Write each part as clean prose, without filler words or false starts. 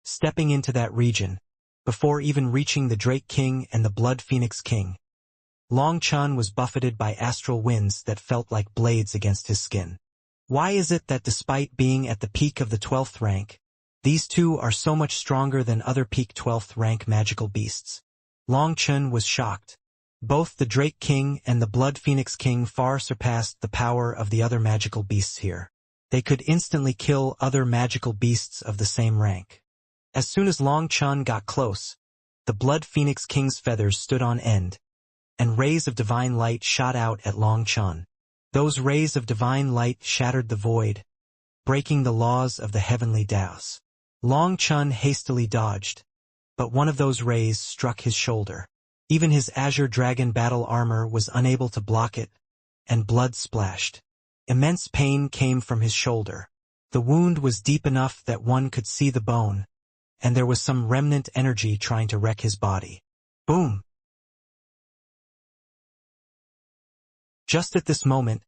stepping into that region, before even reaching the Drake King and the Blood Phoenix King. Long Chun was buffeted by astral winds that felt like blades against his skin. Why is it that despite being at the peak of the 12th rank, these two are so much stronger than other peak 12th rank magical beasts? Long Chun was shocked. Both the Drake King and the Blood Phoenix King far surpassed the power of the other magical beasts here. They could instantly kill other magical beasts of the same rank. As soon as Long Chun got close, the Blood Phoenix King's feathers stood on end, and rays of divine light shot out at Long Chun. Those rays of divine light shattered the void, breaking the laws of the heavenly Taos. Long Chun hastily dodged, but one of those rays struck his shoulder. Even his Azure Dragon battle armor was unable to block it, and blood splashed. Immense pain came from his shoulder. The wound was deep enough that one could see the bone, and there was some remnant energy trying to wreck his body. Boom! Just at this moment,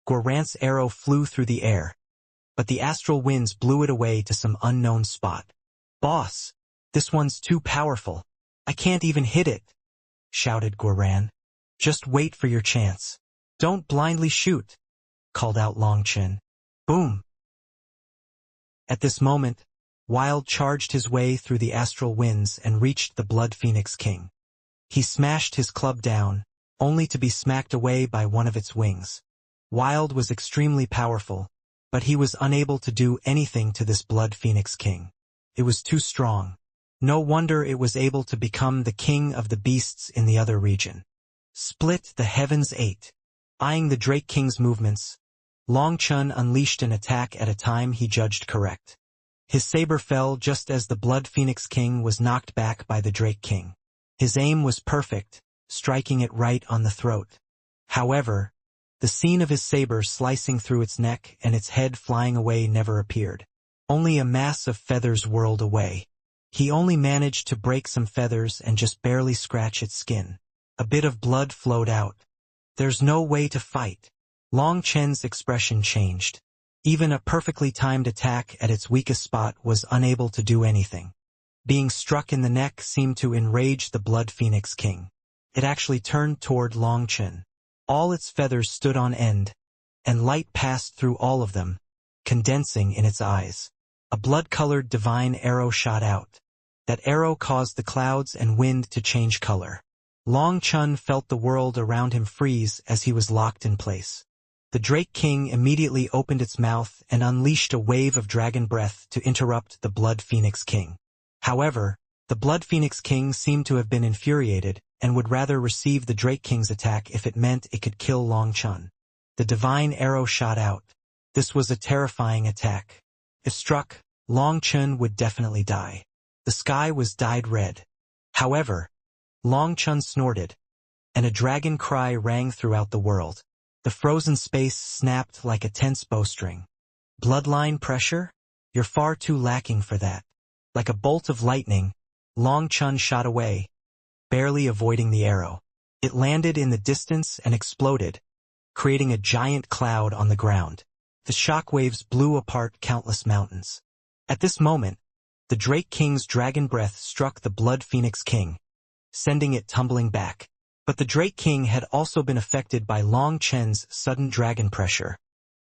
Gorant's arrow flew through the air, but the astral winds blew it away to some unknown spot. "Boss, this one's too powerful. I can't even hit it," shouted Gorant. "Just wait for your chance. Don't blindly shoot," called out Long Chun. Boom! At this moment, Wild charged his way through the astral winds and reached the Blood Phoenix King. He smashed his club down, only to be smacked away by one of its wings. Wild was extremely powerful, but he was unable to do anything to this Blood Phoenix King. It was too strong. No wonder it was able to become the king of the beasts in the other region. Split the heavens 8. Eyeing the Drake King's movements, Long Chun unleashed an attack at a time he judged correct. His saber fell just as the Blood Phoenix King was knocked back by the Drake King. His aim was perfect, striking it right on the throat. However, the scene of his saber slicing through its neck and its head flying away never appeared. Only a mass of feathers whirled away. He only managed to break some feathers and just barely scratch its skin. A bit of blood flowed out. "There's no way to fight." Long Chen's expression changed. Even a perfectly timed attack at its weakest spot was unable to do anything. Being struck in the neck seemed to enrage the Blood Phoenix King. It actually turned toward Long Chen. All its feathers stood on end, and light passed through all of them, condensing in its eyes. A blood-colored divine arrow shot out. That arrow caused the clouds and wind to change color. Long Chun felt the world around him freeze as he was locked in place. The Drake King immediately opened its mouth and unleashed a wave of dragon breath to interrupt the Blood Phoenix King. However, the Blood Phoenix King seemed to have been infuriated and would rather receive the Drake King's attack if it meant it could kill Long Chun. The divine arrow shot out. This was a terrifying attack. If struck, Long Chun would definitely die. The sky was dyed red. However, Long Chun snorted, and a dragon cry rang throughout the world. The frozen space snapped like a tense bowstring. "Bloodline pressure? You're far too lacking for that." Like a bolt of lightning, Long Chun shot away, barely avoiding the arrow. It landed in the distance and exploded, creating a giant cloud on the ground. The shockwaves blew apart countless mountains. At this moment, the Drake King's dragon breath struck the Blood Phoenix King, sending it tumbling back. But the Drake King had also been affected by Long Chen's sudden dragon pressure,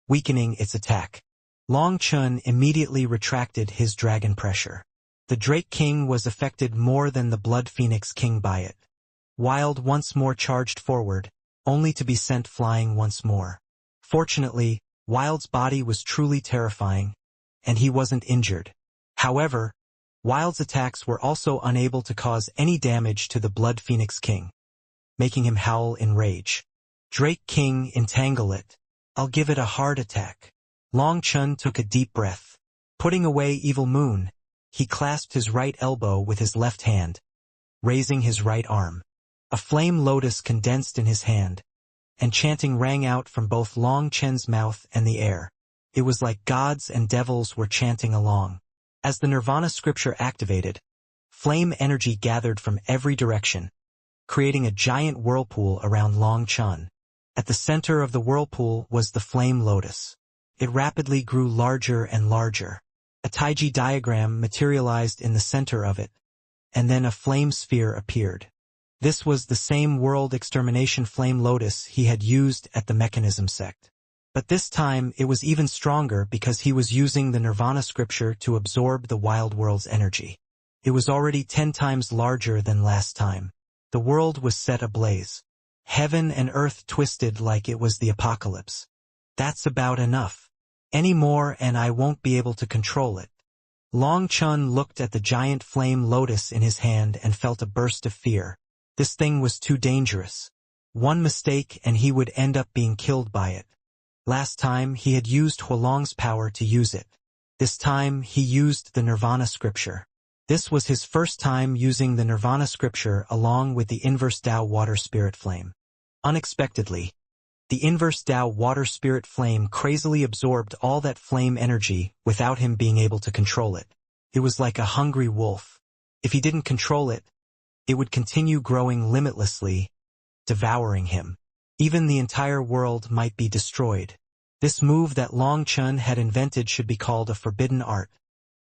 weakening its attack. Long Chun immediately retracted his dragon pressure. The Drake King was affected more than the Blood Phoenix King by it. Wild once more charged forward, only to be sent flying once more. Fortunately, Wild's body was truly terrifying, and he wasn't injured. However, Wild's attacks were also unable to cause any damage to the Blood Phoenix King, making him howl in rage. "Drake King, entangle it. I'll give it a heart attack." Long Chun took a deep breath. Putting away Evil Moon, he clasped his right elbow with his left hand, raising his right arm. A flame lotus condensed in his hand, and chanting rang out from both Long Chen's mouth and the air. It was like gods and devils were chanting along. As the Nirvana scripture activated, flame energy gathered from every direction, creating a giant whirlpool around Long Chun. At the center of the whirlpool was the flame lotus. It rapidly grew larger and larger, A Taiji diagram materialized in the center of it, and then a flame sphere appeared. This was the same world extermination flame lotus he had used at the mechanism sect. But this time it was even stronger because he was using the Nirvana scripture to absorb the wild world's energy. It was already 10 times larger than last time. The world was set ablaze. Heaven and earth twisted like it was the apocalypse. That's about enough. Any more and I won't be able to control it. Long Chun looked at the giant flame lotus in his hand and felt a burst of fear. This thing was too dangerous. One mistake and he would end up being killed by it. Last time he had used Huolong's power to use it. This time he used the Nirvana scripture. This was his first time using the Nirvana scripture along with the inverse Tao water spirit flame. Unexpectedly, the inverse Tao water spirit flame crazily absorbed all that flame energy without him being able to control it. It was like a hungry wolf. If he didn't control it, it would continue growing limitlessly, devouring him. Even the entire world might be destroyed. This move that Long Chun had invented should be called a forbidden art,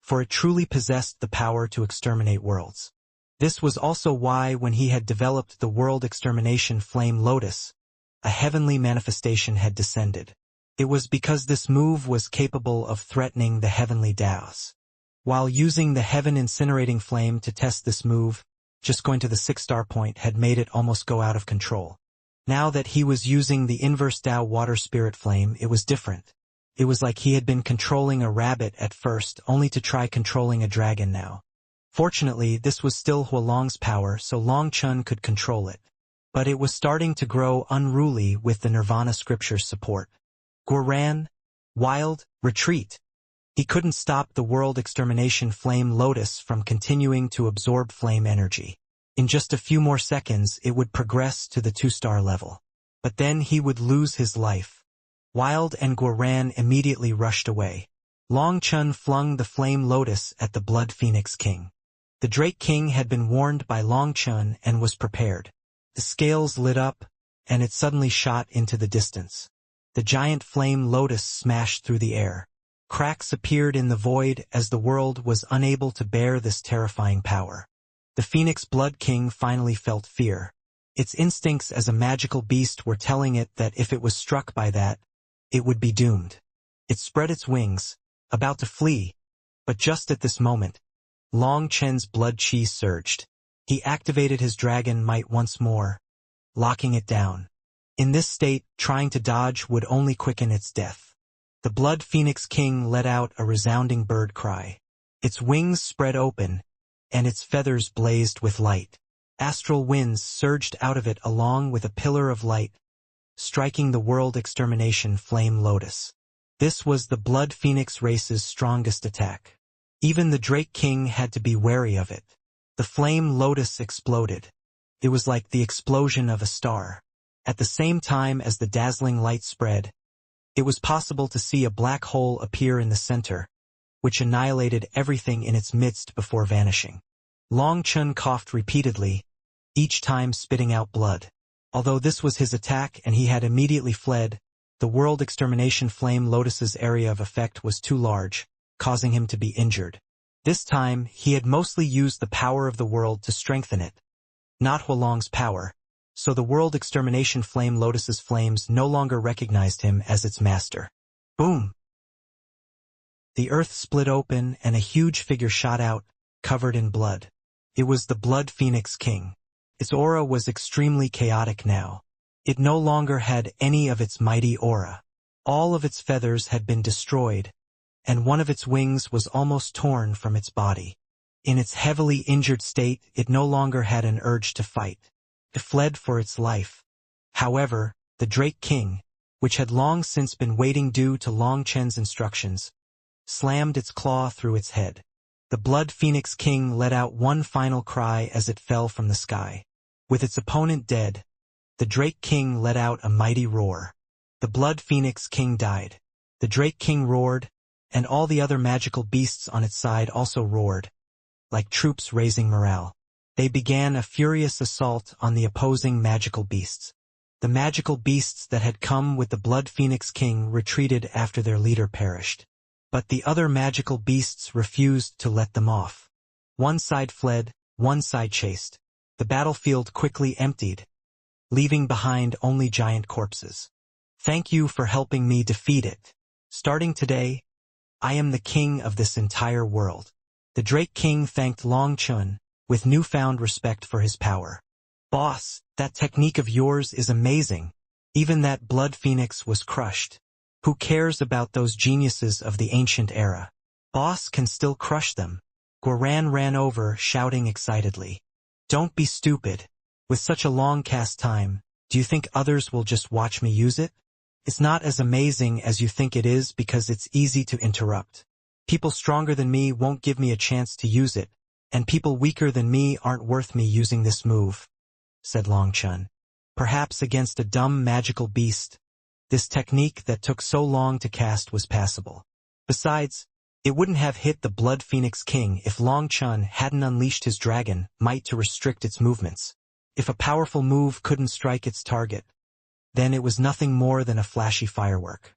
for it truly possessed the power to exterminate worlds. This was also why when he had developed the world extermination flame lotus, a heavenly manifestation had descended. It was because this move was capable of threatening the heavenly Taos. While using the heaven incinerating flame to test this move, just going to the 6-star point had made it almost go out of control. Now that he was using the inverse Tao water spirit flame, it was different. It was like he had been controlling a rabbit at first, only to try controlling a dragon now. Fortunately, this was still Huolong's power, so Long Chun could control it. But it was starting to grow unruly with the Nirvana scripture's support. Guoran, wild, retreat. He couldn't stop the world extermination flame lotus from continuing to absorb flame energy. In just a few more seconds, it would progress to the 2-star level. But then he would lose his life. Wild and Guoran immediately rushed away. Long Chun flung the flame lotus at the Blood Phoenix King. The Drake King had been warned by Long Chun and was prepared. The scales lit up, and it suddenly shot into the distance. The giant flame lotus smashed through the air. Cracks appeared in the void as the world was unable to bear this terrifying power. The Phoenix Blood King finally felt fear. Its instincts as a magical beast were telling it that if it was struck by that, it would be doomed. It spread its wings, about to flee, but just at this moment, Long Chen's blood chi surged. He activated his dragon might once more, locking it down. In this state, trying to dodge would only quicken its death. The Blood Phoenix King let out a resounding bird cry. Its wings spread open, and its feathers blazed with light. Astral winds surged out of it along with a pillar of light, striking the world extermination flame lotus. This was the Blood Phoenix race's strongest attack. Even the Drake King had to be wary of it. The flame lotus exploded. It was like the explosion of a star. At the same time as the dazzling light spread, it was possible to see a black hole appear in the center, which annihilated everything in its midst before vanishing. Long Chun coughed repeatedly, each time spitting out blood. Although this was his attack and he had immediately fled, the world extermination flame lotus's area of effect was too large, causing him to be injured. This time, he had mostly used the power of the world to strengthen it, not Huolong's power, so the world extermination flame lotus's flames no longer recognized him as its master. Boom! The earth split open and a huge figure shot out, covered in blood. It was the Blood Phoenix King. Its aura was extremely chaotic now. It no longer had any of its mighty aura. All of its feathers had been destroyed, and one of its wings was almost torn from its body. In its heavily injured state, it no longer had an urge to fight. It fled for its life. However, the Drake King, which had long since been waiting due to Long Chen's instructions, slammed its claw through its head. The Blood Phoenix King let out one final cry as it fell from the sky. With its opponent dead, the Drake King let out a mighty roar. The Blood Phoenix King died. The Drake King roared, and all the other magical beasts on its side also roared, like troops raising morale. They began a furious assault on the opposing magical beasts. The magical beasts that had come with the Blood Phoenix King retreated after their leader perished. but the other magical beasts refused to let them off. One side fled, one side chased. The battlefield quickly emptied, leaving behind only giant corpses. Thank you for helping me defeat it. Starting today, I am the king of this entire world. The Drake King thanked Long Chun with newfound respect for his power. Boss, that technique of yours is amazing. Even that blood phoenix was crushed. Who cares about those geniuses of the ancient era? Boss can still crush them. Guoran ran over, shouting excitedly. Don't be stupid. With such a long cast time, do you think others will just watch me use it? It's not as amazing as you think it is because it's easy to interrupt. People stronger than me won't give me a chance to use it, and people weaker than me aren't worth me using this move, said Long Chun. Perhaps against a dumb magical beast, this technique that took so long to cast was passable. Besides, it wouldn't have hit the Blood Phoenix King if Long Chun hadn't unleashed his dragon might to restrict its movements. If a powerful move couldn't strike its target, then it was nothing more than a flashy firework.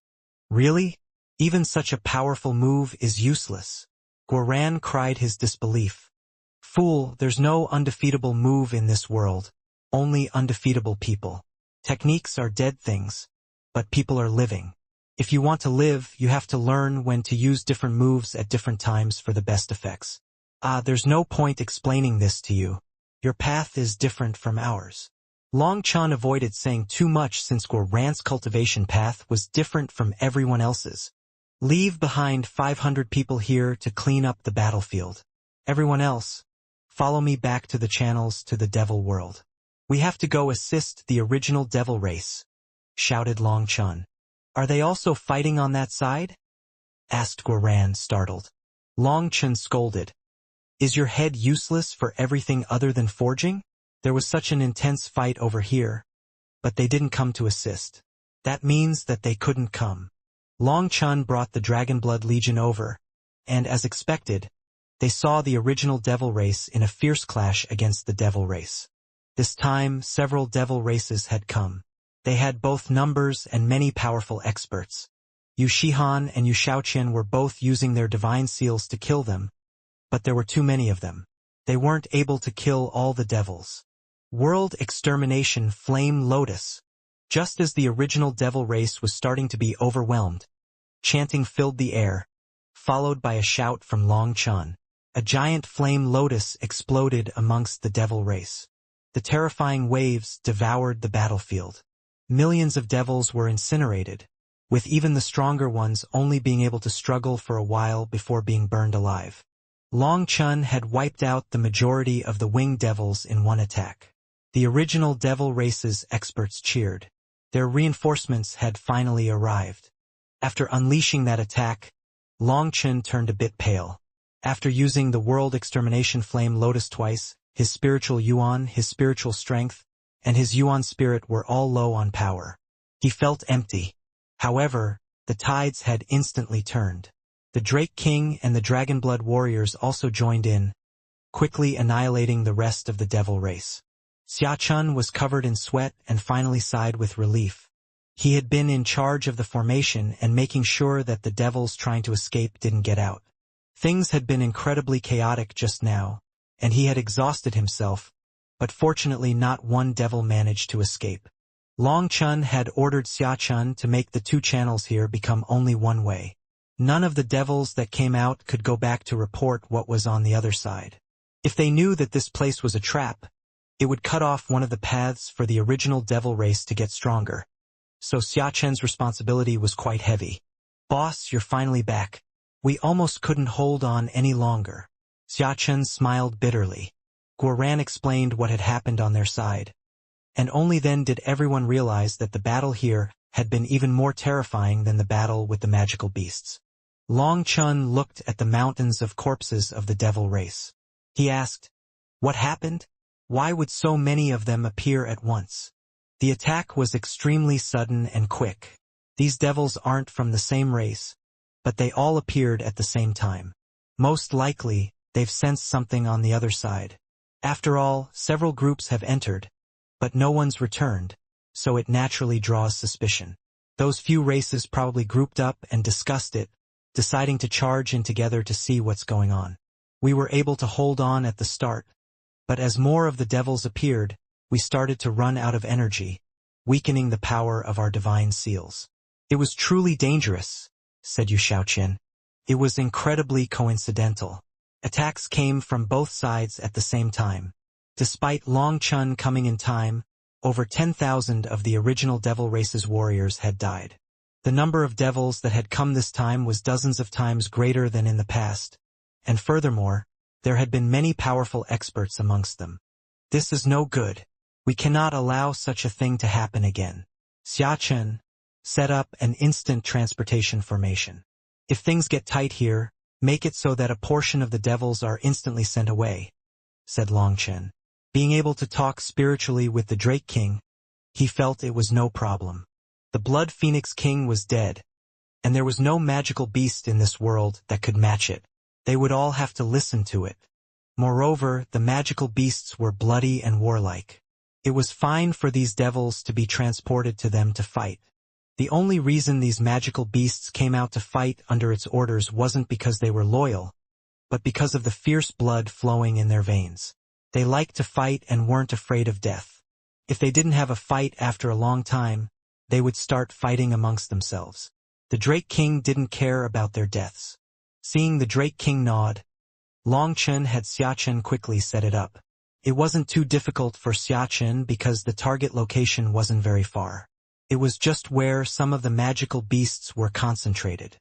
Really? Even such a powerful move is useless. Guoran cried his disbelief. Fool, there's no undefeatable move in this world, only undefeatable people. Techniques are dead things, but people are living. If you want to live, you have to learn when to use different moves at different times for the best effects. There's no point explaining this to you. Your path is different from ours. Long Chun avoided saying too much since Guoran's cultivation path was different from everyone else's. Leave behind 500 people here to clean up the battlefield. Everyone else, follow me back to the channels to the devil world. We have to go assist the original devil race, shouted Long Chun. Are they also fighting on that side? Asked Guoran, startled. Long Chun scolded. Is your head useless for everything other than forging? There was such an intense fight over here, but they didn't come to assist. That means that they couldn't come. Long Chun brought the Dragonblood Legion over, and as expected, they saw the original devil race in a fierce clash against the devil race. This time, several devil races had come. They had both numbers and many powerful experts. Yu Shihan and Yu Shaoqian were both using their divine seals to kill them, but there were too many of them. They weren't able to kill all the devils. World Extermination Flame Lotus. Just as the original devil race was starting to be overwhelmed, chanting filled the air, followed by a shout from Long Chun. A giant flame lotus exploded amongst the devil race. The terrifying waves devoured the battlefield. Millions of devils were incinerated, with even the stronger ones only being able to struggle for a while before being burned alive. Long Chun had wiped out the majority of the winged devils in one attack. The original devil race's experts cheered. Their reinforcements had finally arrived. After unleashing that attack, Long Chun turned a bit pale. After using the World Extermination Flame Lotus twice, his spiritual Yuan, his spiritual strength, and his Yuan spirit were all low on power. He felt empty. However, the tides had instantly turned. The Drake King and the Dragonblood warriors also joined in, quickly annihilating the rest of the devil race. Xia Chun was covered in sweat and finally sighed with relief. He had been in charge of the formation and making sure that the devils trying to escape didn't get out. Things had been incredibly chaotic just now, and he had exhausted himself, but fortunately not one devil managed to escape. Long Chun had ordered Xia Chun to make the two channels here become only one way. None of the devils that came out could go back to report what was on the other side. If they knew that this place was a trap, it would cut off one of the paths for the original devil race to get stronger. So Xia Chen's responsibility was quite heavy. Boss, you're finally back. We almost couldn't hold on any longer. Xia Chen smiled bitterly. Guoran explained what had happened on their side. And only then did everyone realize that the battle here had been even more terrifying than the battle with the magical beasts. Long Chun looked at the mountains of corpses of the devil race. He asked, what happened? Why would so many of them appear at once? The attack was extremely sudden and quick. These devils aren't from the same race, but they all appeared at the same time. Most likely, they've sensed something on the other side. After all, several groups have entered, but no one's returned, so it naturally draws suspicion. Those few races probably grouped up and discussed it, deciding to charge in together to see what's going on. We were able to hold on at the start, but as more of the devils appeared, we started to run out of energy, weakening the power of our divine seals. It was truly dangerous, said Yu Shaoqian. It was incredibly coincidental. Attacks came from both sides at the same time. Despite Long Chun coming in time, over 10,000 of the original devil race's warriors had died. The number of devils that had come this time was dozens of times greater than in the past, and furthermore, there had been many powerful experts amongst them. This is no good. We cannot allow such a thing to happen again. Xia Chen, set up an instant transportation formation. If things get tight here, make it so that a portion of the devils are instantly sent away, said Long Chen. Being able to talk spiritually with the Drake King, he felt it was no problem. The Blood Phoenix King was dead, and there was no magical beast in this world that could match it. They would all have to listen to it. Moreover, the magical beasts were bloody and warlike. It was fine for these devils to be transported to them to fight. The only reason these magical beasts came out to fight under its orders wasn't because they were loyal, but because of the fierce blood flowing in their veins. They liked to fight and weren't afraid of death. If they didn't have a fight after a long time, they would start fighting amongst themselves. The Drake King didn't care about their deaths. Seeing the Drake King nod, Long Chen had Xia Chen quickly set it up. It wasn't too difficult for Xia Chen because the target location wasn't very far. It was just where some of the magical beasts were concentrated.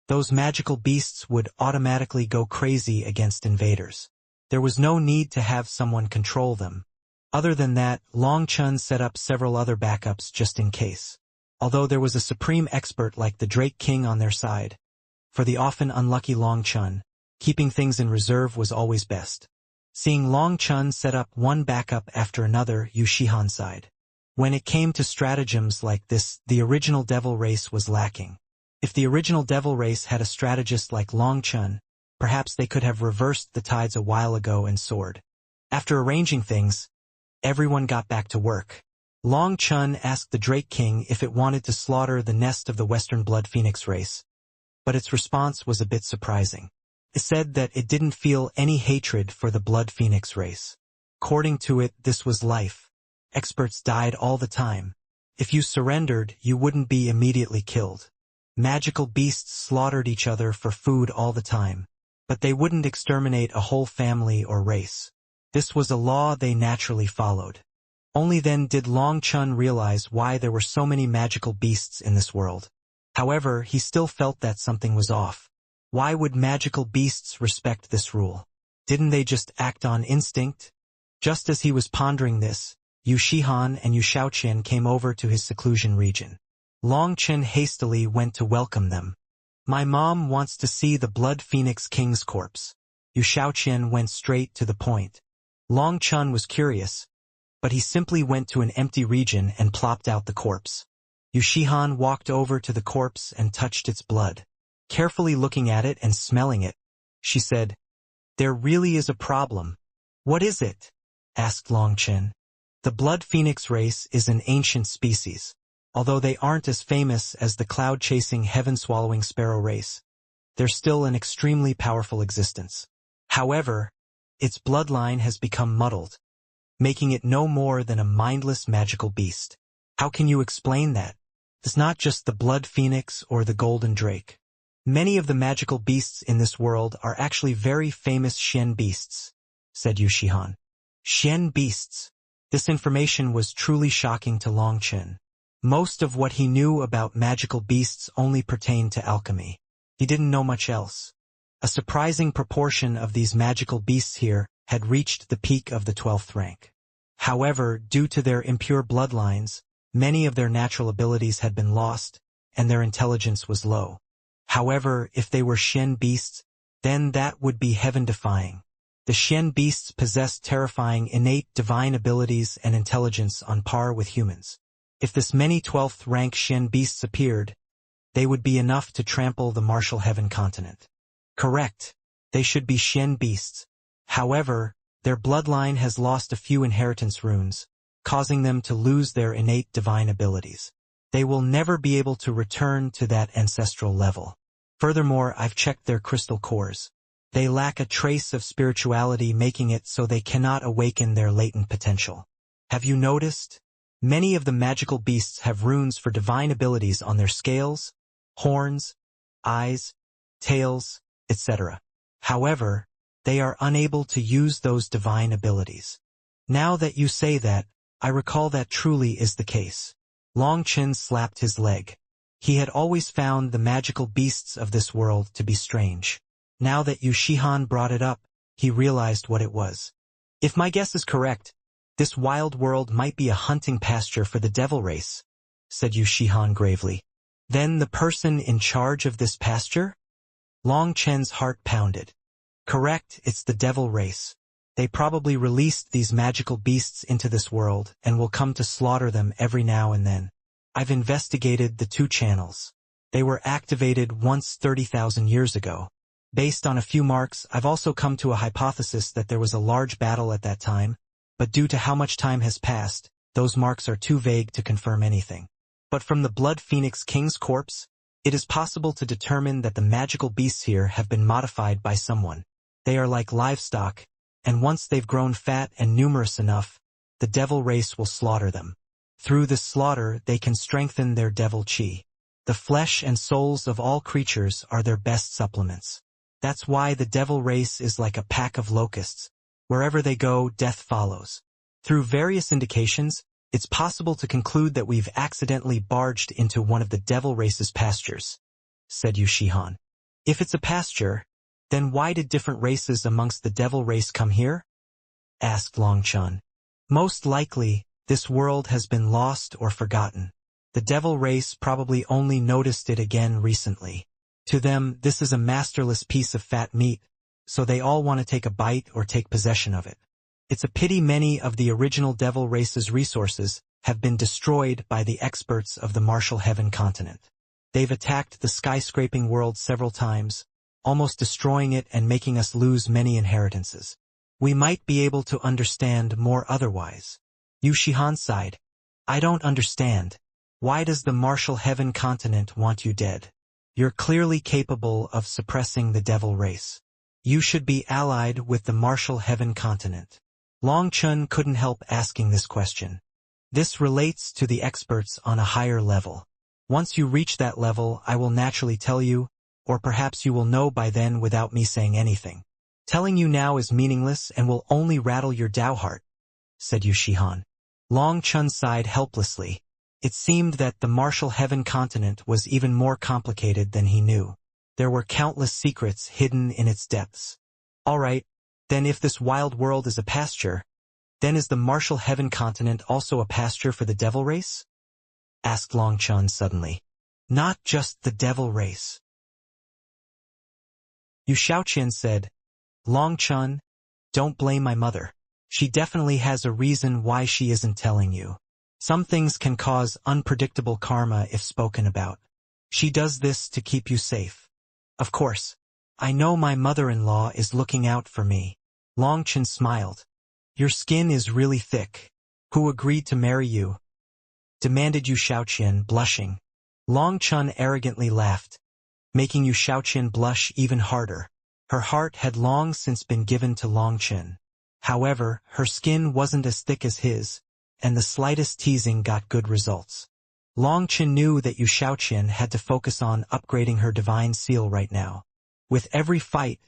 Those magical beasts would automatically go crazy against invaders. There was no need to have someone control them. Other than that, Long Chen set up several other backups just in case. Although there was a supreme expert like the Drake King on their side, for the often unlucky Long Chen, keeping things in reserve was always best. Seeing Long Chen set up one backup after another, Yu Shihan sighed. When it came to stratagems like this, the original devil race was lacking. If the original devil race had a strategist like Long Chen, perhaps they could have reversed the tides a while ago and soared. After arranging things, everyone got back to work. Long Chen asked the Drake King if it wanted to slaughter the nest of the Western Blood Phoenix race, but its response was a bit surprising. It said that it didn't feel any hatred for the Blood Phoenix race. According to it, this was life. Experts died all the time. If you surrendered, you wouldn't be immediately killed. Magical beasts slaughtered each other for food all the time, but they wouldn't exterminate a whole family or race. This was a law they naturally followed. Only then did Long Chen realize why there were so many magical beasts in this world. However, he still felt that something was off. Why would magical beasts respect this rule? Didn't they just act on instinct? Just as he was pondering this, Yu Shihan and Yu Shaoqian came over to his seclusion region. Long Chen hastily went to welcome them. My mom wants to see the Blood Phoenix King's corpse. Yu Shaoqian went straight to the point. Long Chen was curious, but he simply went to an empty region and plopped out the corpse. Yu Shihan walked over to the corpse and touched its blood. Carefully looking at it and smelling it, she said, "There really is a problem." "What is it?" asked Long Chen. The Blood Phoenix race is an ancient species. Although they aren't as famous as the cloud-chasing, heaven-swallowing sparrow race, they're still an extremely powerful existence. However, its bloodline has become muddled, making it no more than a mindless magical beast. How can you explain that? It's not just the Blood Phoenix or the Golden Drake. Many of the magical beasts in this world are actually very famous Xian beasts, said Yu Shihan. Xian beasts. This information was truly shocking to Long Chen. Most of what he knew about magical beasts only pertained to alchemy. He didn't know much else. A surprising proportion of these magical beasts here had reached the peak of the 12th rank. However, due to their impure bloodlines, many of their natural abilities had been lost, and their intelligence was low. However, if they were Xian beasts, then that would be heaven-defying. The Xian beasts possessed terrifying innate divine abilities and intelligence on par with humans. If this many 12th rank Xian beasts appeared, they would be enough to trample the martial heaven continent. Correct. They should be Xian beasts. However, their bloodline has lost a few inheritance runes, causing them to lose their innate divine abilities. They will never be able to return to that ancestral level. Furthermore, I've checked their crystal cores. They lack a trace of spirituality, making it so they cannot awaken their latent potential. Have you noticed? Many of the magical beasts have runes for divine abilities on their scales, horns, eyes, tails, etc. However, they are unable to use those divine abilities. Now that you say that, I recall that truly is the case. Long Chen slapped his leg. He had always found the magical beasts of this world to be strange. Now that Yu Shihan brought it up, he realized what it was. If my guess is correct, this wild world might be a hunting pasture for the devil race, said Yu Shihan gravely. Then the person in charge of this pasture? Long Chen's heart pounded. Correct, it's the devil race. They probably released these magical beasts into this world and will come to slaughter them every now and then. I've investigated the two channels. They were activated once 30,000 years ago. Based on a few marks, I've also come to a hypothesis that there was a large battle at that time, but due to how much time has passed, those marks are too vague to confirm anything. But from the Blood Phoenix King's corpse, it is possible to determine that the magical beasts here have been modified by someone. They are like livestock, and once they've grown fat and numerous enough, the devil race will slaughter them. Through this slaughter, they can strengthen their devil chi. The flesh and souls of all creatures are their best supplements. That's why the devil race is like a pack of locusts. Wherever they go, death follows. Through various indications, it's possible to conclude that we've accidentally barged into one of the devil race's pastures, said Yu Shihan. If it's a pasture, then why did different races amongst the devil race come here? Asked Long Chen. Most likely, this world has been lost or forgotten. The devil race probably only noticed it again recently. To them, this is a masterless piece of fat meat, so they all want to take a bite or take possession of it. It's a pity many of the original devil race's resources have been destroyed by the experts of the Martial Heaven continent. They've attacked the skyscraping world several times, almost destroying it and making us lose many inheritances. We might be able to understand more otherwise. Yu Shihan sighed. I don't understand. Why does the Martial Heaven continent want you dead? You're clearly capable of suppressing the devil race. You should be allied with the Martial Heaven continent. Long Chen couldn't help asking this question. This relates to the experts on a higher level. Once you reach that level, I will naturally tell you, or perhaps you will know by then without me saying anything. Telling you now is meaningless and will only rattle your Dao heart, said Yu Shihan. Long Chen sighed helplessly. It seemed that the Martial Heaven continent was even more complicated than he knew. There were countless secrets hidden in its depths. All right, then if this wild world is a pasture, then is the Martial Heaven continent also a pasture for the devil race? Asked Long Chen suddenly. Not just the devil race. Yu Shaoqian said, Long Chen, don't blame my mother. She definitely has a reason why she isn't telling you. Some things can cause unpredictable karma if spoken about. She does this to keep you safe. Of course, I know my mother-in-law is looking out for me. Long Chen smiled. Your skin is really thick. Who agreed to marry you? Demanded Yu Shaoqian, blushing. Long Chen arrogantly laughed, making Yu Shaoqian blush even harder. Her heart had long since been given to Long Chen. However, her skin wasn't as thick as his, and the slightest teasing got good results. Long Chen knew that Yu Shaoqian had to focus on upgrading her divine seal right now. With every fight,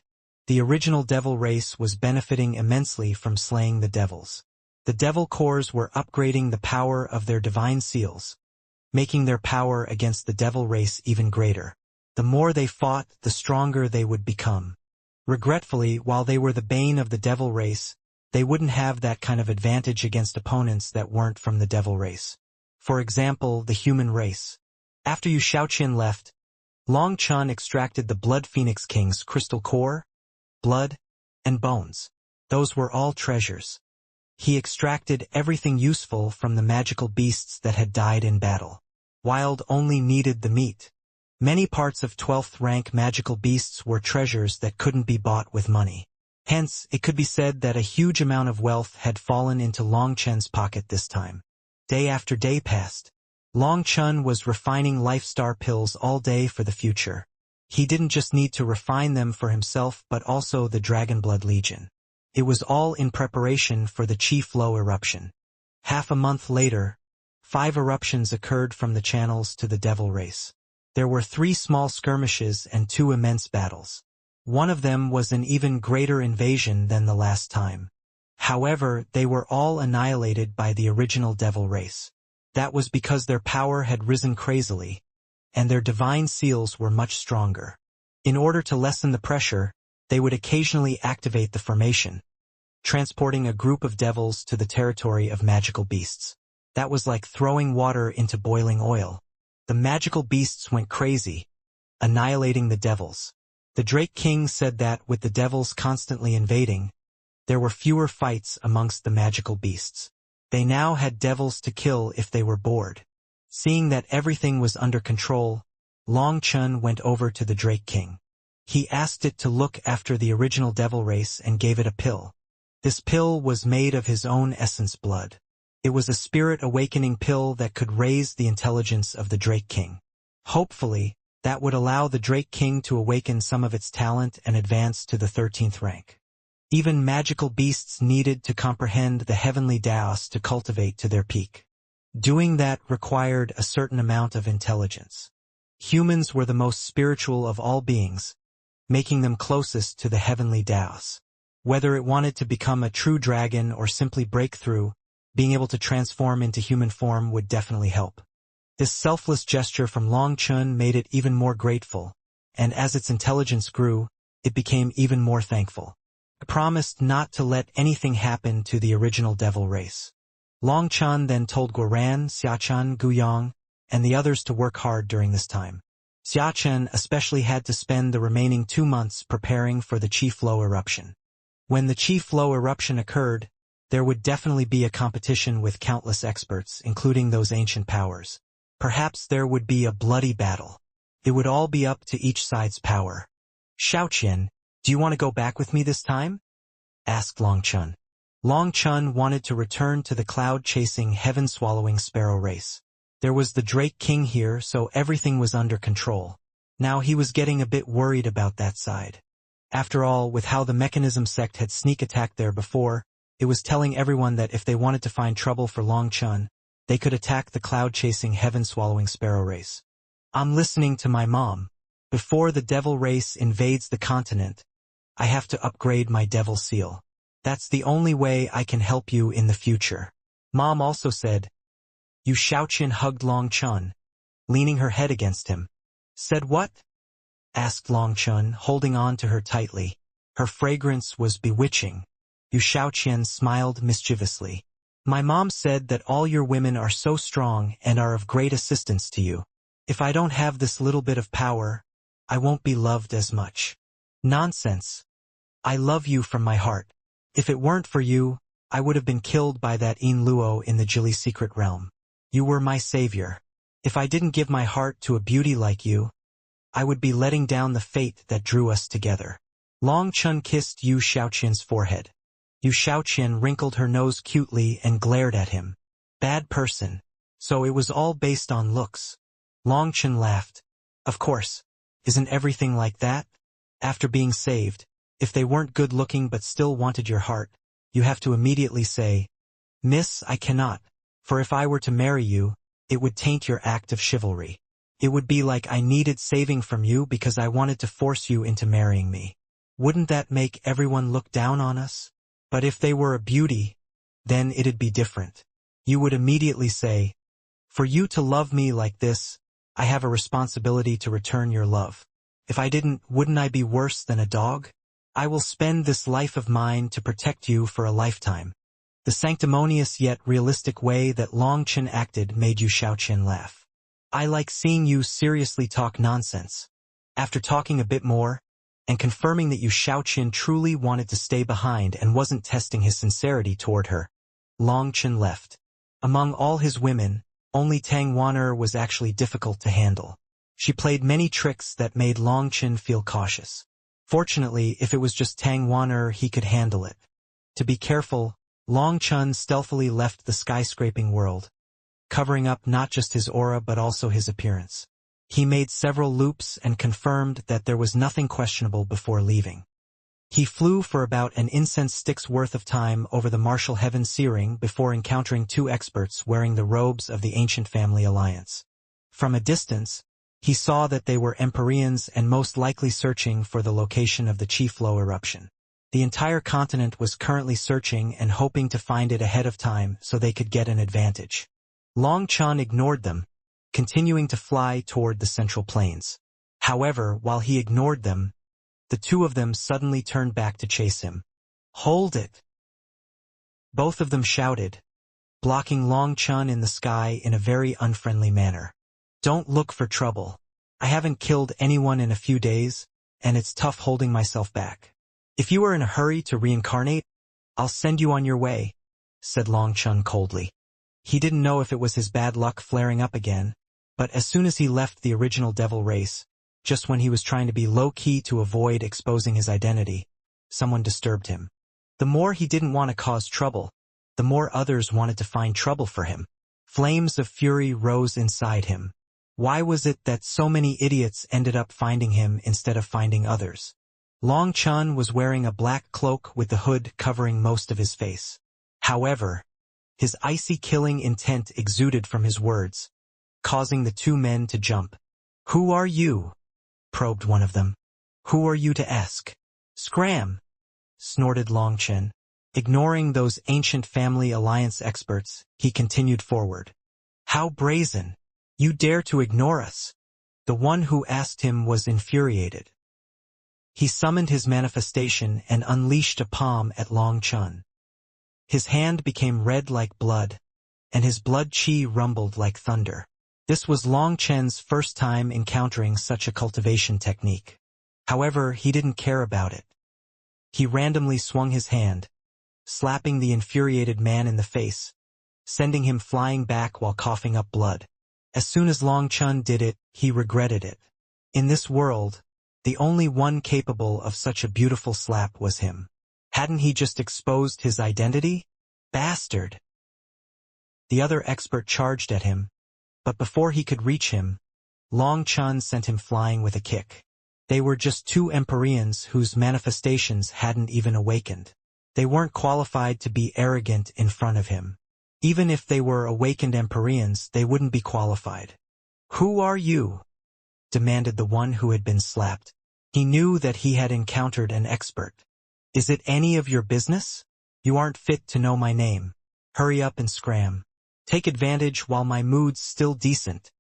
the original devil race was benefiting immensely from slaying the devils. The devil cores were upgrading the power of their divine seals, making their power against the devil race even greater. The more they fought, the stronger they would become. Regretfully, while they were the bane of the devil race, they wouldn't have that kind of advantage against opponents that weren't from the devil race. For example, the human race. After Yu Shaoqian left, Long Chen extracted the Blood Phoenix King's crystal core, blood, and bones. Those were all treasures. He extracted everything useful from the magical beasts that had died in battle. Wild only needed the meat. Many parts of 12th rank magical beasts were treasures that couldn't be bought with money. Hence, it could be said that a huge amount of wealth had fallen into Long Chen's pocket this time. Day after day passed. Long Chen was refining Life Star pills all day for the future. He didn't just need to refine them for himself but also the Dragonblood Legion. It was all in preparation for the Chief Low eruption. Half a month later, 5 eruptions occurred from the channels to the Devil Race. There were 3 small skirmishes and 2 immense battles. One of them was an even greater invasion than the last time. However, they were all annihilated by the original Devil Race. That was because their power had risen crazily, and their divine seals were much stronger. In order to lessen the pressure, they would occasionally activate the formation, transporting a group of devils to the territory of magical beasts. That was like throwing water into boiling oil. The magical beasts went crazy, annihilating the devils. The Drake King said that with the devils constantly invading, there were fewer fights amongst the magical beasts. They now had devils to kill if they were bored. Seeing that everything was under control, Long Chun went over to the Drake King. He asked it to look after the original Devil Race and gave it a pill. This pill was made of his own essence blood. It was a spirit awakening pill that could raise the intelligence of the Drake King. Hopefully, that would allow the Drake King to awaken some of its talent and advance to the 13th rank. Even magical beasts needed to comprehend the heavenly Daos to cultivate to their peak. Doing that required a certain amount of intelligence. Humans were the most spiritual of all beings, making them closest to the heavenly Daos. Whether it wanted to become a true dragon or simply break through, being able to transform into human form would definitely help. This selfless gesture from Long Chun made it even more grateful, and as its intelligence grew, it became even more thankful. It promised not to let anything happen to the original Devil Race. Long Chun then told Guoran, Xiachen, Guyang, and the others to work hard during this time. Xiachen especially had to spend the remaining 2 months preparing for the Chief Low eruption. When the Chief Low eruption occurred, there would definitely be a competition with countless experts, including those ancient powers. Perhaps there would be a bloody battle. It would all be up to each side's power. Xiaoqian, do you want to go back with me this time? Asked Long Chun. Long Chun wanted to return to the cloud-chasing, heaven-swallowing sparrow race. There was the Drake King here, so everything was under control. Now he was getting a bit worried about that side. After all, with how the Mechanism sect had sneak attacked there before, it was telling everyone that if they wanted to find trouble for Long Chun, they could attack the cloud-chasing, heaven-swallowing sparrow race. I'm listening to my mom. Before the devil race invades the continent, I have to upgrade my devil seal. That's the only way I can help you in the future. Mom also said. Yu Xiaoqian hugged Long Chun, leaning her head against him. Said what? Asked Long Chun, holding on to her tightly. Her fragrance was bewitching. Yu Xiaoqian smiled mischievously. My mom said that all your women are so strong and are of great assistance to you. If I don't have this little bit of power, I won't be loved as much. Nonsense. I love you from my heart. If it weren't for you, I would have been killed by that Yin Luo in the Jili secret realm. You were my savior. If I didn't give my heart to a beauty like you, I would be letting down the fate that drew us together. Long Chun kissed Yu Xiaoqian's forehead. Yu Xiaoqian wrinkled her nose cutely and glared at him. Bad person. So it was all based on looks. Long Chun laughed. Of course. Isn't everything like that? After being saved, if they weren't good-looking but still wanted your heart, you have to immediately say, Miss, I cannot, for if I were to marry you, it would taint your act of chivalry. It would be like I needed saving from you because I wanted to force you into marrying me. Wouldn't that make everyone look down on us? But if they were a beauty, then it'd be different. You would immediately say, for you to love me like this, I have a responsibility to return your love. If I didn't, wouldn't I be worse than a dog? I will spend this life of mine to protect you for a lifetime. The sanctimonious yet realistic way that Long Chun acted made Yu Xiaoqian laugh. I like seeing you seriously talk nonsense. After talking a bit more, and confirming that Yu Xiaoqian truly wanted to stay behind and wasn't testing his sincerity toward her, Long Chun left. Among all his women, only Tang Wan'er was actually difficult to handle. She played many tricks that made Long Chun feel cautious. Fortunately, if it was just Tang Wan'er, he could handle it. To be careful, Long Chun stealthily left the skyscraping world, covering up not just his aura but also his appearance. He made several loops and confirmed that there was nothing questionable before leaving. He flew for about an incense stick's worth of time over the martial heaven searing before encountering two experts wearing the robes of the ancient family alliance. From a distance, he saw that they were Empyreans and most likely searching for the location of the Chief Low eruption. The entire continent was currently searching and hoping to find it ahead of time so they could get an advantage. Long Chun ignored them, continuing to fly toward the central plains. However, while he ignored them, the two of them suddenly turned back to chase him. "Hold it!" Both of them shouted, blocking Long Chun in the sky in a very unfriendly manner. "Don't look for trouble. I haven't killed anyone in a few days, and it's tough holding myself back. If you are in a hurry to reincarnate, I'll send you on your way," said Long Chun coldly. He didn't know if it was his bad luck flaring up again, but as soon as he left the original devil race, just when he was trying to be low-key to avoid exposing his identity, someone disturbed him. The more he didn't want to cause trouble, the more others wanted to find trouble for him. Flames of fury rose inside him. Why was it that so many idiots ended up finding him instead of finding others? Long Chun was wearing a black cloak with the hood covering most of his face. However, his icy killing intent exuded from his words, causing the two men to jump. "Who are you?" probed one of them. "Who are you to ask?" "Scram!" snorted Long Chun. Ignoring those ancient family alliance experts, he continued forward. "How brazen! You dare to ignore us!" The one who asked him was infuriated. He summoned his manifestation and unleashed a palm at Long Chun. His hand became red like blood, and his blood chi rumbled like thunder. This was Long Chun's first time encountering such a cultivation technique. However, he didn't care about it. He randomly swung his hand, slapping the infuriated man in the face, sending him flying back while coughing up blood. As soon as Long Chun did it, he regretted it. In this world, the only one capable of such a beautiful slap was him. Hadn't he just exposed his identity? Bastard! The other expert charged at him, but before he could reach him, Long Chun sent him flying with a kick. They were just two Empyreans whose manifestations hadn't even awakened. They weren't qualified to be arrogant in front of him. Even if they were awakened Empyreans, they wouldn't be qualified. "Who are you?" demanded the one who had been slapped. He knew that he had encountered an expert. "Is it any of your business? You aren't fit to know my name. Hurry up and scram. Take advantage while my mood's still decent,"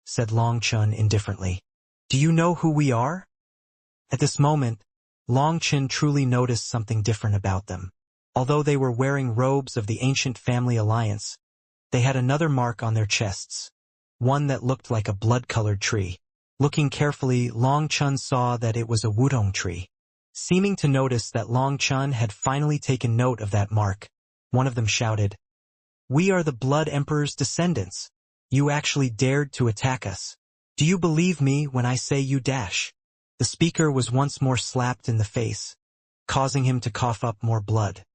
said Long Chun indifferently. "Do you know who we are?" At this moment, Long Chun truly noticed something different about them. Although they were wearing robes of the ancient family alliance, they had another mark on their chests, one that looked like a blood-colored tree. Looking carefully, Long Chun saw that it was a wudong tree. Seeming to notice that Long Chun had finally taken note of that mark, one of them shouted, "We are the Blood Emperor's descendants. You actually dared to attack us. Do you believe me when I say you dash?" The speaker was once more slapped in the face, causing him to cough up more blood.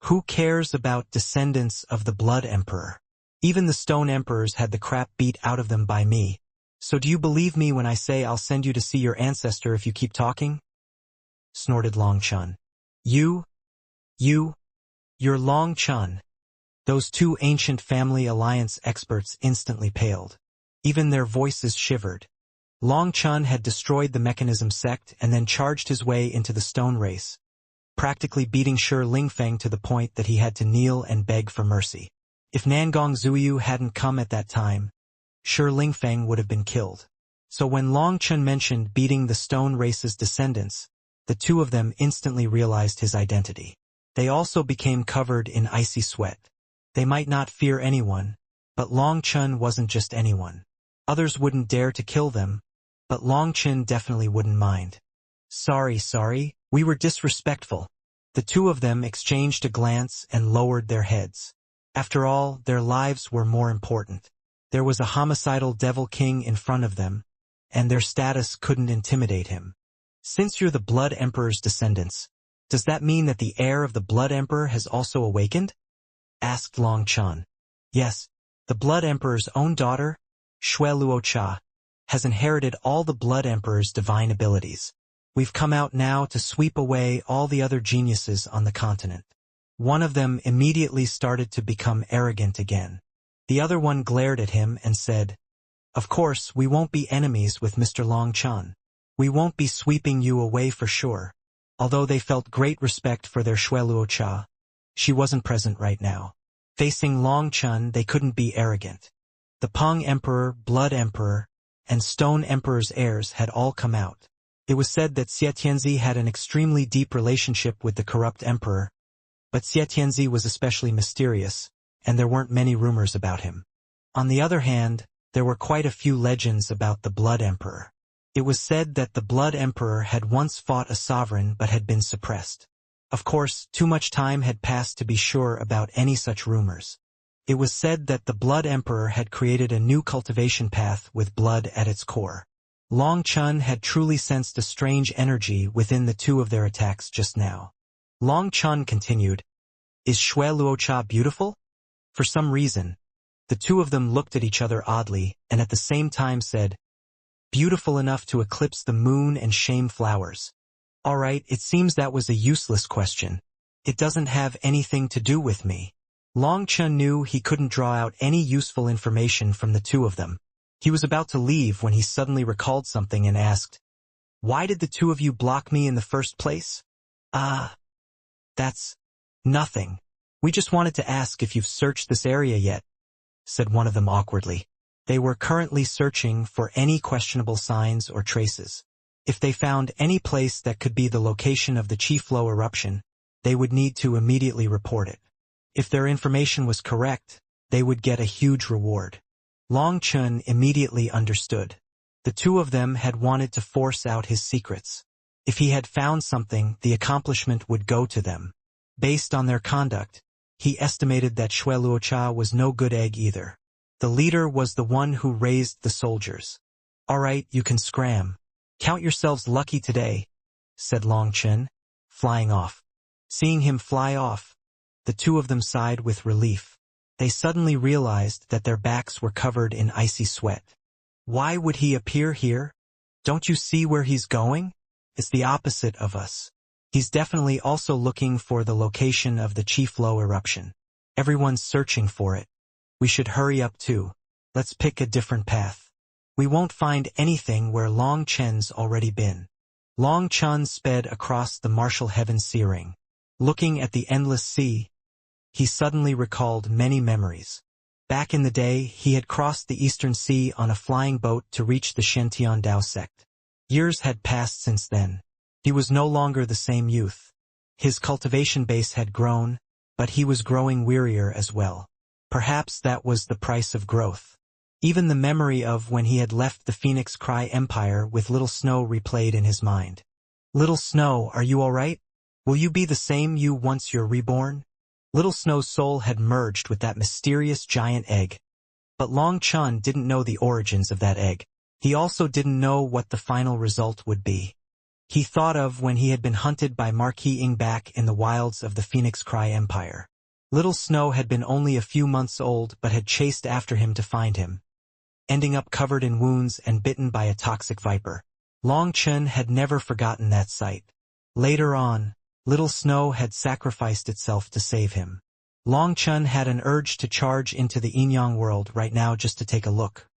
"Who cares about descendants of the Blood Emperor? Even the Stone Emperors had the crap beat out of them by me. So do you believe me when I say I'll send you to see your ancestor if you keep talking?" snorted Long Chun. You're Long Chun." Those two ancient family alliance experts instantly paled. Even their voices shivered. Long Chun had destroyed the mechanism sect and then charged his way into the stone race, practically beating Shi Lingfeng to the point that he had to kneel and beg for mercy. If Nangong Zuyu hadn't come at that time, Shi Lingfeng would have been killed. So when Long Chun mentioned beating the stone race's descendants, the two of them instantly realized his identity. They also became covered in icy sweat. They might not fear anyone, but Long Chun wasn't just anyone. Others wouldn't dare to kill them, but Long Chun definitely wouldn't mind. Sorry, we were disrespectful." The two of them exchanged a glance and lowered their heads. After all, their lives were more important. There was a homicidal devil king in front of them, and their status couldn't intimidate him. "Since you're the Blood Emperor's descendants, does that mean that the heir of the Blood Emperor has also awakened?" asked Long Chun. "Yes, the Blood Emperor's own daughter, Shui Luocha, has inherited all the Blood Emperor's divine abilities. We've come out now to sweep away all the other geniuses on the continent. One of them immediately started to become arrogant again. The other one glared at him and said, "Of course, we won't be enemies with Mr. Long Chun. We won't be sweeping you away for sure." Although they felt great respect for their Shui Luo Cha, she wasn't present right now. Facing Long Chun, they couldn't be arrogant. The Peng Emperor, Blood Emperor, and Stone Emperor's heirs had all come out. It was said that Xie Tianzi had an extremely deep relationship with the corrupt emperor, but Xie Tianzi was especially mysterious, and there weren't many rumors about him. On the other hand, there were quite a few legends about the Blood Emperor. It was said that the Blood Emperor had once fought a sovereign but had been suppressed. Of course, too much time had passed to be sure about any such rumors. It was said that the Blood Emperor had created a new cultivation path with blood at its core. Long Chun had truly sensed a strange energy within the two of their attacks just now. Long Chun continued, "Is Shui Luo Cha beautiful?" For some reason, the two of them looked at each other oddly and at the same time said, "Beautiful enough to eclipse the moon and shame flowers." All right, it seems that was a useless question. It doesn't have anything to do with me. Long Chun knew he couldn't draw out any useful information from the two of them. He was about to leave when he suddenly recalled something and asked, "Why did the two of you block me in the first place?" That's nothing. We just wanted to ask if you've searched this area yet," said one of them awkwardly. They were currently searching for any questionable signs or traces. If they found any place that could be the location of the Chi Flow eruption, they would need to immediately report it. If their information was correct, they would get a huge reward. Long Chun immediately understood. The two of them had wanted to force out his secrets. If he had found something, the accomplishment would go to them. Based on their conduct, he estimated that Shui Luo Cha was no good egg either. The leader was the one who raised the soldiers. "All right, you can scram. Count yourselves lucky today," said Long Chun, flying off. Seeing him fly off, the two of them sighed with relief. They suddenly realized that their backs were covered in icy sweat. Why would he appear here? Don't you see where he's going? It's the opposite of us. He's definitely also looking for the location of the Chi Flow eruption. Everyone's searching for it. We should hurry up too. Let's pick a different path. We won't find anything where Long Chun's already been. Long Chun sped across the martial heaven sea ring. Looking at the endless sea, he suddenly recalled many memories. Back in the day, he had crossed the Eastern Sea on a flying boat to reach the Shen Dao sect. Years had passed since then. He was no longer the same youth. His cultivation base had grown, but he was growing wearier as well. Perhaps that was the price of growth. Even the memory of when he had left the Phoenix Cry Empire with Little Snow replayed in his mind. "Little Snow, are you all right? Will you be the same you once you're reborn?" Little Snow's soul had merged with that mysterious giant egg. But Long Chun didn't know the origins of that egg. He also didn't know what the final result would be. He thought of when he had been hunted by Marquis Ing back in the wilds of the Phoenix Cry Empire. Little Snow had been only a few months old but had chased after him to find him, ending up covered in wounds and bitten by a toxic viper. Long Chun had never forgotten that sight. Later on, Little Snow had sacrificed itself to save him. Long Chun had an urge to charge into the Inyang world right now just to take a look.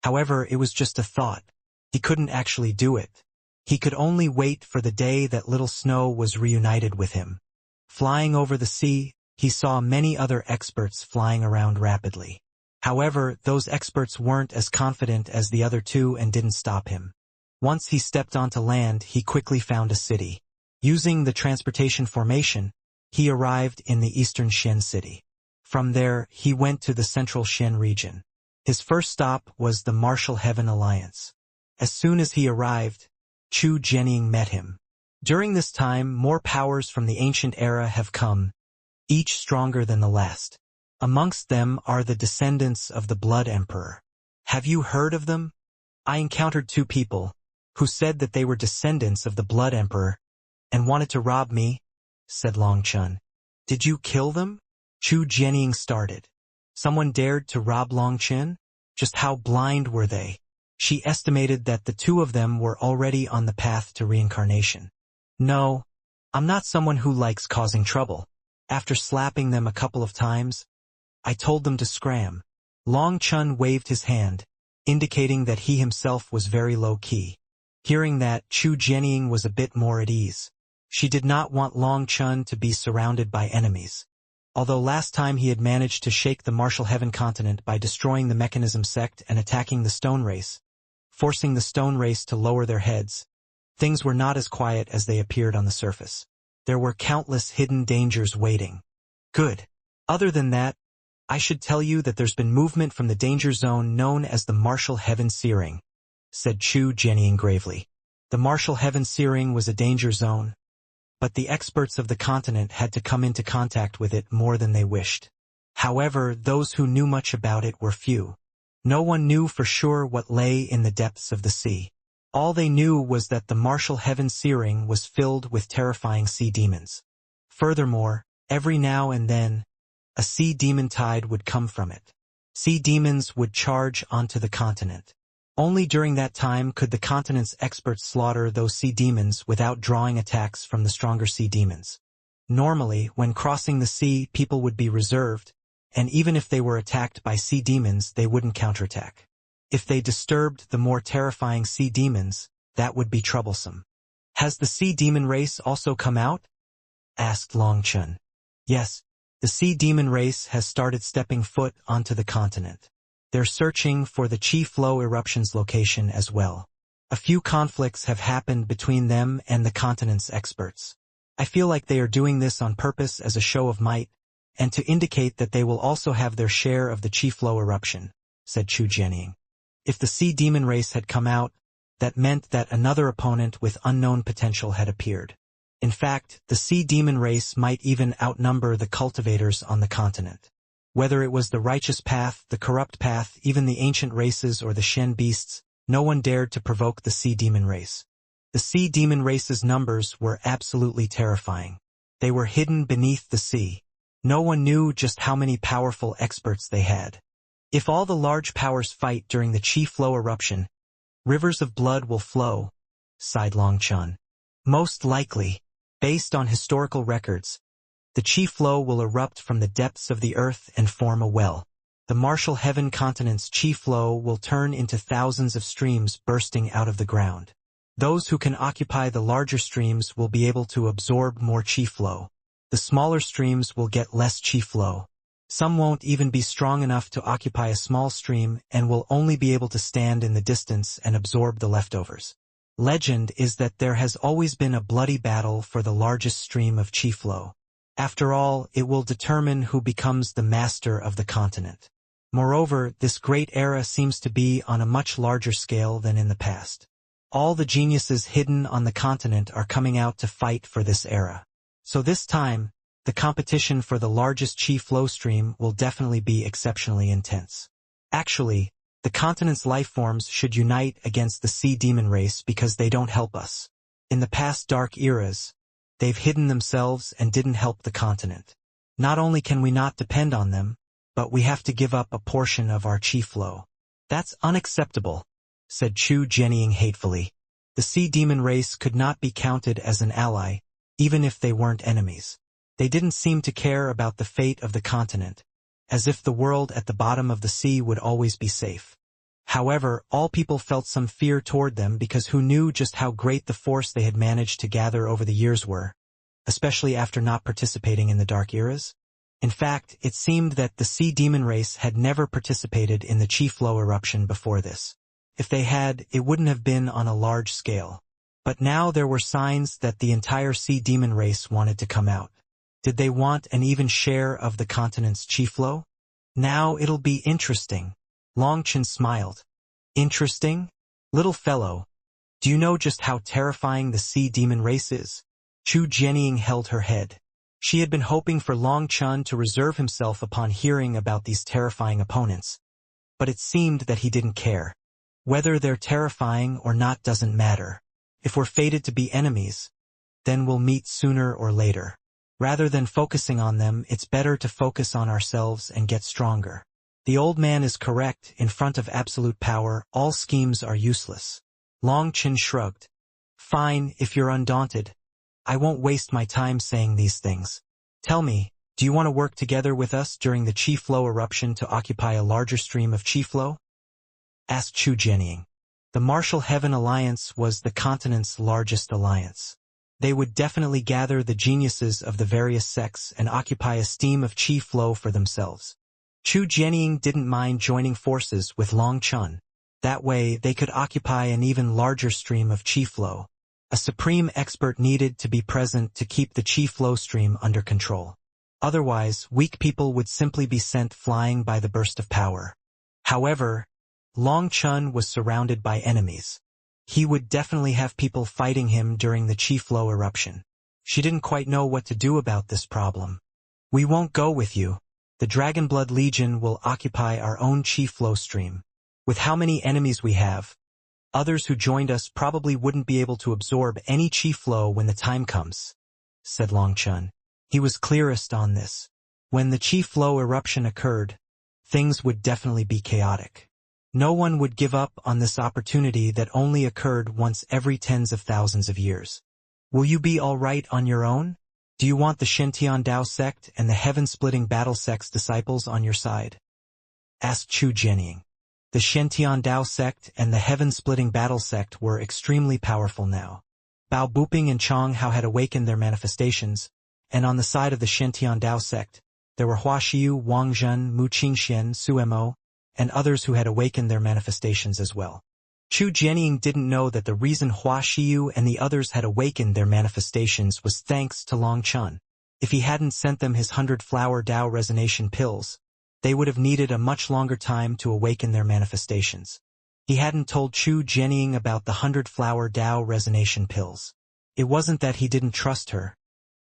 However, it was just a thought. He couldn't actually do it. He could only wait for the day that Little Snow was reunited with him. Flying over the sea, he saw many other experts flying around rapidly. However, those experts weren't as confident as the other two and didn't stop him. Once he stepped onto land, he quickly found a city. Using the transportation formation, he arrived in the eastern Shen city. From there, he went to the central Shen region. His first stop was the Martial Heaven Alliance. As soon as he arrived, Chu Jianying met him. During this time, more powers from the ancient era have come, each stronger than the last. Amongst them are the descendants of the Blood Emperor. Have you heard of them? I encountered two people who said that they were descendants of the Blood Emperor and wanted to rob me, said Long Chun. Did you kill them? Chu Jianying started. Someone dared to rob Long Chun? Just how blind were they? She estimated that the two of them were already on the path to reincarnation. No, I'm not someone who likes causing trouble. After slapping them a couple of times, I told them to scram. Long Chun waved his hand, indicating that he himself was very low-key. Hearing that, Chu Jianying was a bit more at ease. She did not want Long Chun to be surrounded by enemies. Although last time he had managed to shake the Martial Heaven continent by destroying the Mechanism sect and attacking the Stone Race, forcing the Stone Race to lower their heads, things were not as quiet as they appeared on the surface. There were countless hidden dangers waiting. Good. Other than that, I should tell you that there's been movement from the danger zone known as the Martial Heaven Searing, said Chu Jianying gravely. The Martial Heaven Searing was a danger zone, but the experts of the continent had to come into contact with it more than they wished. However, those who knew much about it were few. No one knew for sure what lay in the depths of the sea. All they knew was that the Martial Heaven Searing was filled with terrifying sea demons. Furthermore, every now and then, a sea demon tide would come from it. Sea demons would charge onto the continent. Only during that time could the continent's experts slaughter those sea demons without drawing attacks from the stronger sea demons. Normally, when crossing the sea, people would be reserved, and even if they were attacked by sea demons, they wouldn't counterattack. If they disturbed the more terrifying sea demons, that would be troublesome. Has the sea demon race also come out? Asked Long Chun. Yes, the sea demon race has started stepping foot onto the continent. They're searching for the Chi Flow eruption's location as well. A few conflicts have happened between them and the continent's experts. I feel like they are doing this on purpose as a show of might, and to indicate that they will also have their share of the Chi Flow eruption, said Chu Jianying. If the sea demon race had come out, that meant that another opponent with unknown potential had appeared. In fact, the sea demon race might even outnumber the cultivators on the continent. Whether it was the righteous path, the corrupt path, even the ancient races or the Shen beasts, no one dared to provoke the sea demon race. The sea demon race's numbers were absolutely terrifying. They were hidden beneath the sea. No one knew just how many powerful experts they had. If all the large powers fight during the Chi Flow eruption, rivers of blood will flow, sighed Long Chun. Most likely, based on historical records, the Chi Flow will erupt from the depths of the earth and form a well. The Martial Heaven continent's Chi Flow will turn into thousands of streams bursting out of the ground. Those who can occupy the larger streams will be able to absorb more Chi Flow. The smaller streams will get less Chi Flow. Some won't even be strong enough to occupy a small stream and will only be able to stand in the distance and absorb the leftovers. Legend is that there has always been a bloody battle for the largest stream of Chi Flow. After all, it will determine who becomes the master of the continent. Moreover, this great era seems to be on a much larger scale than in the past. All the geniuses hidden on the continent are coming out to fight for this era. So this time, the competition for the largest Chi Flow stream will definitely be exceptionally intense. Actually, the continent's lifeforms should unite against the sea demon race because they don't help us. In the past dark eras, they've hidden themselves and didn't help the continent. Not only can we not depend on them, but we have to give up a portion of our Chi Flow. That's unacceptable, said Chu Jianying hatefully. The sea demon race could not be counted as an ally, even if they weren't enemies. They didn't seem to care about the fate of the continent, as if the world at the bottom of the sea would always be safe. However, all people felt some fear toward them because who knew just how great the force they had managed to gather over the years were, especially after not participating in the dark eras? In fact, it seemed that the sea demon race had never participated in the Chi Flow eruption before this. If they had, it wouldn't have been on a large scale. But now there were signs that the entire sea demon race wanted to come out. Did they want an even share of the continent's Chi Flow? Now it'll be interesting. Long Chun smiled. Interesting? Little fellow, do you know just how terrifying the sea demon race is? Chu Jianying held her head. She had been hoping for Long Chun to reserve himself upon hearing about these terrifying opponents, but it seemed that he didn't care. Whether they're terrifying or not doesn't matter. If we're fated to be enemies, then we'll meet sooner or later. Rather than focusing on them, it's better to focus on ourselves and get stronger. The old man is correct. In front of absolute power, all schemes are useless. Long Chen shrugged. Fine, if you're undaunted. I won't waste my time saying these things. Tell me, do you want to work together with us during the chi flow eruption to occupy a larger stream of chi flow? Asked Chu Jianying. The Martial Heaven Alliance was the continent's largest alliance. They would definitely gather the geniuses of the various sects and occupy a stream of chi flow for themselves. Chu Jianying didn't mind joining forces with Long Chun. That way, they could occupy an even larger stream of chi flow. A supreme expert needed to be present to keep the chi flow stream under control. Otherwise, weak people would simply be sent flying by the burst of power. However, Long Chun was surrounded by enemies. He would definitely have people fighting him during the chi flow eruption. She didn't quite know what to do about this problem. We won't go with you. The Dragonblood Legion will occupy our own chi flow stream. With how many enemies we have, others who joined us probably wouldn't be able to absorb any chi flow when the time comes, said Long Chun. He was clearest on this. When the chi flow eruption occurred, things would definitely be chaotic. No one would give up on this opportunity that only occurred once every tens of thousands of years. Will you be all right on your own? Do you want the Shentian Dao sect and the heaven-splitting battle sect's disciples on your side? Asked Chu Jianying. The Shentian Dao sect and the heaven-splitting battle sect were extremely powerful now. Bao Buping and Chong Hao had awakened their manifestations, and on the side of the Shentian Dao sect, there were Hua Xiu, Wang Zhen, Mu Qingxian, Su Mo, and others who had awakened their manifestations as well. Chu Jianying didn't know that the reason Hua Xiu and the others had awakened their manifestations was thanks to Long Chun. If he hadn't sent them his 100-flower Dao resonation pills, they would have needed a much longer time to awaken their manifestations. He hadn't told Chu Jianying about the 100-flower Dao resonation pills. It wasn't that he didn't trust her,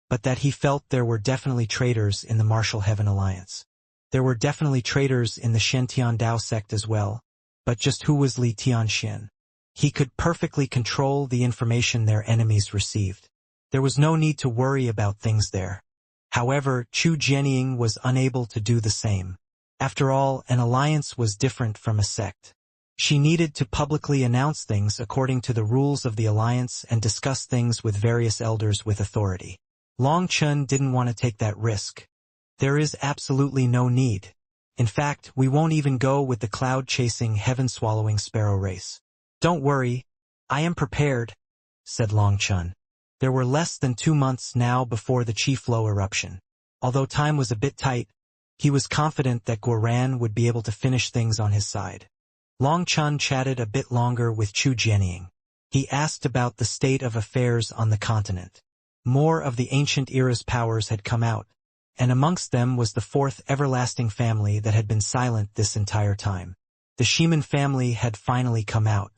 but that he felt there were definitely traitors in the Martial Heaven Alliance. There were definitely traitors in the Shentian Dao sect as well, but just who was Li Tianxian? He could perfectly control the information their enemies received. There was no need to worry about things there. However, Chu Jianying was unable to do the same. After all, an alliance was different from a sect. She needed to publicly announce things according to the rules of the alliance and discuss things with various elders with authority. Long Chun didn't want to take that risk. There is absolutely no need. In fact, we won't even go with the cloud-chasing, heaven-swallowing sparrow race. Don't worry, I am prepared, said Long Chun. There were less than 2 months now before the chi flow eruption. Although time was a bit tight, he was confident that Guoran would be able to finish things on his side. Long Chun chatted a bit longer with Chu Jianying. He asked about the state of affairs on the continent. More of the ancient era's powers had come out, and amongst them was the fourth everlasting family that had been silent this entire time. The Shiman family had finally come out.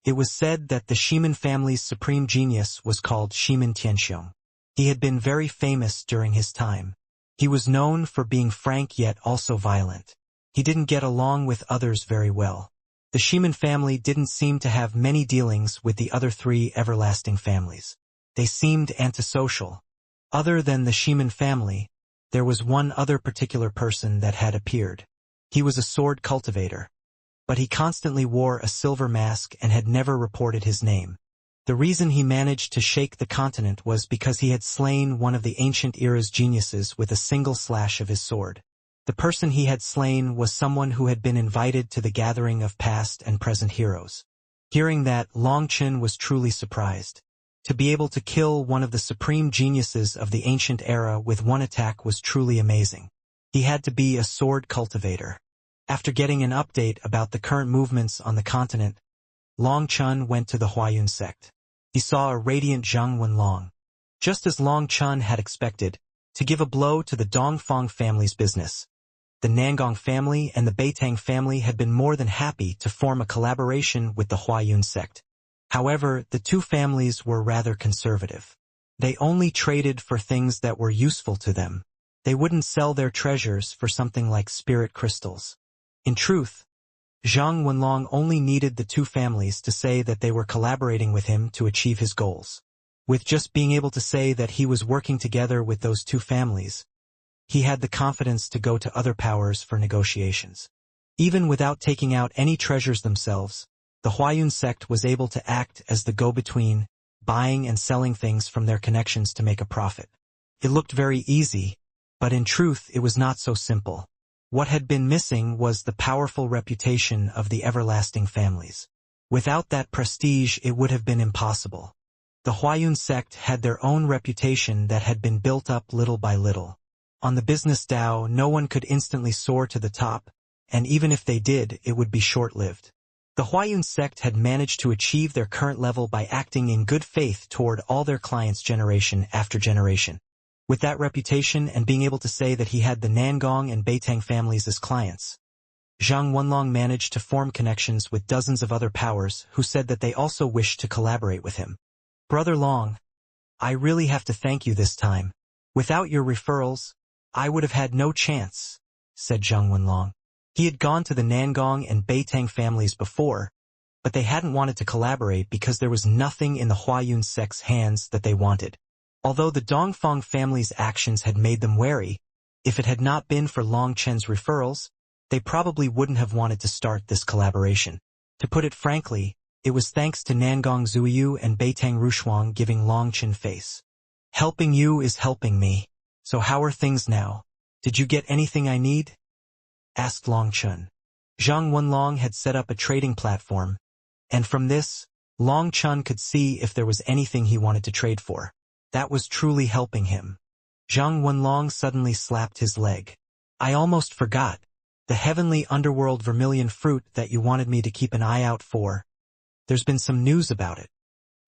It was said that the Shiman family's supreme genius was called Shiman Tianxiong. He had been very famous during his time. He was known for being frank yet also violent. He didn't get along with others very well. The Shiman family didn't seem to have many dealings with the other 3 everlasting families. They seemed antisocial. Other than the Shiman family, there was one other particular person that had appeared. He was a sword cultivator, but he constantly wore a silver mask and had never reported his name. The reason he managed to shake the continent was because he had slain one of the ancient era's geniuses with a single slash of his sword. The person he had slain was someone who had been invited to the gathering of past and present heroes. Hearing that, Long Chun was truly surprised. To be able to kill one of the supreme geniuses of the ancient era with one attack was truly amazing. He had to be a sword cultivator. After getting an update about the current movements on the continent, Long Chun went to the Huayun sect. He saw a radiant Zhang Wenlong. Just as Long Chun had expected, to give a blow to the Dongfang family's business. The Nangong family and the Beitang family had been more than happy to form a collaboration with the Huayun sect. However, the 2 families were rather conservative. They only traded for things that were useful to them. They wouldn't sell their treasures for something like spirit crystals. In truth, Zhang Wenlong only needed the 2 families to say that they were collaborating with him to achieve his goals. With just being able to say that he was working together with those 2 families, he had the confidence to go to other powers for negotiations. Even without taking out any treasures themselves, the Huayun sect was able to act as the go-between, buying and selling things from their connections to make a profit. It looked very easy, but in truth it was not so simple. What had been missing was the powerful reputation of the everlasting families. Without that prestige it would have been impossible. The Huayun sect had their own reputation that had been built up little by little. On the business Dow, no one could instantly soar to the top, and even if they did, it would be short-lived. The Huayun sect had managed to achieve their current level by acting in good faith toward all their clients generation after generation. With that reputation and being able to say that he had the Nangong and Beitang families as clients, Zhang Wenlong managed to form connections with dozens of other powers who said that they also wished to collaborate with him. Brother Long, I really have to thank you this time. Without your referrals, I would have had no chance, said Zhang Wenlong. He had gone to the Nangong and Beitang families before, but they hadn't wanted to collaborate because there was nothing in the Huayun sect's hands that they wanted. Although the Dongfang family's actions had made them wary, if it had not been for Long Chen's referrals, they probably wouldn't have wanted to start this collaboration. To put it frankly, it was thanks to Nangong Zuiyu and Beitang Rushuang giving Long Chen face. Helping you is helping me. So how are things now? Did you get anything I need? Asked Long Chen. Zhang Wenlong had set up a trading platform, and from this, Long Chen could see if there was anything he wanted to trade for. That was truly helping him. Zhang Wenlong suddenly slapped his leg. I almost forgot. The heavenly underworld vermilion fruit that you wanted me to keep an eye out for. There's been some news about it.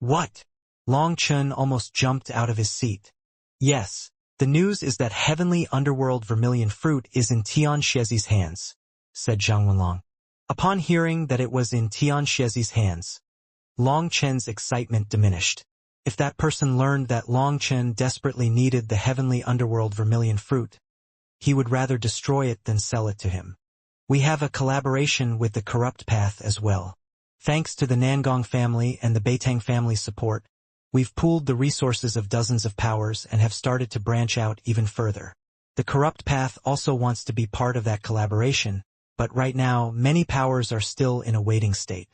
What? Long Chen almost jumped out of his seat. Yes. The news is that heavenly underworld vermilion fruit is in Tian Xiezi's hands, said Zhang Wenlong. Upon hearing that it was in Tian Xiezi's hands, Long Chen's excitement diminished. If that person learned that Long Chen desperately needed the heavenly underworld vermilion fruit, he would rather destroy it than sell it to him. We have a collaboration with the corrupt path as well. Thanks to the Nangong family and the Beitang family's support, we've pooled the resources of dozens of powers and have started to branch out even further. The corrupt path also wants to be part of that collaboration, but right now many powers are still in a waiting state.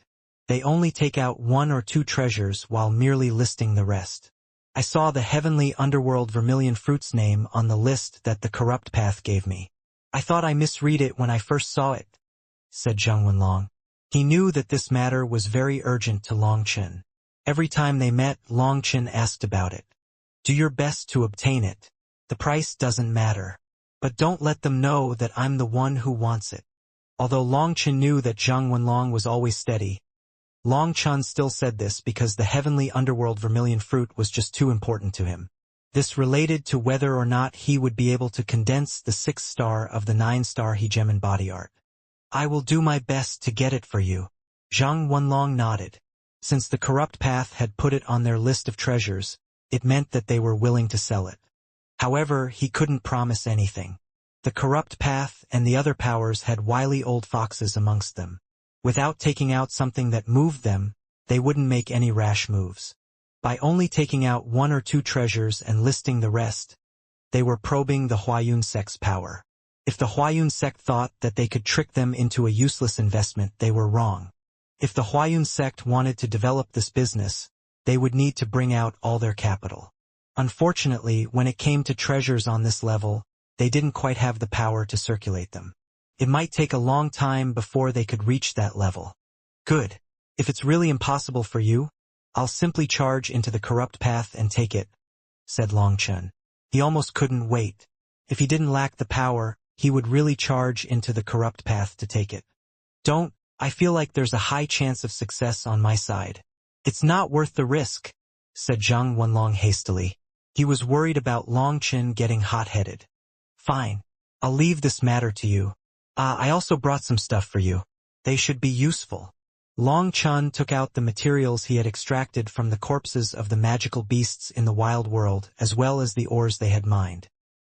They only take out 1 or 2 treasures while merely listing the rest. I saw the heavenly underworld vermilion fruit's name on the list that the corrupt path gave me. I thought I misread it when I first saw it, said Zhang Wenlong. He knew that this matter was very urgent to Long Chen. Every time they met, Long Chen asked about it. Do your best to obtain it. The price doesn't matter. But don't let them know that I'm the one who wants it. Although Long Chen knew that Zhang Wenlong was always steady, Long Chen still said this because the heavenly underworld vermilion fruit was just too important to him. This related to whether or not he would be able to condense the 6th star of the 9-star Hegemon body art. I will do my best to get it for you. Zhang Wenlong nodded. Since the corrupt path had put it on their list of treasures, it meant that they were willing to sell it. However, he couldn't promise anything. The corrupt path and the other powers had wily old foxes amongst them. Without taking out something that moved them, they wouldn't make any rash moves. By only taking out 1 or 2 treasures and listing the rest, they were probing the Huayun sect's power. If the Huayun sect thought that they could trick them into a useless investment, they were wrong. If the Huayun sect wanted to develop this business, they would need to bring out all their capital. Unfortunately, when it came to treasures on this level, they didn't quite have the power to circulate them. It might take a long time before they could reach that level. Good. If it's really impossible for you, I'll simply charge into the corrupt path and take it, said Long Chen. He almost couldn't wait. If he didn't lack the power, he would really charge into the corrupt path to take it. Don't. I feel like there's a high chance of success on my side. It's not worth the risk, said Zhang Wenlong hastily. He was worried about Long Chen getting hot-headed. Fine. I'll leave this matter to you. I also brought some stuff for you. They should be useful. Long Chen took out the materials he had extracted from the corpses of the magical beasts in the wild world, as well as the ores they had mined.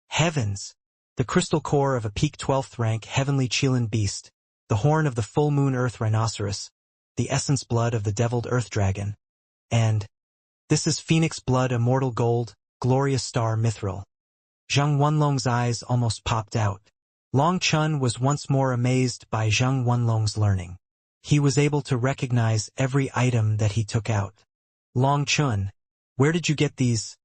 Heavens! The crystal core of a peak 12th rank heavenly Qilin beast, the horn of the full moon earth rhinoceros, the essence blood of the deviled earth dragon, and this is phoenix blood immortal gold, glorious star mithril. Zhang Wenlong's eyes almost popped out. Long Chun was once more amazed by Zhang Wenlong's learning. He was able to recognize every item that he took out. Long Chun, where did you get these?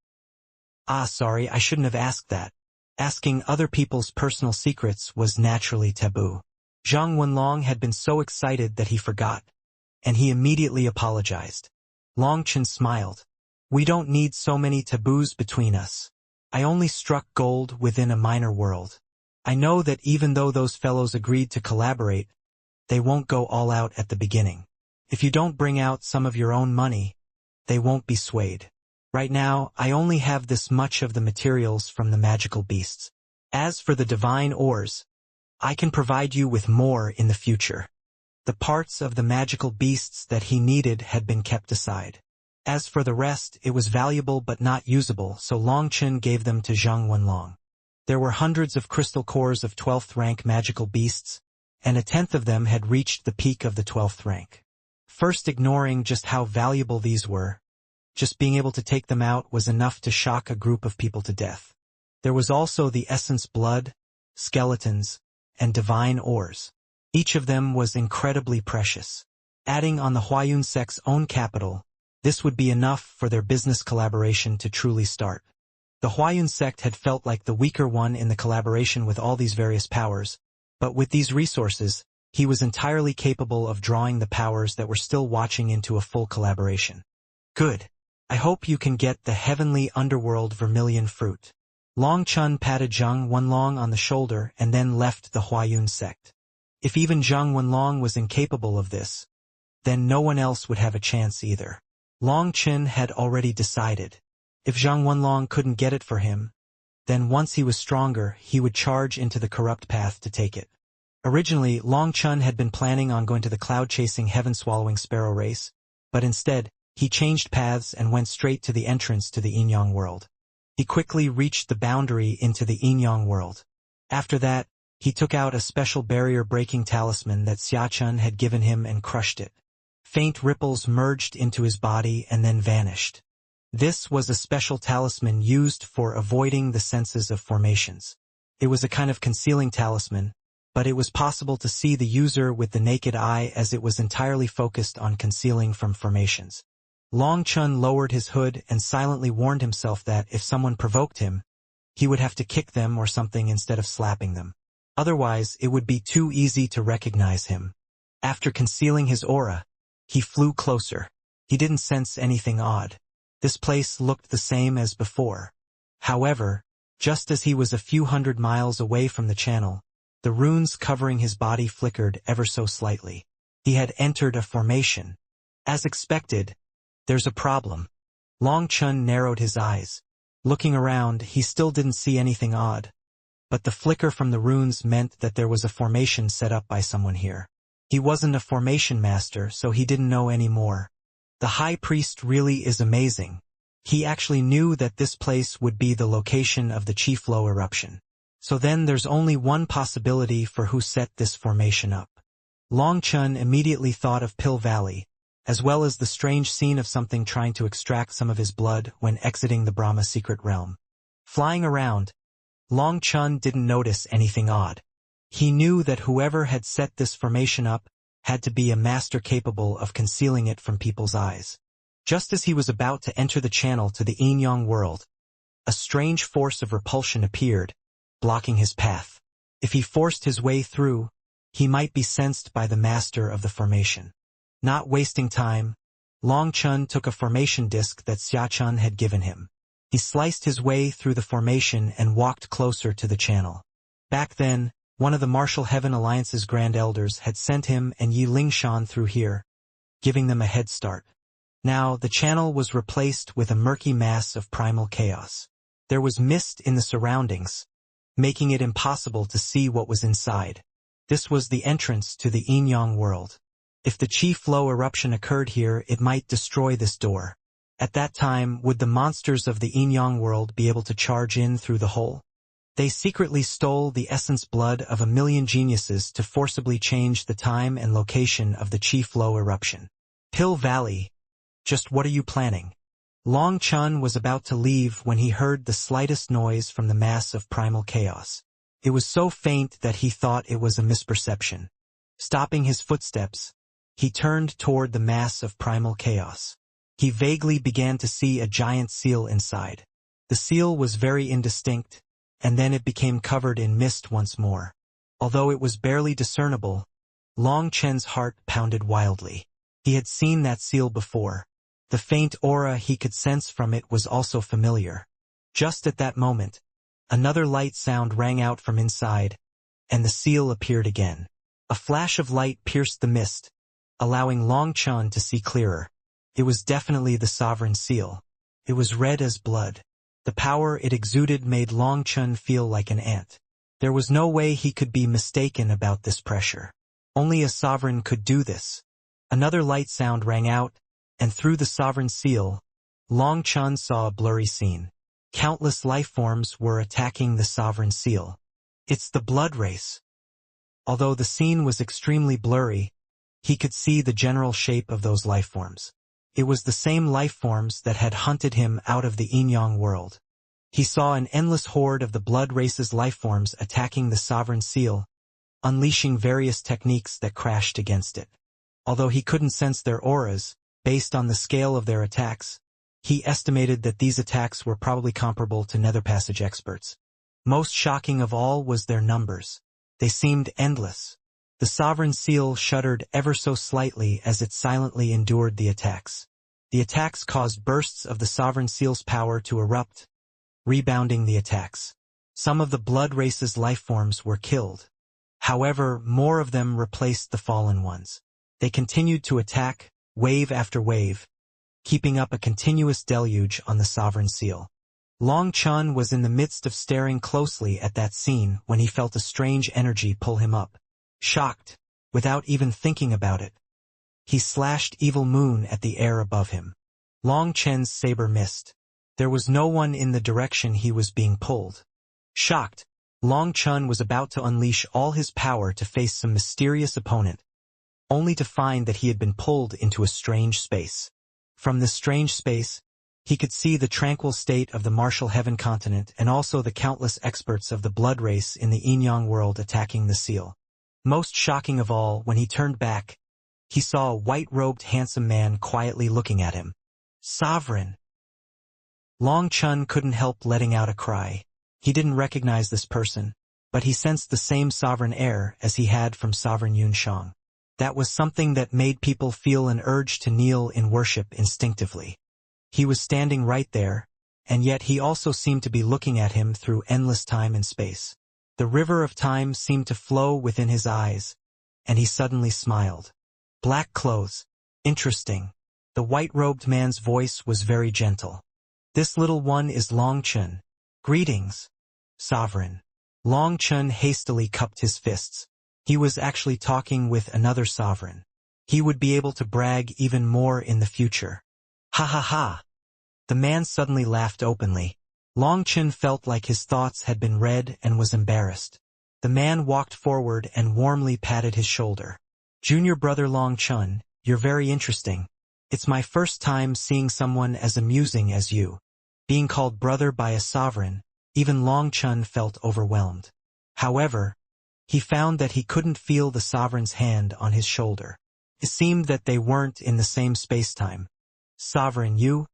Ah, sorry, I shouldn't have asked that. Asking other people's personal secrets was naturally taboo. Zhang Wenlong had been so excited that he forgot, and he immediately apologized. Long Chun smiled. We don't need so many taboos between us. I only struck gold within a minor world. I know that even though those fellows agreed to collaborate, they won't go all out at the beginning. If you don't bring out some of your own money, they won't be swayed. Right now, I only have this much of the materials from the magical beasts. As for the divine ores, I can provide you with more in the future. The parts of the magical beasts that he needed had been kept aside. As for the rest, it was valuable but not usable, so Long Chun gave them to Zhang Wenlong. There were hundreds of crystal cores of 12th rank magical beasts, and 1/10 of them had reached the peak of the 12th rank. First, ignoring just how valuable these were, just being able to take them out was enough to shock a group of people to death. There was also the essence blood, skeletons, and divine ores. Each of them was incredibly precious. Adding on the Huayun sect's own capital, this would be enough for their business collaboration to truly start. The Huayun sect had felt like the weaker one in the collaboration with all these various powers, but with these resources, he was entirely capable of drawing the powers that were still watching into a full collaboration. Good. I hope you can get the heavenly underworld vermilion fruit. Long Chun patted Zhang Wenlong on the shoulder and then left the Huayun sect. If even Zhang Wenlong was incapable of this, then no one else would have a chance either. Long Chun had already decided. If Zhang Wenlong couldn't get it for him, then once he was stronger, he would charge into the corrupt path to take it. Originally, Long Chun had been planning on going to the cloud-chasing heaven-swallowing sparrow race, but instead, he changed paths and went straight to the entrance to the Inyang world. He quickly reached the boundary into the Inyang world. After that, he took out a special barrier-breaking talisman that Xia Chun had given him and crushed it. Faint ripples merged into his body and then vanished. This was a special talisman used for avoiding the senses of formations. It was a kind of concealing talisman, but it was possible to see the user with the naked eye as it was entirely focused on concealing from formations. Long Chun lowered his hood and silently warned himself that if someone provoked him, he would have to kick them or something instead of slapping them. Otherwise, it would be too easy to recognize him. After concealing his aura, he flew closer. He didn't sense anything odd. This place looked the same as before. However, just as he was a few hundred miles away from the channel, the runes covering his body flickered ever so slightly. He had entered a formation. As expected, there's a problem. Long Chun narrowed his eyes. Looking around, he still didn't see anything odd. But the flicker from the runes meant that there was a formation set up by someone here. He wasn't a formation master, so he didn't know any more. The high priest really is amazing. He actually knew that this place would be the location of the Chi Flow eruption. So then there's only one possibility for who set this formation up. Long Chun immediately thought of Pill Valley, as well as the strange scene of something trying to extract some of his blood when exiting the Brahma secret realm. Flying around, Long Chun didn't notice anything odd. He knew that whoever had set this formation up had to be a master capable of concealing it from people's eyes. Just as he was about to enter the channel to the Inyang world, a strange force of repulsion appeared, blocking his path. If he forced his way through, he might be sensed by the master of the formation. Not wasting time, Long Chun took a formation disc that Xia Chun had given him. He sliced his way through the formation and walked closer to the channel. Back then, one of the Martial Heaven Alliance's Grand Elders had sent him and Yi Lingshan through here, giving them a head start. Now, the channel was replaced with a murky mass of primal chaos. There was mist in the surroundings, making it impossible to see what was inside. This was the entrance to the Inyang world. If the Chi Flow eruption occurred here, it might destroy this door. At that time, would the monsters of the Inyang world be able to charge in through the hole? They secretly stole the essence blood of 1,000,000 geniuses to forcibly change the time and location of the Chi Flow eruption. Pill Valley. Just what are you planning? Long Chun was about to leave when he heard the slightest noise from the mass of primal chaos. It was so faint that he thought it was a misperception. Stopping his footsteps, he turned toward the mass of primal chaos. He vaguely began to see a giant seal inside. The seal was very indistinct, and then it became covered in mist once more. Although it was barely discernible, Long Chen's heart pounded wildly. He had seen that seal before. The faint aura he could sense from it was also familiar. Just at that moment, another light sound rang out from inside, and the seal appeared again. A flash of light pierced the mist, allowing Long Chen to see clearer. It was definitely the sovereign seal. It was red as blood. The power it exuded made Long Chen feel like an ant. There was no way he could be mistaken about this pressure. Only a sovereign could do this. Another light sound rang out, and through the sovereign seal, Long Chen saw a blurry scene. Countless lifeforms were attacking the sovereign seal. It's the blood race. Although the scene was extremely blurry, he could see the general shape of those lifeforms. It was the same lifeforms that had hunted him out of the Yin-Yang world. He saw an endless horde of the blood race's lifeforms attacking the sovereign seal, unleashing various techniques that crashed against it. Although he couldn't sense their auras, based on the scale of their attacks, he estimated that these attacks were probably comparable to Nether Passage experts. Most shocking of all was their numbers. They seemed endless. The sovereign seal shuddered ever so slightly as it silently endured the attacks. The attacks caused bursts of the sovereign seal's power to erupt, rebounding the attacks. Some of the blood race's lifeforms were killed. However, more of them replaced the fallen ones. They continued to attack, wave after wave, keeping up a continuous deluge on the sovereign seal. Long Chen was in the midst of staring closely at that scene when he felt a strange energy pull him up. Shocked, without even thinking about it, he slashed Evil Moon at the air above him. Long Chen's saber missed. There was no one in the direction he was being pulled. Shocked, Long Chen was about to unleash all his power to face some mysterious opponent, only to find that he had been pulled into a strange space. From this strange space, he could see the tranquil state of the martial heaven continent and also the countless experts of the blood race in the Yin-Yang world attacking the seal. Most shocking of all, when he turned back, he saw a white-robed handsome man quietly looking at him. Sovereign! Long Chen couldn't help letting out a cry. He didn't recognize this person, but he sensed the same sovereign air as he had from Sovereign Yunshang. That was something that made people feel an urge to kneel in worship instinctively. He was standing right there, and yet he also seemed to be looking at him through endless time and space. The river of time seemed to flow within his eyes, and he suddenly smiled. Black clothes. Interesting. The white-robed man's voice was very gentle. This little one is Long Chen. Greetings, Sovereign. Long Chen hastily cupped his fists. He was actually talking with another sovereign. He would be able to brag even more in the future. Ha ha ha. The man suddenly laughed openly. Long Chen felt like his thoughts had been read and was embarrassed. The man walked forward and warmly patted his shoulder. Junior brother Long Chen, you're very interesting. It's my first time seeing someone as amusing as you. Being called brother by a sovereign, even Long Chen felt overwhelmed. However, he found that he couldn't feel the sovereign's hand on his shoulder. It seemed that they weren't in the same space-time. Sovereign, you?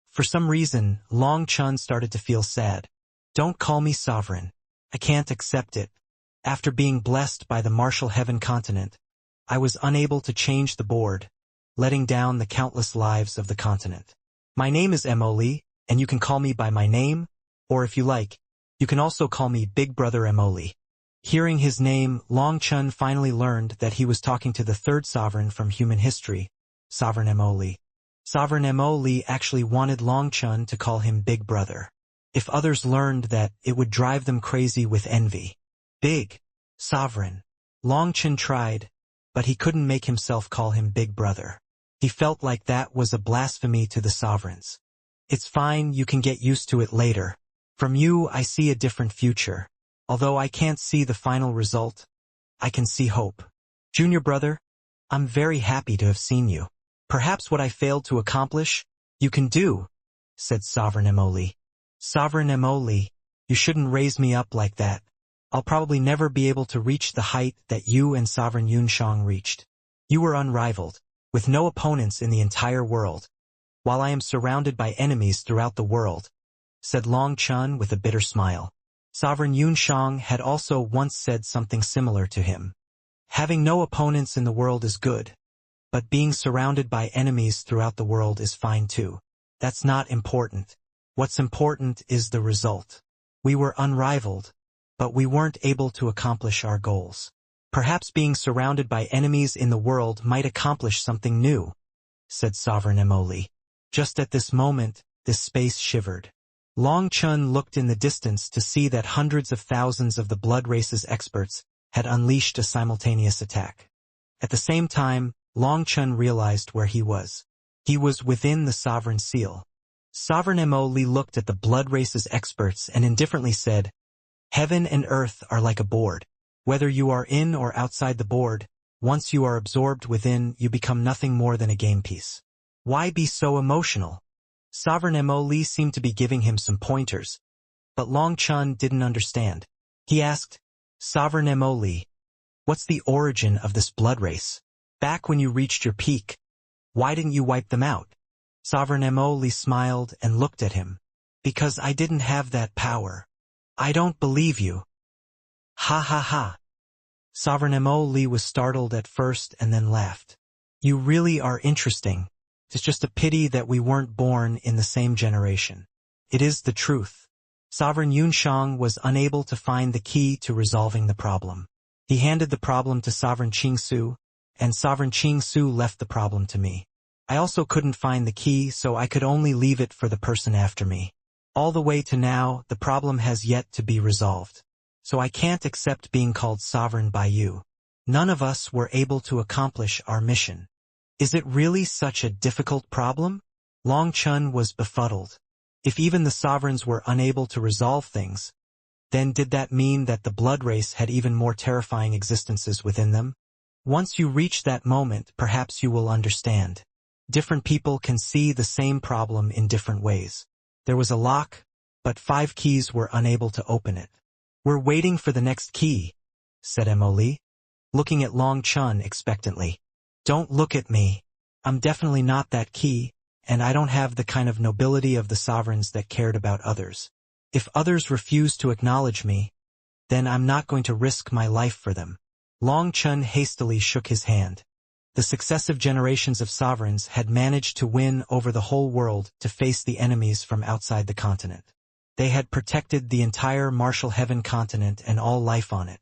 For some reason, Long Chen started to feel sad. Don't call me sovereign. I can't accept it. After being blessed by the martial heaven continent, I was unable to change the board, letting down the countless lives of the continent. My name is Emoli, and you can call me by my name, or if you like, you can also call me Big Brother Emoli. Hearing his name, Long Chen finally learned that he was talking to the third sovereign from human history, Sovereign Emoli. Sovereign Emoli actually wanted Long Chen to call him Big Brother. If others learned that, it would drive them crazy with envy. Big Sovereign. Long Chen tried, but he couldn't make himself call him Big Brother. He felt like that was a blasphemy to the sovereigns. It's fine, you can get used to it later. From you I see a different future. Although I can't see the final result, I can see hope. Junior brother, I'm very happy to have seen you. Perhaps what I failed to accomplish, you can do, said Sovereign Emoli. Sovereign Emoli, you shouldn't raise me up like that. I'll probably never be able to reach the height that you and Sovereign Yunshang reached. You were unrivaled, with no opponents in the entire world, while I am surrounded by enemies throughout the world," said Long Chun with a bitter smile. Sovereign Yunshang had also once said something similar to him. Having no opponents in the world is good, but being surrounded by enemies throughout the world is fine too. That's not important. What's important is the result. We were unrivaled, but we weren't able to accomplish our goals. Perhaps being surrounded by enemies in the world might accomplish something new, said Sovereign Emoli. Just at this moment, this space shivered. Long Chun looked in the distance to see that hundreds of thousands of the blood race's experts had unleashed a simultaneous attack. At the same time, Long Chun realized where he was. He was within the Sovereign Seal. Sovereign Emoli looked at the blood race's experts and indifferently said, "Heaven and earth are like a board. Whether you are in or outside the board, once you are absorbed within, you become nothing more than a game piece. Why be so emotional?" Sovereign Emoli seemed to be giving him some pointers, but Long Chun didn't understand. He asked, "Sovereign Emoli, what's the origin of this blood race? Back when you reached your peak, why didn't you wipe them out?" Sovereign Emoli smiled and looked at him. "Because I didn't have that power." "I don't believe you." "Ha ha ha." Sovereign Emoli was startled at first and then laughed. "You really are interesting. It's just a pity that we weren't born in the same generation. It is the truth." Sovereign Yunshang was unable to find the key to resolving the problem. He handed the problem to Sovereign Qingsu, and Sovereign Qingsu left the problem to me. I also couldn't find the key, so I could only leave it for the person after me. All the way to now, the problem has yet to be resolved. So I can't accept being called sovereign by you. None of us were able to accomplish our mission. Is it really such a difficult problem? Long Chun was befuddled. If even the sovereigns were unable to resolve things, then did that mean that the blood race had even more terrifying existences within them? Once you reach that moment, perhaps you will understand. Different people can see the same problem in different ways. There was a lock, but 5 keys were unable to open it. "We're waiting for the next key," said Emoli, looking at Long Chun expectantly. "Don't look at me. I'm definitely not that key, and I don't have the kind of nobility of the sovereigns that cared about others. If others refuse to acknowledge me, then I'm not going to risk my life for them." Long Chun hastily shook his hand. The successive generations of sovereigns had managed to win over the whole world to face the enemies from outside the continent. They had protected the entire Martial Heaven continent and all life on it.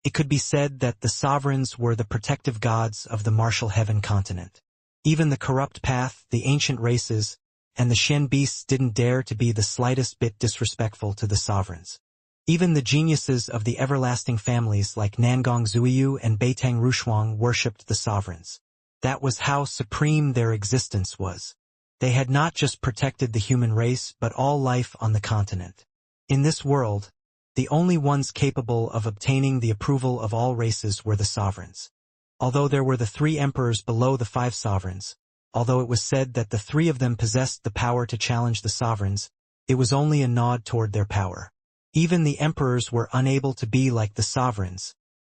It could be said that the sovereigns were the protective gods of the Martial Heaven continent. Even the corrupt path, the ancient races, and the Shen beasts didn't dare to be the slightest bit disrespectful to the sovereigns. Even the geniuses of the everlasting families like Nangong Zuiyu and Beitang Rushuang worshipped the sovereigns. That was how supreme their existence was. They had not just protected the human race but all life on the continent. In this world, the only ones capable of obtaining the approval of all races were the sovereigns. Although there were the 3 emperors below the 5 sovereigns, although it was said that the 3 of them possessed the power to challenge the sovereigns, it was only a nod toward their power. Even the emperors were unable to be like the sovereigns,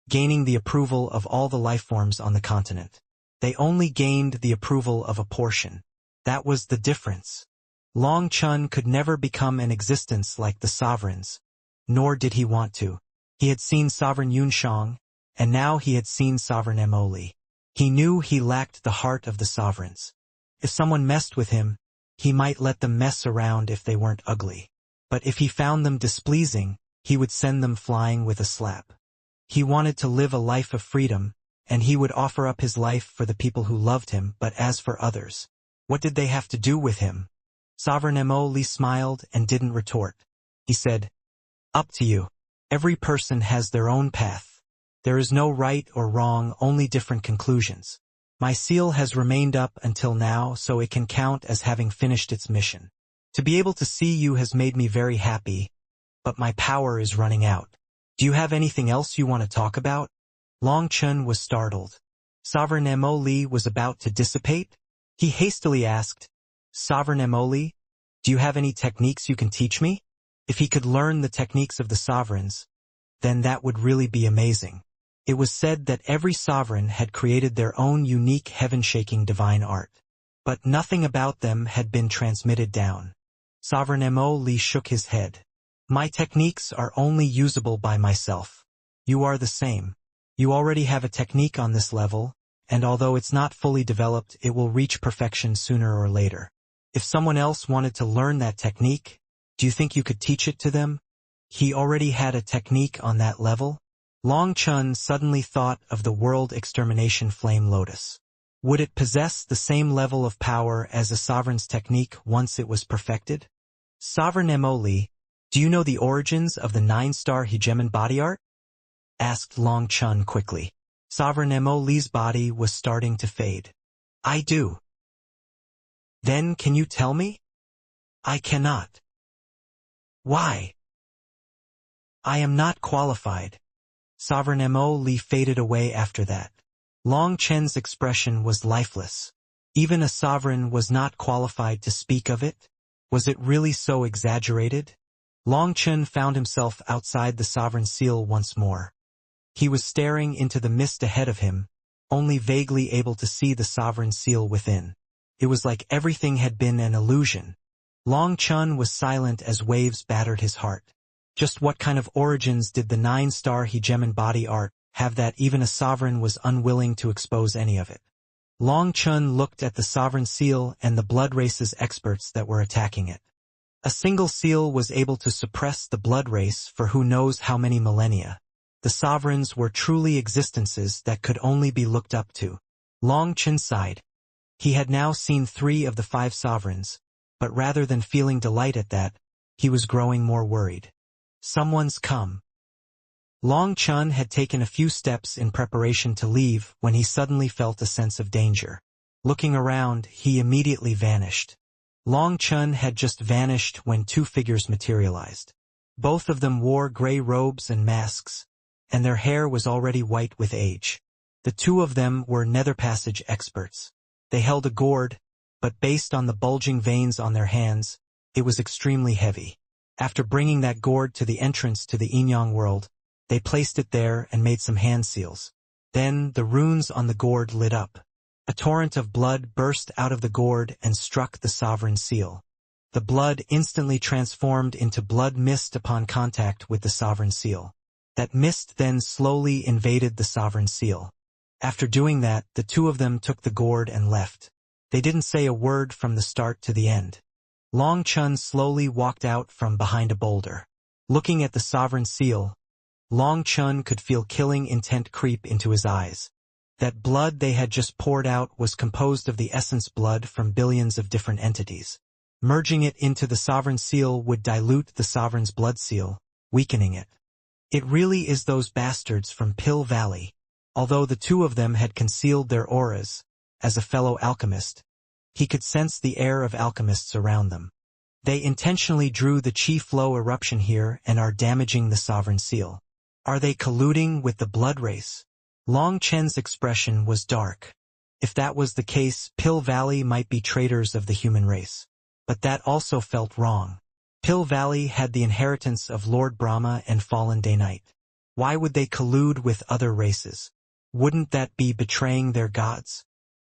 gaining the approval of all the lifeforms on the continent. They only gained the approval of a portion. That was the difference. Long Chun could never become an existence like the sovereigns, nor did he want to. He had seen Sovereign Yunshang, and now he had seen Sovereign Emoli. He knew he lacked the heart of the sovereigns. If someone messed with him, he might let them mess around if they weren't ugly. But if he found them displeasing, he would send them flying with a slap. He wanted to live a life of freedom, and he would offer up his life for the people who loved him, but as for others, what did they have to do with him? Sovereign Emoli smiled and didn't retort. He said, "Up to you. Every person has their own path. There is no right or wrong, only different conclusions. My seal has remained up until now, so it can count as having finished its mission. To be able to see you has made me very happy, but my power is running out. Do you have anything else you want to talk about?" Long Chun was startled. Sovereign Emoli was about to dissipate? He hastily asked, "Sovereign Emoli, do you have any techniques you can teach me?" If he could learn the techniques of the sovereigns, then that would really be amazing. It was said that every sovereign had created their own unique heaven-shaking divine art. But nothing about them had been transmitted down. Sovereign Mo shook his head. My techniques are only usable by myself. You are the same. You already have a technique on this level, and although it's not fully developed, it will reach perfection sooner or later. If someone else wanted to learn that technique, do you think you could teach it to them? He already had a technique on that level? Long Chun suddenly thought of the world extermination flame lotus. Would it possess the same level of power as a sovereign's technique once it was perfected? Sovereign Mo, do you know the origins of the 9-star hegemon body art? Asked Long Chun quickly. Sovereign Mo's body was starting to fade. I do. Then can you tell me? I cannot. Why? I am not qualified. Sovereign Mo faded away after that. Long Chen's expression was lifeless. Even a sovereign was not qualified to speak of it? Was it really so exaggerated? Long Chen found himself outside the sovereign seal once more. He was staring into the mist ahead of him, only vaguely able to see the sovereign seal within. It was like everything had been an illusion. Long Chun was silent as waves battered his heart. Just what kind of origins did the 9-star hegemon body art have that even a sovereign was unwilling to expose any of it? Long Chun looked at the sovereign seal and the blood race's experts that were attacking it. A single seal was able to suppress the blood race for who knows how many millennia. The sovereigns were truly existences that could only be looked up to. Long Chun sighed. He had now seen 3 of the 5 sovereigns, but rather than feeling delight at that, he was growing more worried. Someone's come. Long Chun had taken a few steps in preparation to leave when he suddenly felt a sense of danger. Looking around, he immediately vanished. Long Chun had just vanished when 2 figures materialized. Both of them wore gray robes and masks, and their hair was already white with age. The 2 of them were nether passage experts. They held a gourd, but based on the bulging veins on their hands, it was extremely heavy. After bringing that gourd to the entrance to the Inyang world, they placed it there and made some hand seals. Then the runes on the gourd lit up. A torrent of blood burst out of the gourd and struck the sovereign seal. The blood instantly transformed into blood mist upon contact with the sovereign seal. That mist then slowly invaded the sovereign seal. After doing that, the 2 of them took the gourd and left. They didn't say a word from the start to the end. Long Chun slowly walked out from behind a boulder. Looking at the sovereign seal, Long Chun could feel killing intent creep into his eyes. That blood they had just poured out was composed of the essence blood from billions of different entities. Merging it into the sovereign seal would dilute the sovereign's blood seal, weakening it. It really is those bastards from Pill Valley. Although the 2 of them had concealed their auras, as a fellow alchemist, he could sense the air of alchemists around them. They intentionally drew the chi flow eruption here and are damaging the sovereign seal. Are they colluding with the blood race? Long Chen's expression was dark. If that was the case, Pill Valley might be traitors of the human race. But that also felt wrong. Pill Valley had the inheritance of Lord Brahma and fallen Day Knight. Why would they collude with other races? Wouldn't that be betraying their gods?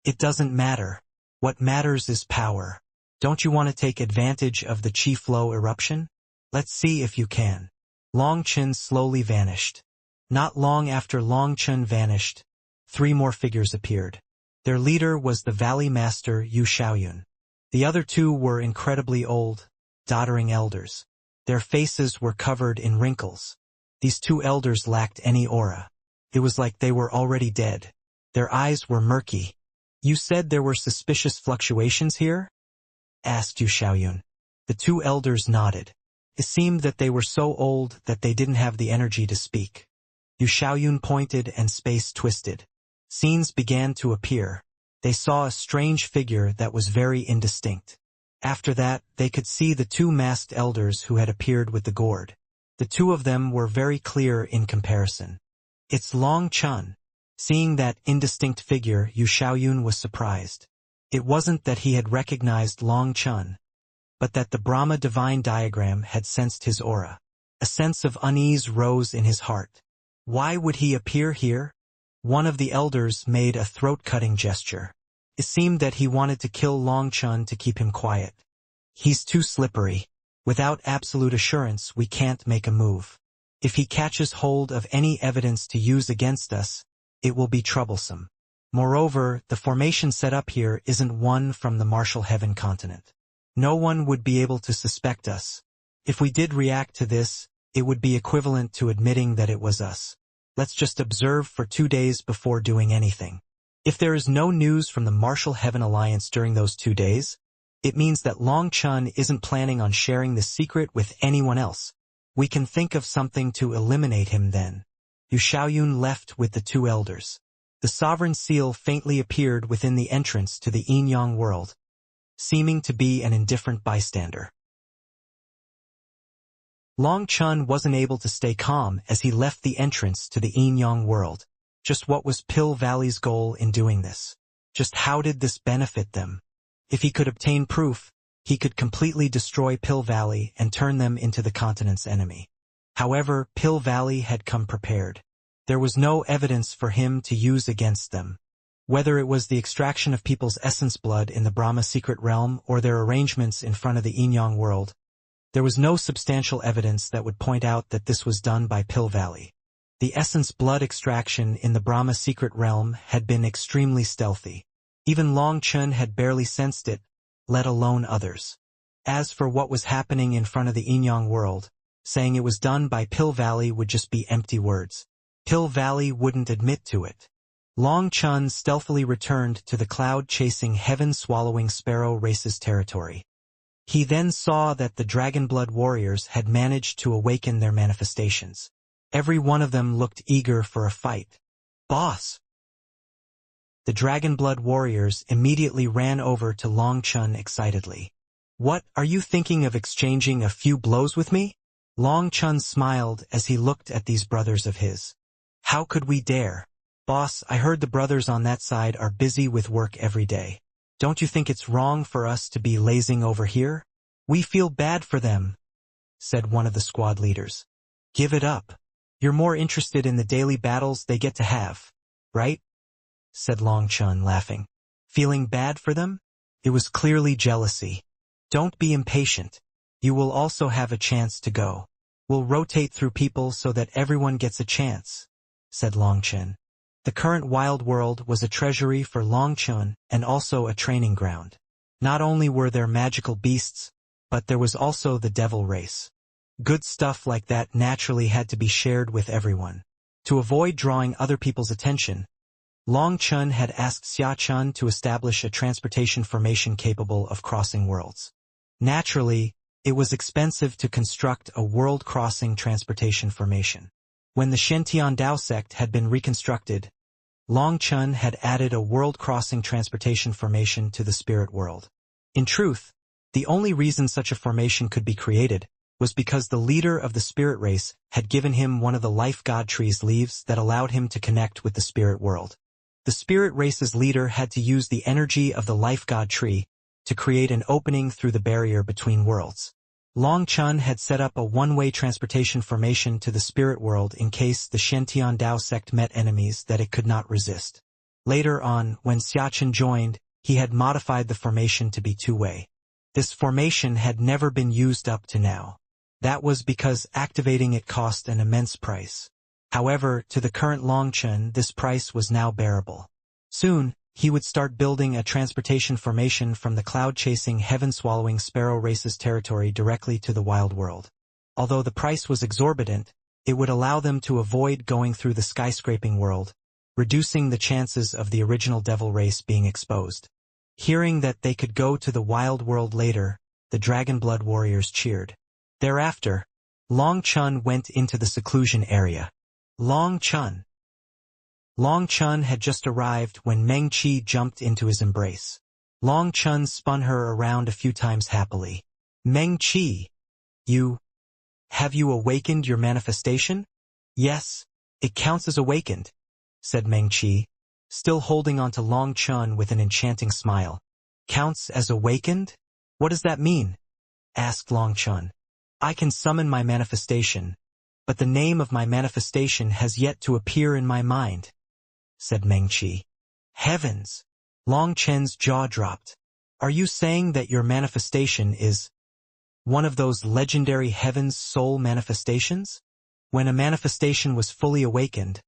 It doesn't matter. What matters is power. Don't you want to take advantage of the chi flow eruption? Let's see if you can. Long Chun slowly vanished. Not long after Long Chun vanished, 3 more figures appeared. Their leader was the Valley Master Yu Xiaoyun. The other 2 were incredibly old, doddering elders. Their faces were covered in wrinkles. These 2 elders lacked any aura. It was like they were already dead. Their eyes were murky. You said there were suspicious fluctuations here? Asked Yu Xiaoyun. The 2 elders nodded. It seemed that they were so old that they didn't have the energy to speak. Yu Xiaoyun pointed and space twisted. Scenes began to appear. They saw a strange figure that was very indistinct. After that, they could see the 2 masked elders who had appeared with the gourd. The 2 of them were very clear in comparison. It's Long Chun. Seeing that indistinct figure, Yu Xiaoyun was surprised. It wasn't that he had recognized Long Chun, but that the Brahma divine diagram had sensed his aura. A sense of unease rose in his heart. Why would he appear here? One of the elders made a throat-cutting gesture. It seemed that he wanted to kill Long Chun to keep him quiet. He's too slippery. Without absolute assurance, we can't make a move. If he catches hold of any evidence to use against us, it will be troublesome. Moreover, the formation set up here isn't one from the Martial Heaven continent. No one would be able to suspect us. If we did react to this, it would be equivalent to admitting that it was us. Let's just observe for 2 days before doing anything. If there is no news from the Martial Heaven Alliance during those 2 days, it means that Long Chun isn't planning on sharing the secret with anyone else. We can think of something to eliminate him then. Yu Xiaoyun left with the 2 elders. The sovereign seal faintly appeared within the entrance to the Yin-Yang world, seeming to be an indifferent bystander. Long Chun wasn't able to stay calm as he left the entrance to the Yin-Yang world. Just what was Pill Valley's goal in doing this? Just how did this benefit them? If he could obtain proof, he could completely destroy Pill Valley and turn them into the continent's enemy. However, Pill Valley had come prepared. There was no evidence for him to use against them. Whether it was the extraction of people's essence blood in the Brahma secret realm or their arrangements in front of the Yin-Yang world, there was no substantial evidence that would point out that this was done by Pill Valley. The essence blood extraction in the Brahma secret realm had been extremely stealthy. Even Long Chun had barely sensed it, let alone others. As for what was happening in front of the Yin-Yang world, saying it was done by Pill Valley would just be empty words. Pill Valley wouldn't admit to it. Long Chun stealthily returned to the cloud-chasing heaven-swallowing sparrow race's territory. He then saw that the Dragonblood warriors had managed to awaken their manifestations. Every one of them looked eager for a fight. "Boss!" The Dragonblood warriors immediately ran over to Long Chun excitedly. "What, are you thinking of exchanging a few blows with me?" Long Chun smiled as he looked at these brothers of his. "How could we dare? Boss, I heard the brothers on that side are busy with work every day. Don't you think it's wrong for us to be lazing over here? We feel bad for them," said one of the squad leaders. "Give it up. You're more interested in the daily battles they get to have, right?" said Long Chun, laughing. "Feeling bad for them?" It was clearly jealousy. "Don't be impatient. You will also have a chance to go. We'll rotate through people so that everyone gets a chance," said Long Chun. The current wild world was a treasury for Long Chun and also a training ground. Not only were there magical beasts, but there was also the devil race. Good stuff like that naturally had to be shared with everyone. To avoid drawing other people's attention, Long Chun had asked Xia Chun to establish a transportation formation capable of crossing worlds. Naturally, it was expensive to construct a world-crossing transportation formation. When the Shen Dao sect had been reconstructed, Long Chun had added a world-crossing transportation formation to the spirit world. In truth, the only reason such a formation could be created was because the leader of the spirit race had given him one of the life god tree's leaves that allowed him to connect with the spirit world. The spirit race's leader had to use the energy of the life god tree to create an opening through the barrier between worlds. Long Chun had set up a one-way transportation formation to the spirit world in case the Shen Dao sect met enemies that it could not resist. Later on, when Xia Chun joined, he had modified the formation to be two-way. This formation had never been used up to now. That was because activating it cost an immense price. However, to the current Long Chun, this price was now bearable. Soon, he would start building a transportation formation from the cloud-chasing, heaven-swallowing sparrow race's territory directly to the wild world. Although the price was exorbitant, it would allow them to avoid going through the skyscraping world, reducing the chances of the original devil race being exposed. Hearing that they could go to the wild world later, the Dragonblood warriors cheered. Thereafter, Long Chun went into the seclusion area. Long Chun had just arrived when Meng Qi jumped into his embrace. Long Chun spun her around a few times happily. "Meng Qi, have you awakened your manifestation?" "Yes, it counts as awakened," said Meng Qi, still holding on to Long Chun with an enchanting smile. "Counts as awakened? What does that mean?" asked Long Chun. I can summon my manifestation, but the name of my manifestation has yet to appear in my mind, said Mengqi. Heavens! Long Chen's jaw dropped. Are you saying that your manifestation is one of those legendary heaven's soul manifestations? When a manifestation was fully awakened,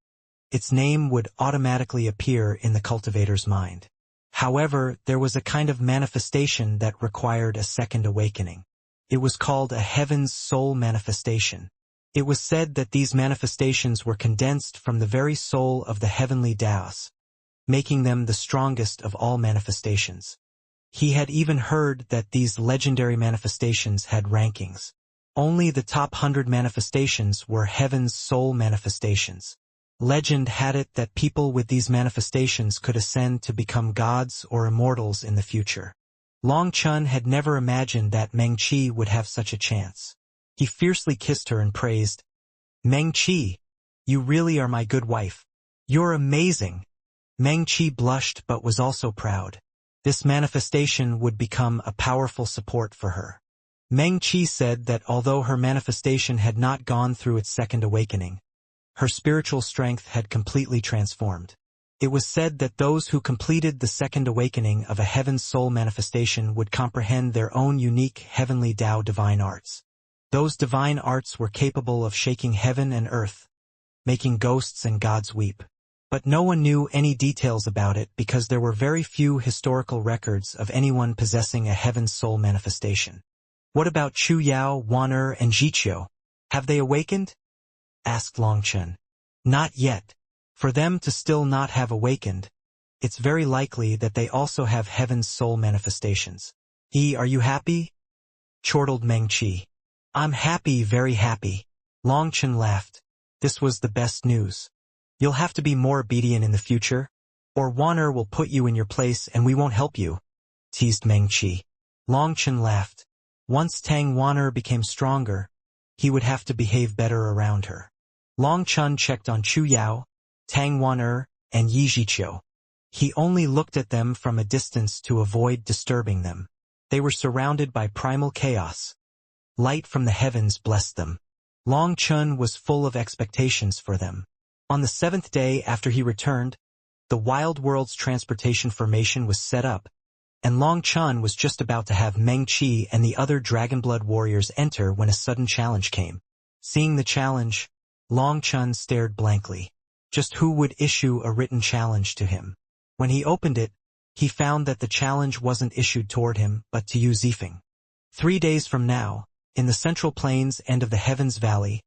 its name would automatically appear in the cultivator's mind. However, there was a kind of manifestation that required a second awakening. It was called a heaven's soul manifestation. It was said that these manifestations were condensed from the very soul of the heavenly Taos, making them the strongest of all manifestations. He had even heard that these legendary manifestations had rankings. Only the top 100 manifestations were heaven's soul manifestations. Legend had it that people with these manifestations could ascend to become gods or immortals in the future. Long Chun had never imagined that Mengqi would have such a chance. He fiercely kissed her and praised, "Mengqi, you really are my good wife. You're amazing." Mengqi blushed but was also proud. This manifestation would become a powerful support for her. Mengqi said that although her manifestation had not gone through its second awakening, her spiritual strength had completely transformed. It was said that those who completed the second awakening of a heaven's soul manifestation would comprehend their own unique heavenly Tao divine arts. Those divine arts were capable of shaking heaven and earth, making ghosts and gods weep. But no one knew any details about it because there were very few historical records of anyone possessing a heaven's soul manifestation. What about Chu Yao, Wan and Jiqiu? Have they awakened? Asked Long Chen. Not yet. For them to still not have awakened, it's very likely that they also have heaven's soul manifestations. Are you happy? Chortled Mengqi. I'm happy, very happy. Long Chen laughed. This was the best news. You'll have to be more obedient in the future, or Wan will put you in your place and we won't help you, teased Mengqi. Long Chen laughed. Once Tang Wan became stronger, he would have to behave better around her. Long Chen checked on Chu Yao, Tang Wan and Yi Jiqiu. He only looked at them from a distance to avoid disturbing them. They were surrounded by primal chaos. Light from the heavens blessed them. Long Chen was full of expectations for them. On the 7th day after he returned, the Wild World's transportation formation was set up, and Long Chen was just about to have Mengqi and the other Dragonblood warriors enter when a sudden challenge came. Seeing the challenge, Long Chen stared blankly. Just who would issue a written challenge to him? When he opened it, he found that the challenge wasn't issued toward him, but to Yu Zifeng. 3 days from now, in the Central Plains end of the Heavens Valley,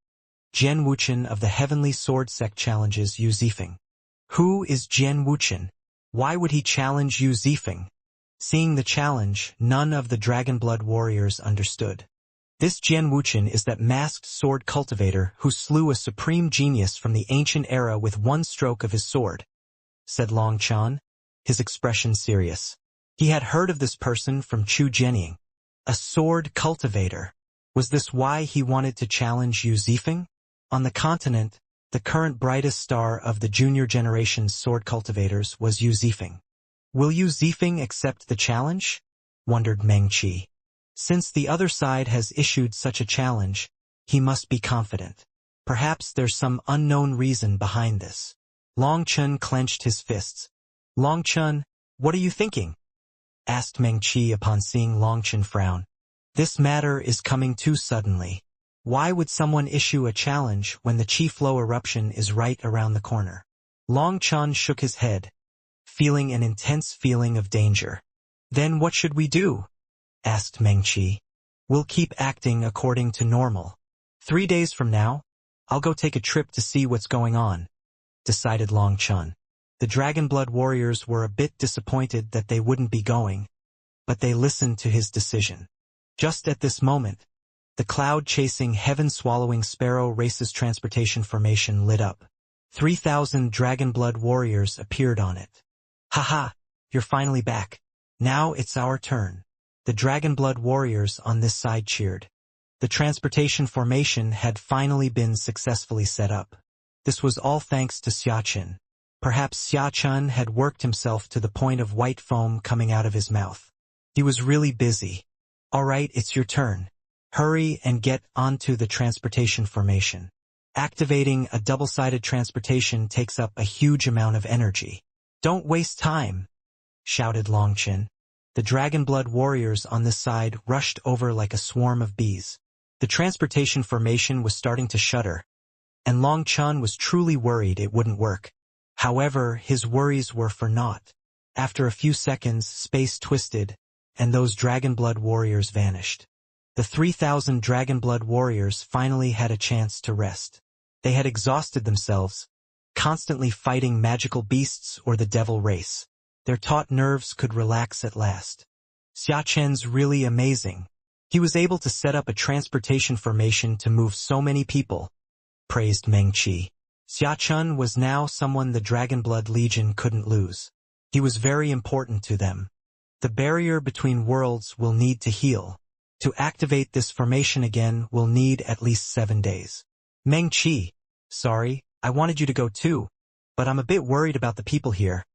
Jian Wuchen of the Heavenly Sword Sect challenges Yu Zifeng. Who is Jian Wuchen? Why would he challenge Yu Zifeng? Seeing the challenge, none of the Dragonblood warriors understood. This Jian Wuchen is that masked sword cultivator who slew a supreme genius from the ancient era with one stroke of his sword, said Long Chen, his expression serious. He had heard of this person from Chu Jianying. A sword cultivator. Was this why he wanted to challenge Yu Zifeng? On the continent, the current brightest star of the junior generation's sword cultivators was Yu Zifeng. Will Yu Zifeng accept the challenge? Wondered Mengqi. Since the other side has issued such a challenge, he must be confident. Perhaps there's some unknown reason behind this. Long Chen clenched his fists. Long Chen, what are you thinking? Asked Mengqi upon seeing Long Chen frown. This matter is coming too suddenly. Why would someone issue a challenge when the Chi Flow eruption is right around the corner? Long Chen shook his head, feeling an intense feeling of danger. Then what should we do? Asked Mengqi. We'll keep acting according to normal. 3 days from now, I'll go take a trip to see what's going on, decided Long Chen. The Dragonblood warriors were a bit disappointed that they wouldn't be going, but they listened to his decision. Just at this moment, the cloud-chasing, heaven-swallowing sparrow race's transportation formation lit up. 3,000 Dragonblood warriors appeared on it. Haha, you're finally back. Now it's our turn. The Dragonblood warriors on this side cheered. The transportation formation had finally been successfully set up. This was all thanks to Xiaqin. Perhaps Xiaqin had worked himself to the point of white foam coming out of his mouth. He was really busy. All right, it's your turn. Hurry and get onto the transportation formation. Activating a double-sided transportation takes up a huge amount of energy. Don't waste time, shouted Longchen. The Dragonblood warriors on this side rushed over like a swarm of bees. The transportation formation was starting to shudder, and Longchen was truly worried it wouldn't work. However, his worries were for naught. After a few seconds, space twisted, and those Dragonblood warriors vanished. The 3,000 Dragonblood warriors finally had a chance to rest. They had exhausted themselves, constantly fighting magical beasts or the devil race. Their taut nerves could relax at last. Xiachen's really amazing. He was able to set up a transportation formation to move so many people, praised Meng Qi. Xiachen was now someone the Dragonblood Legion couldn't lose. He was very important to them. The barrier between worlds will need to heal. To activate this formation again will need at least 7 days. Meng Qi, sorry, I wanted you to go too, but I'm a bit worried about the people here.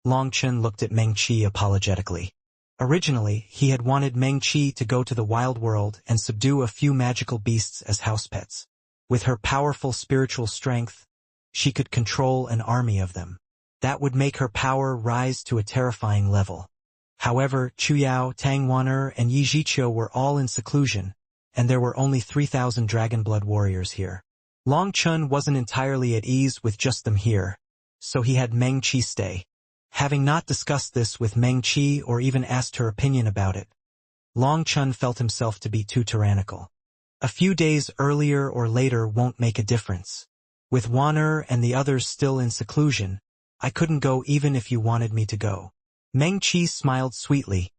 Longchen looked at Meng Qi apologetically. Originally, he had wanted Meng Qi to go to the wild world and subdue a few magical beasts as house pets. With her powerful spiritual strength, she could control an army of them. That would make her power rise to a terrifying level. However, Chuyao, Tangwaner, and Yi Zhiqiu were all in seclusion, and there were only 3,000 Dragonblood warriors here. Longchen wasn't entirely at ease with just them here, so he had Meng Qi stay. Having not discussed this with Meng Qi or even asked her opinion about it, Longchen felt himself to be too tyrannical. A few days earlier or later won't make a difference. With Wanner and the others still in seclusion, I couldn't go even if you wanted me to go. Meng Qi smiled sweetly,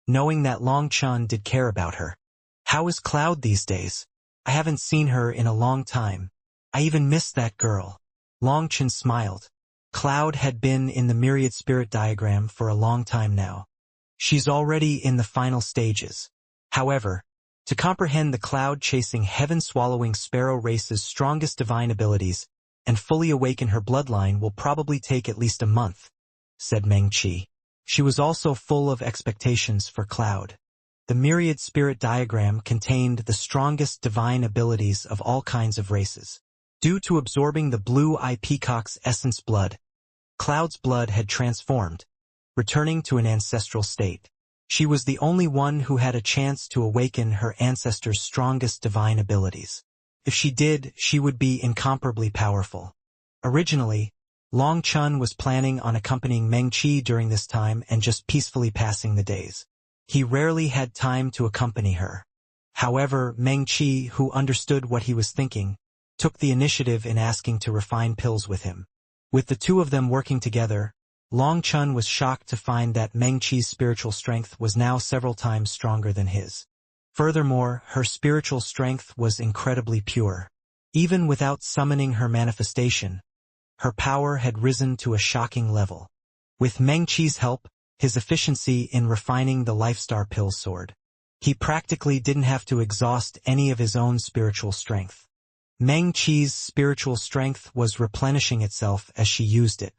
knowing that Longchen did care about her. How is Cloud these days? I haven't seen her in a long time. I even missed that girl. Longchen smiled. Cloud had been in the myriad spirit diagram for a long time now. She's already in the final stages. However, to comprehend the cloud-chasing heaven-swallowing sparrow race's strongest divine abilities and fully awaken her bloodline will probably take at least a month, said Meng Qi. She was also full of expectations for Cloud. The myriad spirit diagram contained the strongest divine abilities of all kinds of races. Due to absorbing the blue-eye peacock's essence blood, Cloud's blood had transformed, returning to an ancestral state. She was the only one who had a chance to awaken her ancestor's strongest divine abilities. If she did, she would be incomparably powerful. Originally, Longchen was planning on accompanying Meng Qi during this time and just peacefully passing the days. He rarely had time to accompany her. However, Meng Qi, who understood what he was thinking, took the initiative in asking to refine pills with him. With the two of them working together, Longchen was shocked to find that Meng Qi's spiritual strength was now several times stronger than his. Furthermore, her spiritual strength was incredibly pure. Even without summoning her manifestation, her power had risen to a shocking level. With Meng Qi's help, his efficiency in refining the Lifestar pill soared. He practically didn't have to exhaust any of his own spiritual strength. Meng Qi's spiritual strength was replenishing itself as she used it.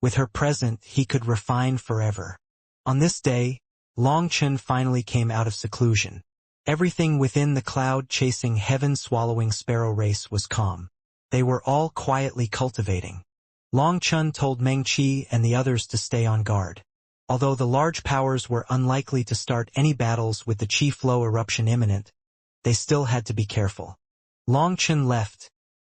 With her present, he could refine forever. On this day, Longchen finally came out of seclusion. Everything within the cloud-chasing heaven-swallowing sparrow race was calm. They were all quietly cultivating. Longchen told Meng Qi and the others to stay on guard. Although the large powers were unlikely to start any battles with the Qi flow eruption imminent, they still had to be careful. Longchen left,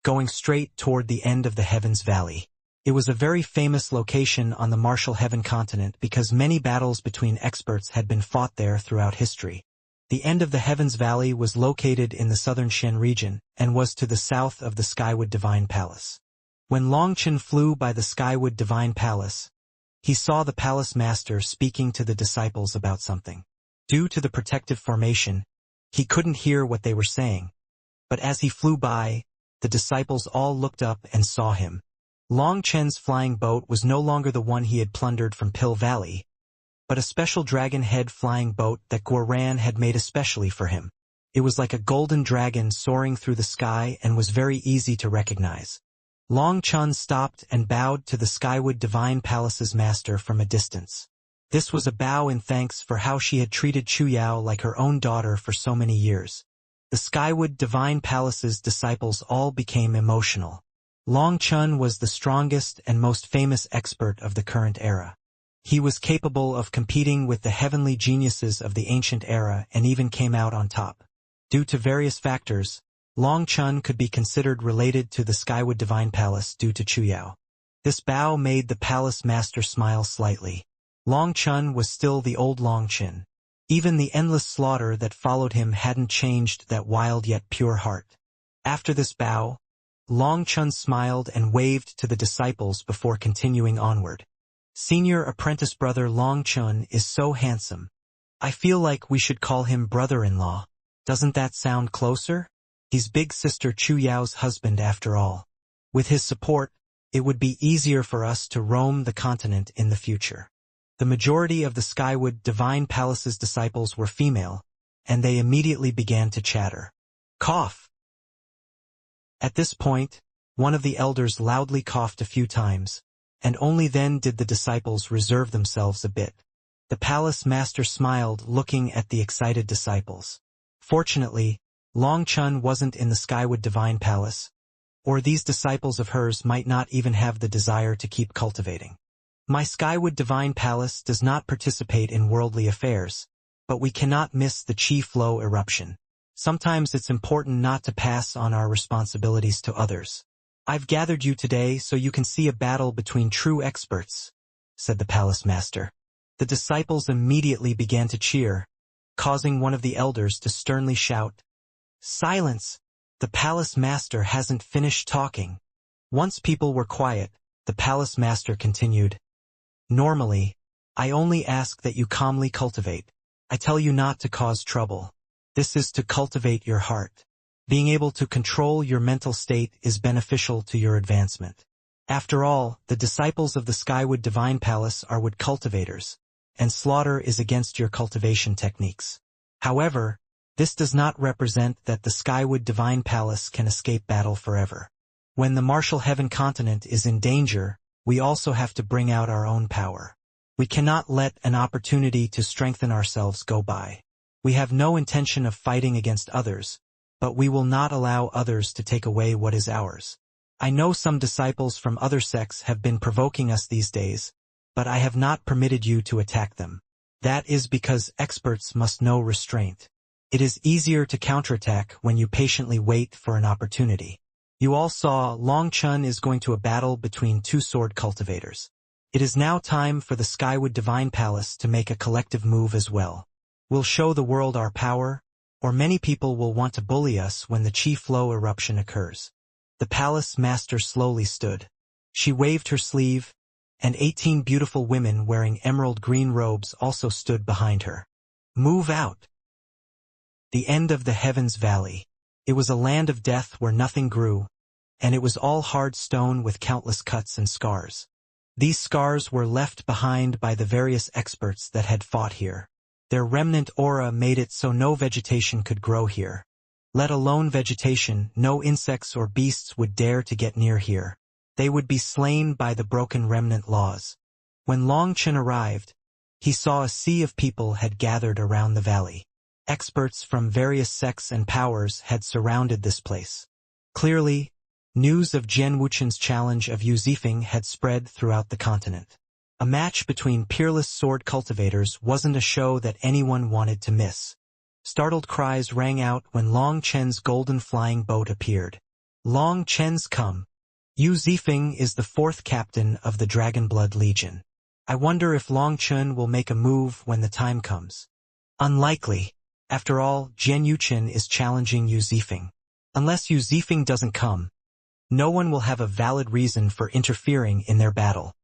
going straight toward the end of the Heavens Valley. It was a very famous location on the Martial Heaven continent because many battles between experts had been fought there throughout history. The end of the Heavens Valley was located in the southern Shen region and was to the south of the Skywood Divine Palace. When Longchen flew by the Skywood Divine Palace, he saw the palace master speaking to the disciples about something. Due to the protective formation, he couldn't hear what they were saying. But as he flew by, the disciples all looked up and saw him. Longchen's flying boat was no longer the one he had plundered from Pill Valley, but a special dragon head flying boat that Guoran had made especially for him. It was like a golden dragon soaring through the sky and was very easy to recognize. Longchen stopped and bowed to the Skywood Divine Palace's master from a distance. This was a bow in thanks for how she had treated Chuyao like her own daughter for so many years. The Skywood Divine Palace's disciples all became emotional. Long Chun was the strongest and most famous expert of the current era. He was capable of competing with the heavenly geniuses of the ancient era and even came out on top. Due to various factors, Long Chun could be considered related to the Skywood Divine Palace due to Chuyao. This bow made the palace master smile slightly. Long Chun was still the old Long Chin. Even the endless slaughter that followed him hadn't changed that wild yet pure heart. After this bow, Long Chun smiled and waved to the disciples before continuing onward. Senior apprentice brother Long Chun is so handsome. I feel like we should call him brother-in-law. Doesn't that sound closer? He's big sister Chu Yao's husband after all. With his support, it would be easier for us to roam the continent in the future. The majority of the Skywood Divine Palace's disciples were female, and they immediately began to chatter. Cough! At this point, one of the elders loudly coughed a few times, and only then did the disciples reserve themselves a bit. The palace master smiled, looking at the excited disciples. Fortunately, Long Chun wasn't in the Skywood Divine Palace, or these disciples of hers might not even have the desire to keep cultivating. My Skywood Divine Palace does not participate in worldly affairs, but we cannot miss the chi flow eruption. Sometimes it's important not to pass on our responsibilities to others. I've gathered you today so you can see a battle between true experts, said the palace master. The disciples immediately began to cheer, causing one of the elders to sternly shout, "Silence! The palace master hasn't finished talking." Once people were quiet, the palace master continued, "Normally, I only ask that you calmly cultivate. I tell you not to cause trouble. This is to cultivate your heart. Being able to control your mental state is beneficial to your advancement. After all, the disciples of the Skywood Divine Palace are wood cultivators, and slaughter is against your cultivation techniques. However, this does not represent that the Skywood Divine Palace can escape battle forever. When the martial heaven continent is in danger, we also have to bring out our own power. We cannot let an opportunity to strengthen ourselves go by. We have no intention of fighting against others, but we will not allow others to take away what is ours. I know some disciples from other sects have been provoking us these days, but I have not permitted you to attack them. That is because experts must know restraint. It is easier to counterattack when you patiently wait for an opportunity. You all saw Long Chun is going to a battle between two sword cultivators. It is now time for the Skywood Divine Palace to make a collective move as well. We'll show the world our power, or many people will want to bully us when the chi flow eruption occurs. The palace master slowly stood. She waved her sleeve, and 18 beautiful women wearing emerald green robes also stood behind her. Move out! The end of the Heavens Valley. It was a land of death where nothing grew, and it was all hard stone with countless cuts and scars. These scars were left behind by the various experts that had fought here. Their remnant aura made it so no vegetation could grow here. Let alone vegetation, no insects or beasts would dare to get near here. They would be slain by the broken remnant laws. When Long Chun arrived, he saw a sea of people had gathered around the valley. Experts from various sects and powers had surrounded this place. Clearly, news of Jian Wuchen's challenge of Yu Zifeng had spread throughout the continent. A match between peerless sword cultivators wasn't a show that anyone wanted to miss. Startled cries rang out when Long Chen's golden flying boat appeared. Long Chen's come. Yu Zifeng is the 4th captain of the Dragonblood Legion. I wonder if Long Chun will make a move when the time comes. Unlikely. After all, Jian Wuchen is challenging Yu Zifeng. Unless Yu Zifeng doesn't come, no one will have a valid reason for interfering in their battle.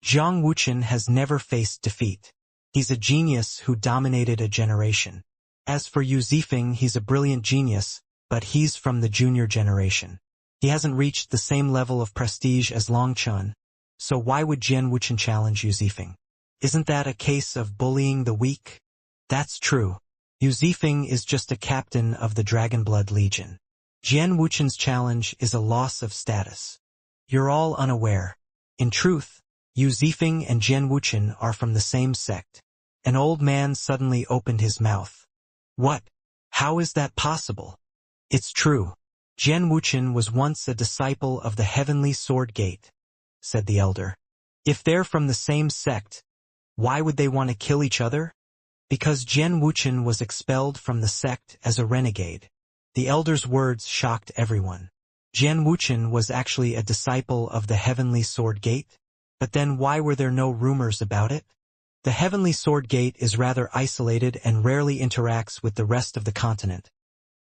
Jiang Wuchen has never faced defeat. He's a genius who dominated a generation. As for Yu Zifeng, he's a brilliant genius, but he's from the junior generation. He hasn't reached the same level of prestige as Long Chun, so why would Jian Wuchen challenge Yu Zifeng? Isn't that a case of bullying the weak? That's true. Yu Zifeng is just a captain of the Dragonblood Legion. Jian Wuchen's challenge is a loss of status. You're all unaware. In truth, Yu Zifeng and Jian Wuchen are from the same sect. An old man suddenly opened his mouth. What? How is that possible? It's true. Jian Wuchen was once a disciple of the Heavenly Sword Gate, said the elder. If they're from the same sect, why would they want to kill each other? Because Jian Wuchen was expelled from the sect as a renegade. The elder's words shocked everyone. Jian Wuchen was actually a disciple of the Heavenly Sword Gate? But then why were there no rumors about it? The Heavenly Sword Gate is rather isolated and rarely interacts with the rest of the continent,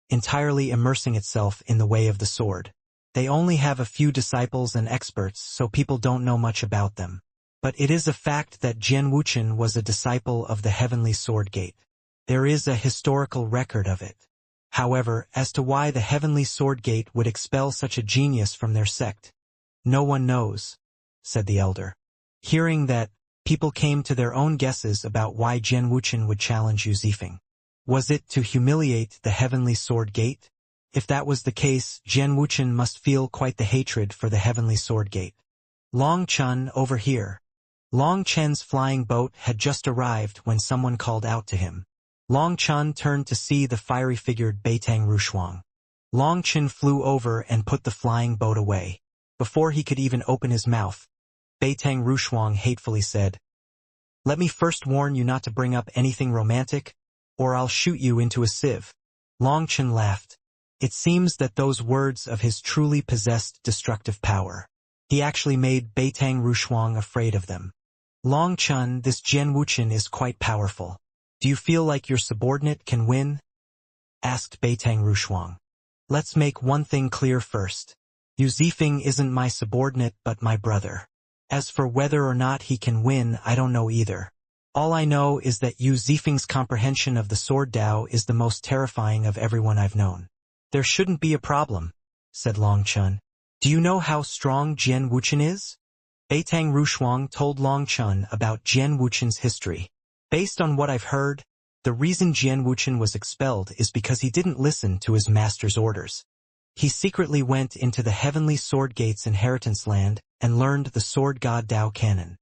entirely immersing itself in the way of the sword. They only have a few disciples and experts, so people don't know much about them. But it is a fact that Jian Wuchen was a disciple of the Heavenly Sword Gate. There is a historical record of it. However, as to why the Heavenly Sword Gate would expel such a genius from their sect, no one knows, said the elder. Hearing that, people came to their own guesses about why Jian Wuchen would challenge Yu Zifeng. Was it to humiliate the Heavenly Sword Gate? If that was the case, Jian Wuchen must feel quite the hatred for the Heavenly Sword Gate. Long Chun, over here. Long Chen's flying boat had just arrived when someone called out to him. Long Chun turned to see the fiery-figured Beitang Rushuang. Long Chen flew over and put the flying boat away. Before he could even open his mouth, Beitang Rushuang hatefully said, "Let me first warn you not to bring up anything romantic, or I'll shoot you into a sieve." Long Chen laughed. It seems that those words of his truly possessed destructive power. He actually made Beitang Rushuang afraid of them. Long Chun, this Jian Wuchen is quite powerful. Do you feel like your subordinate can win? Asked Beitang Rushuang. Let's make one thing clear first. Yu Zifeng isn't my subordinate but my brother. As for whether or not he can win, I don't know either. All I know is that Yu Zifeng's comprehension of the sword Dao is the most terrifying of everyone I've known. There shouldn't be a problem, said Long Chun. Do you know how strong Jian Wuchen is? Beitang Rushuang told Long Chun about Jian Wuchen's history. Based on what I've heard, the reason Jian Wuchen was expelled is because he didn't listen to his master's orders. He secretly went into the Heavenly Sword Gate's inheritance land and learned the Sword God Dao Canon.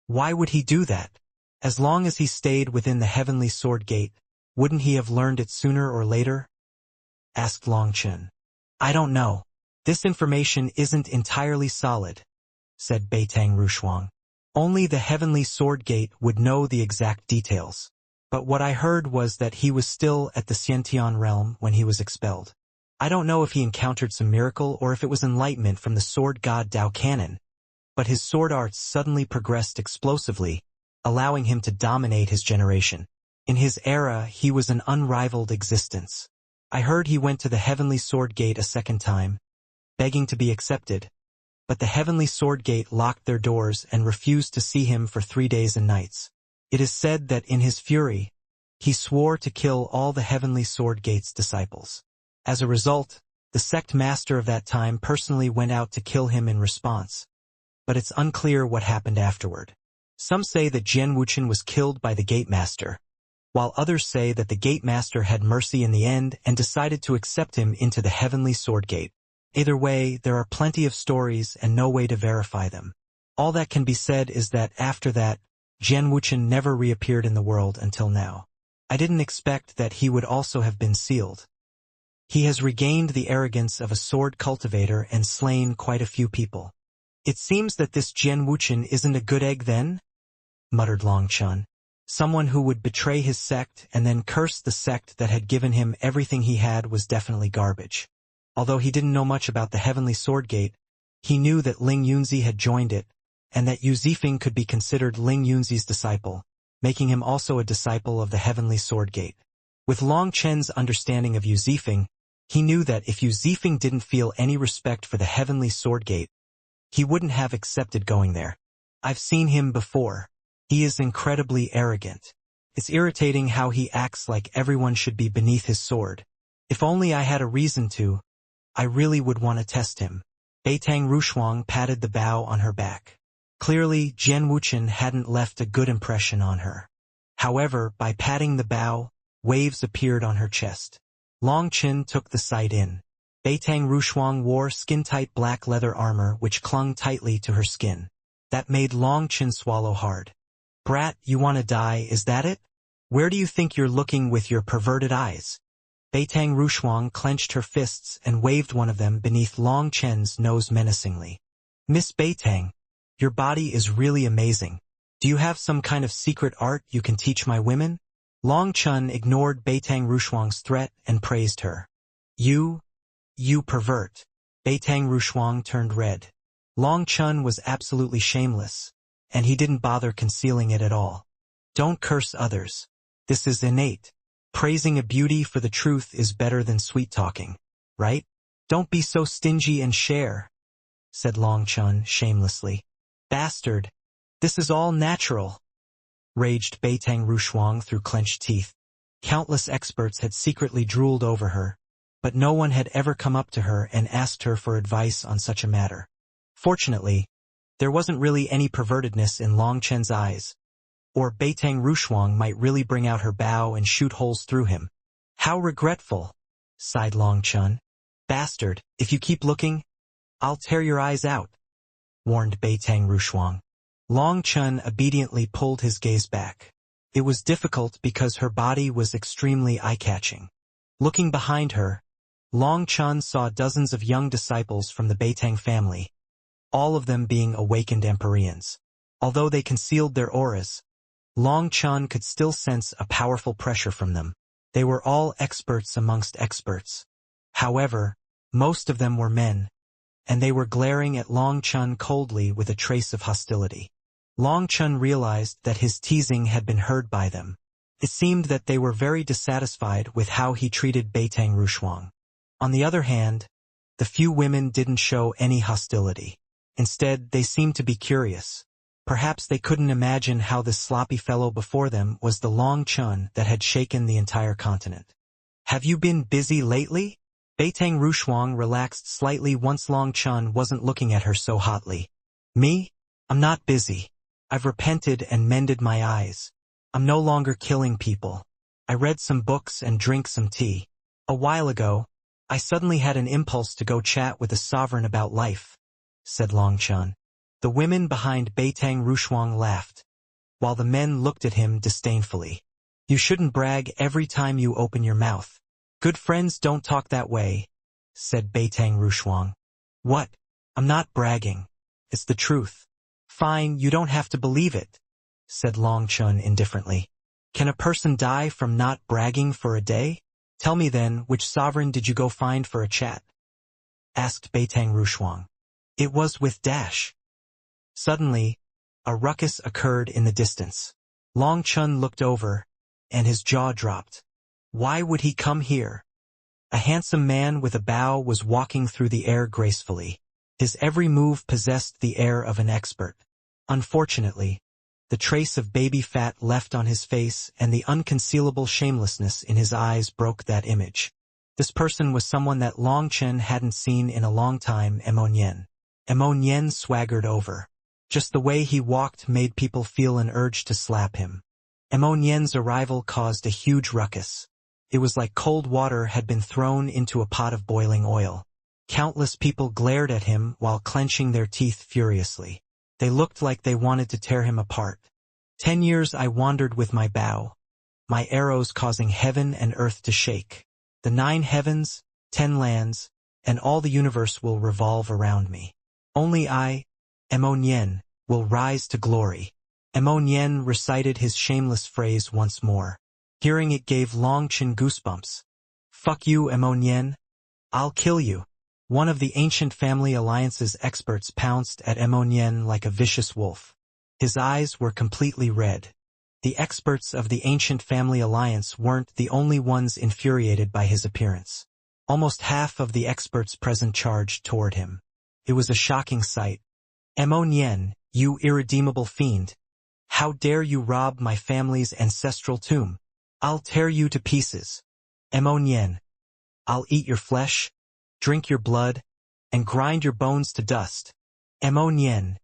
Why would he do that? As long as he stayed within the Heavenly Sword Gate, wouldn't he have learned it sooner or later? Asked Long Chun. I don't know. This information isn't entirely solid, said Beitang Rushuang. Only the Heavenly Sword Gate would know the exact details. But what I heard was that he was still at the Xiantian realm when he was expelled. I don't know if he encountered some miracle or if it was enlightenment from the Sword God Dao Canon, but his sword arts suddenly progressed explosively, allowing him to dominate his generation. In his era, he was an unrivaled existence. I heard he went to the Heavenly Sword Gate a second time, begging to be accepted, but the Heavenly Sword Gate locked their doors and refused to see him for 3 days and nights. It is said that in his fury, he swore to kill all the Heavenly Sword Gate's disciples. As a result, the sect master of that time personally went out to kill him in response. But it's unclear what happened afterward. Some say that Jian Wuchen was killed by the Gate Master, while others say that the Gate Master had mercy in the end and decided to accept him into the Heavenly Sword Gate. Either way, there are plenty of stories and no way to verify them. All that can be said is that after that, Jian Wuchen never reappeared in the world until now. I didn't expect that he would also have been sealed. He has regained the arrogance of a sword cultivator and slain quite a few people. It seems that this Jian Wuchen isn't a good egg then? Muttered Long Chun. Someone who would betray his sect and then curse the sect that had given him everything he had was definitely garbage. Although he didn't know much about the Heavenly Sword Gate, he knew that Ling Yunzi had joined it, and that Yu Zifeng could be considered Ling Yunzi's disciple, making him also a disciple of the Heavenly Sword Gate. With Long Chen's understanding of Yu Zifeng, he knew that if Yu Zifeng didn't feel any respect for the Heavenly Sword Gate, he wouldn't have accepted going there. I've seen him before. He is incredibly arrogant. It's irritating how he acts like everyone should be beneath his sword. If only I had a reason to, I really would want to test him. Beitang Rushuang patted the bow on her back. Clearly, Jian Wuchen hadn't left a good impression on her. However, by patting the bow, waves appeared on her chest. Long Chin took the sight in. Beitang Rushuang wore skin-tight black leather armor which clung tightly to her skin. That made Long Chin swallow hard. Brat, you want to die, is that it? Where do you think you're looking with your perverted eyes? Beitang Rushuang clenched her fists and waved one of them beneath Long Chen's nose menacingly. Miss Beitang, your body is really amazing. Do you have some kind of secret art you can teach my women? Long Chen ignored Beitang Rushuang's threat and praised her. You pervert. Beitang Rushuang turned red. Long Chen was absolutely shameless, and he didn't bother concealing it at all. Don't curse others. This is innate. Praising a beauty for the truth is better than sweet-talking, right? Don't be so stingy and share, said Long Chen shamelessly. Bastard. This is all natural, raged Beitang Rushuang through clenched teeth. Countless experts had secretly drooled over her, but no one had ever come up to her and asked her for advice on such a matter. Fortunately, there wasn't really any pervertedness in Long Chen's eyes, or Beitang Rushuang might really bring out her bow and shoot holes through him. How regretful, sighed Long Chen. Bastard, if you keep looking, I'll tear your eyes out, warned Beitang Rushuang. Long Chen obediently pulled his gaze back. It was difficult because her body was extremely eye-catching. Looking behind her, Long Chen saw dozens of young disciples from the Beitang family, all of them being awakened Empyreans. Although they concealed their auras, Long Chen could still sense a powerful pressure from them. They were all experts amongst experts. However, most of them were men, and they were glaring at Long Chen coldly with a trace of hostility. Long Chen realized that his teasing had been heard by them. It seemed that they were very dissatisfied with how he treated Beitang Rushuang. On the other hand, the few women didn't show any hostility. Instead, they seemed to be curious. Perhaps they couldn't imagine how this sloppy fellow before them was the Long Chen that had shaken the entire continent. Have you been busy lately? Beitang Rushuang relaxed slightly once Long Chen wasn't looking at her so hotly. Me? I'm not busy. I've repented and mended my eyes. I'm no longer killing people. I read some books and drank some tea. A while ago, I suddenly had an impulse to go chat with a sovereign about life, said Long Chen. The women behind Beitang Rushuang laughed, while the men looked at him disdainfully. You shouldn't brag every time you open your mouth. Good friends don't talk that way, said Beitang Rushuang. What? I'm not bragging. It's the truth. Fine, you don't have to believe it, said Long Chen indifferently. Can a person die from not bragging for a day? Tell me then, which sovereign did you go find for a chat? Asked Beitang Rushuang. It was with Dash. Suddenly, a ruckus occurred in the distance. Long Chen looked over, and his jaw dropped. Why would he come here? A handsome man with a bow was walking through the air gracefully. His every move possessed the air of an expert. Unfortunately, the trace of baby fat left on his face and the unconcealable shamelessness in his eyes broke that image. This person was someone that Long Chen hadn't seen in a long time, Immonyen. Immonyen swaggered over. Just the way he walked made people feel an urge to slap him. Immonyen's arrival caused a huge ruckus. It was like cold water had been thrown into a pot of boiling oil. Countless people glared at him while clenching their teeth furiously. They looked like they wanted to tear him apart. 10 years I wandered with my bow, my arrows causing heaven and earth to shake. The 9 heavens, 10 lands, and all the universe will revolve around me. Only I, Immonyen, will rise to glory. Immonyen recited his shameless phrase once more. Hearing it gave Long Chen goosebumps. Fuck you, Immonyen. I'll kill you. One of the ancient family alliance's experts pounced at Immonyen like a vicious wolf. His eyes were completely red. The experts of the ancient family alliance weren't the only ones infuriated by his appearance. Almost half of the experts present charged toward him. It was a shocking sight. Immonyen, you irredeemable fiend. How dare you rob my family's ancestral tomb? I'll tear you to pieces. Immonyen, I'll eat your flesh, drink your blood, and grind your bones to dust. Immonyen,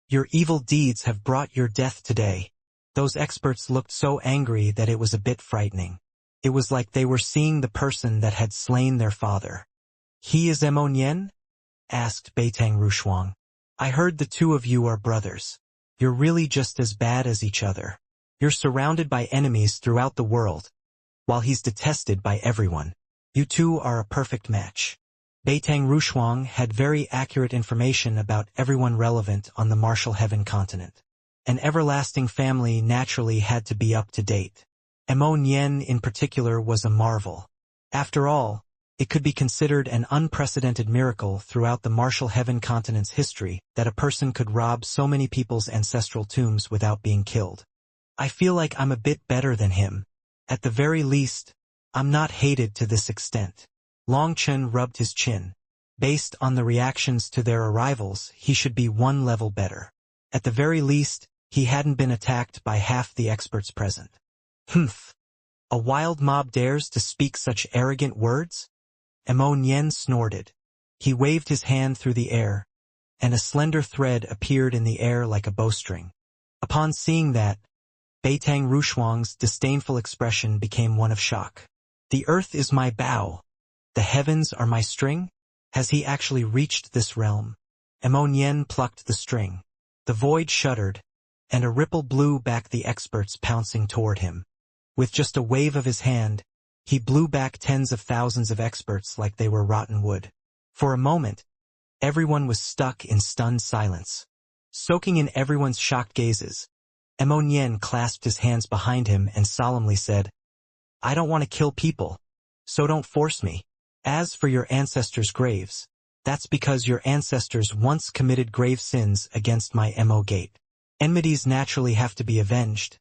your evil deeds have brought your death today. Those experts looked so angry that it was a bit frightening. It was like they were seeing the person that had slain their father. He is Immonyen? Asked Beitang Rushuang. I heard the two of you are brothers. You're really just as bad as each other. You're surrounded by enemies throughout the world, while he's detested by everyone. You two are a perfect match. Beitang Rushuang had very accurate information about everyone relevant on the Martial Heaven continent. An everlasting family naturally had to be up to date. Mo Nian in particular was a marvel. After all, it could be considered an unprecedented miracle throughout the Martial Heaven continent's history that a person could rob so many people's ancestral tombs without being killed. I feel like I'm a bit better than him. At the very least, I'm not hated to this extent. Long Chen rubbed his chin. Based on the reactions to their arrivals, he should be one level better. At the very least, he hadn't been attacked by half the experts present. Humph! A wild mob dares to speak such arrogant words? Mo Nian snorted. He waved his hand through the air, and a slender thread appeared in the air like a bowstring. Upon seeing that, Beitang Rushuang's disdainful expression became one of shock. The earth is my bow. The heavens are my string? Has he actually reached this realm? Mo Nian plucked the string. The void shuddered, and a ripple blew back the experts pouncing toward him. With just a wave of his hand, he blew back tens of thousands of experts like they were rotten wood. For a moment, everyone was stuck in stunned silence. Soaking in everyone's shocked gazes, Mo Nian clasped his hands behind him and solemnly said, I don't want to kill people, so don't force me. As for your ancestors' graves, that's because your ancestors once committed grave sins against my Mo gate. Enmities naturally have to be avenged,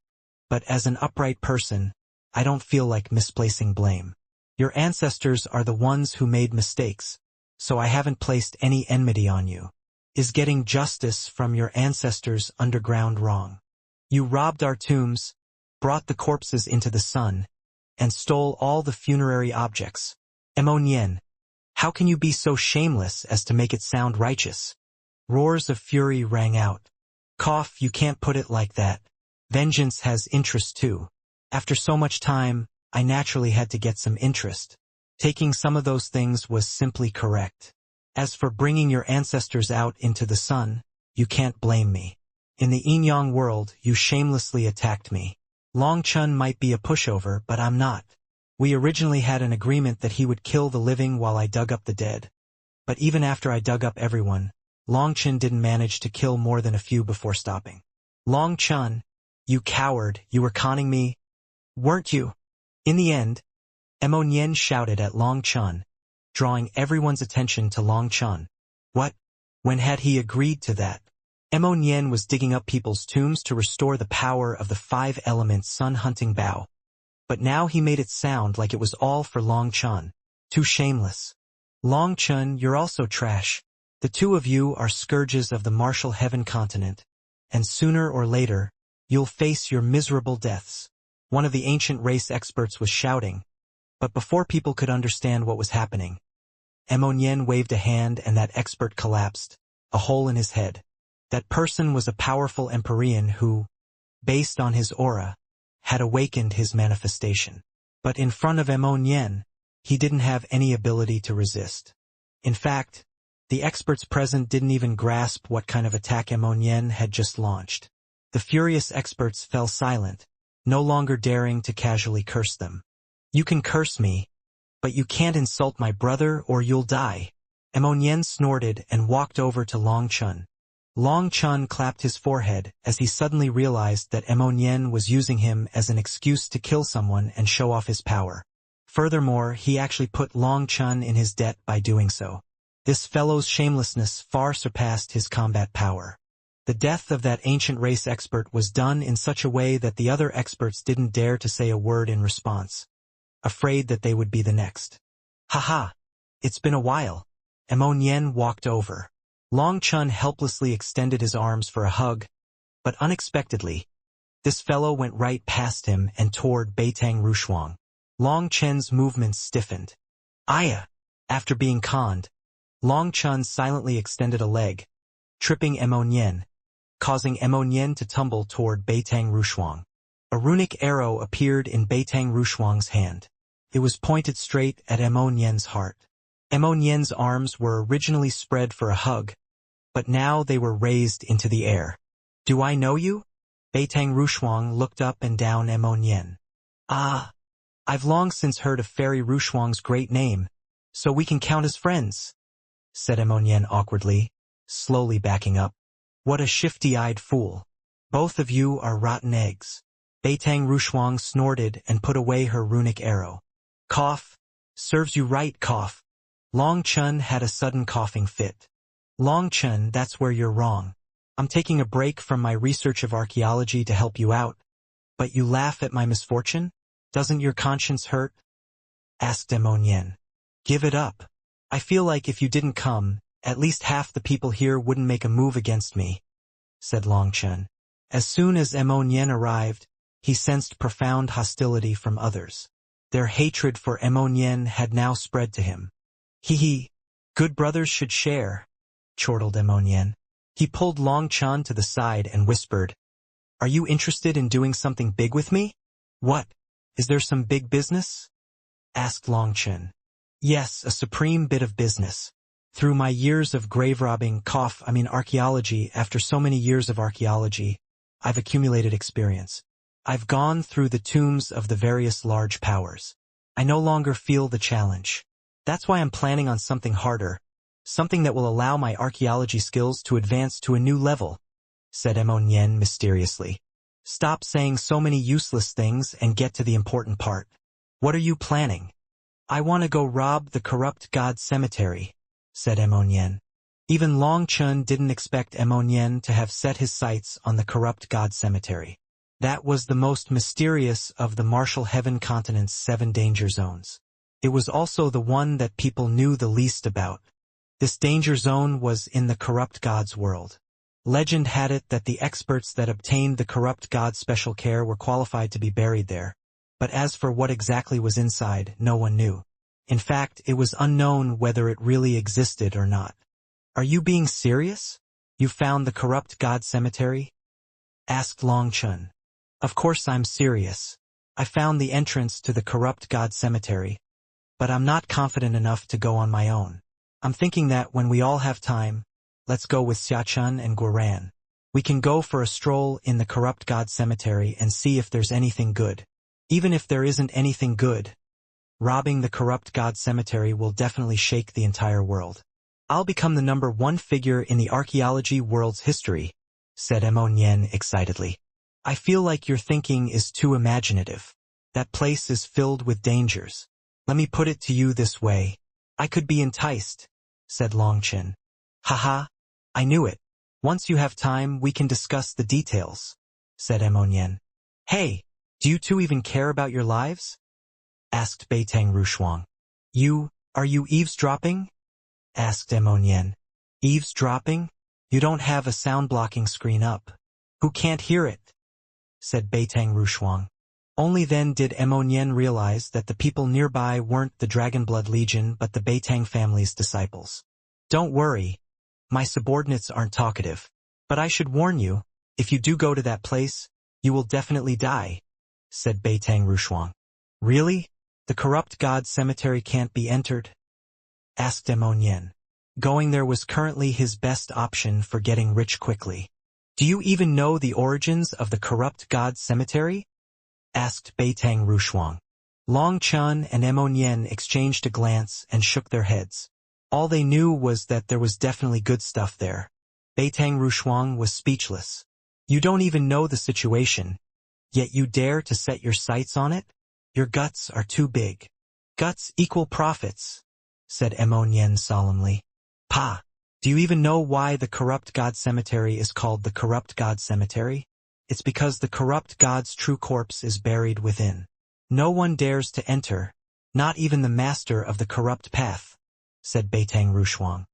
but as an upright person, I don't feel like misplacing blame. Your ancestors are the ones who made mistakes, so I haven't placed any enmity on you. Is getting justice from your ancestors underground wrong? You robbed our tombs, brought the corpses into the sun, and stole all the funerary objects. Mo Nian, how can you be so shameless as to make it sound righteous? Roars of fury rang out. Cough, you can't put it like that. Vengeance has interest too. After so much time, I naturally had to get some interest. Taking some of those things was simply correct. As for bringing your ancestors out into the sun, you can't blame me. In the yin-yang world, you shamelessly attacked me. Long Chun might be a pushover, but I'm not. We originally had an agreement that he would kill the living while I dug up the dead. But even after I dug up everyone, Long Chun didn't manage to kill more than a few before stopping. Long Chun, you coward, you were conning me, weren't you? In the end, Mo Nian shouted at Long Chun, drawing everyone's attention to Long Chun. What? When had he agreed to that? Mo Nian was digging up people's tombs to restore the power of the 5-element sun-hunting bow. But now he made it sound like it was all for Long Chun. Too shameless. Long Chun, you're also trash. The two of you are scourges of the Martial Heaven continent, and sooner or later, you'll face your miserable deaths. One of the ancient race experts was shouting, but before people could understand what was happening, Mo Nian waved a hand and that expert collapsed, a hole in his head. That person was a powerful Empyrean who, based on his aura, had awakened his manifestation. But in front of Mo Nian, he didn't have any ability to resist. In fact, the experts present didn't even grasp what kind of attack Mo Nian had just launched. The furious experts fell silent, no longer daring to casually curse them. You can curse me, but you can't insult my brother or you'll die. Mo Nian snorted and walked over to Long Chun. Long Chun clapped his forehead as he suddenly realized that Mo Nian was using him as an excuse to kill someone and show off his power. Furthermore, he actually put Long Chun in his debt by doing so. This fellow's shamelessness far surpassed his combat power. The death of that ancient race expert was done in such a way that the other experts didn't dare to say a word in response, afraid that they would be the next. Haha, it's been a while. Mo Nian walked over. Long Chun helplessly extended his arms for a hug, but unexpectedly, this fellow went right past him and toward Beitang Rushuang. Long Chen's movements stiffened. Aya! After being conned, Long Chun silently extended a leg, tripping Mo Nian, causing Mo Nian to tumble toward Beitang Rushuang. A runic arrow appeared in Beitang Rushuang's hand. It was pointed straight at Mo Nian's heart. Mo Nian's arms were originally spread for a hug, but now they were raised into the air. Do I know you? Beitang Rushuang looked up and down Mo Nian. Ah, I've long since heard of Fairy Rushuang's great name, so we can count as friends, said Ammonienne awkwardly, slowly backing up. What a shifty-eyed fool. Both of you are rotten eggs. Beitang Rushuang snorted and put away her runic arrow. Cough. Serves you right, cough. Long Chun had a sudden coughing fit. Long Chun, that's where you're wrong. I'm taking a break from my research of archaeology to help you out. But you laugh at my misfortune? Doesn't your conscience hurt? Asked Ammonienne. Give it up. I feel like if you didn't come, at least half the people here wouldn't make a move against me, said Long Chun. As soon as Ammonienne arrived, he sensed profound hostility from others. Their hatred for Ammonienne had now spread to him. Hee, good brothers should share, chortled Ammonienne. He pulled Long Chun to the side and whispered, Are you interested in doing something big with me? What? Is there some big business? Asked Long Chun. Yes, a supreme bit of business. Through my years of grave robbing, archaeology, after so many years of archaeology, I've accumulated experience. I've gone through the tombs of the various large powers. I no longer feel the challenge. That's why I'm planning on something harder, something that will allow my archaeology skills to advance to a new level, said Ammonienne mysteriously. Stop saying so many useless things and get to the important part. What are you planning? I want to go rob the corrupt god cemetery, said Ammonienne. Even Long Chun didn't expect Ammonienne to have set his sights on the corrupt god cemetery. That was the most mysterious of the Martial Heaven continent's 7 danger zones. It was also the one that people knew the least about. This danger zone was in the corrupt god's world. Legend had it that the experts that obtained the corrupt god's special care were qualified to be buried there. But as for what exactly was inside, no one knew. In fact, it was unknown whether it really existed or not. Are you being serious? You found the corrupt god cemetery? Asked Long Chun. Of course I'm serious. I found the entrance to the corrupt god cemetery. But I'm not confident enough to go on my own. I'm thinking that when we all have time, let's go with Xiachun and Guoran. We can go for a stroll in the corrupt god cemetery and see if there's anything good. Even if there isn't anything good, robbing the corrupt god cemetery will definitely shake the entire world. I'll become the #1 figure in the archaeology world's history, said Ammonienne excitedly. I feel like your thinking is too imaginative. That place is filled with dangers. Let me put it to you this way. I could be enticed, said Long Chun. Haha, I knew it. Once you have time, we can discuss the details, said Ammonienne. Hey, do you two even care about your lives? Asked Beitang Rushuang. Are you eavesdropping? Asked Ammonienne. Eavesdropping? You don't have a sound-blocking screen up. Who can't hear it? Said Beitang Rushuang. Only then did Ammonienne realize that the people nearby weren't the Dragonblood Legion but the Beitang family's disciples. Don't worry. My subordinates aren't talkative. But I should warn you, if you do go to that place, you will definitely die, said Beitang Rushuang. Really? The corrupt god cemetery can't be entered? Asked Ammonienne. Going there was currently his best option for getting rich quickly. Do you even know the origins of the corrupt god cemetery? Asked Beitang Rushuang. Long Chun and Ammonienne exchanged a glance and shook their heads. All they knew was that there was definitely good stuff there. Beitang Rushuang was speechless. You don't even know the situation, yet you dare to set your sights on it? Your guts are too big. Guts equal profits, said Ammonienne solemnly. Pa, do you even know why the corrupt god cemetery is called the corrupt god cemetery? It's because the corrupt god's true corpse is buried within. No one dares to enter, not even the master of the corrupt path, said Beitang Rushuang.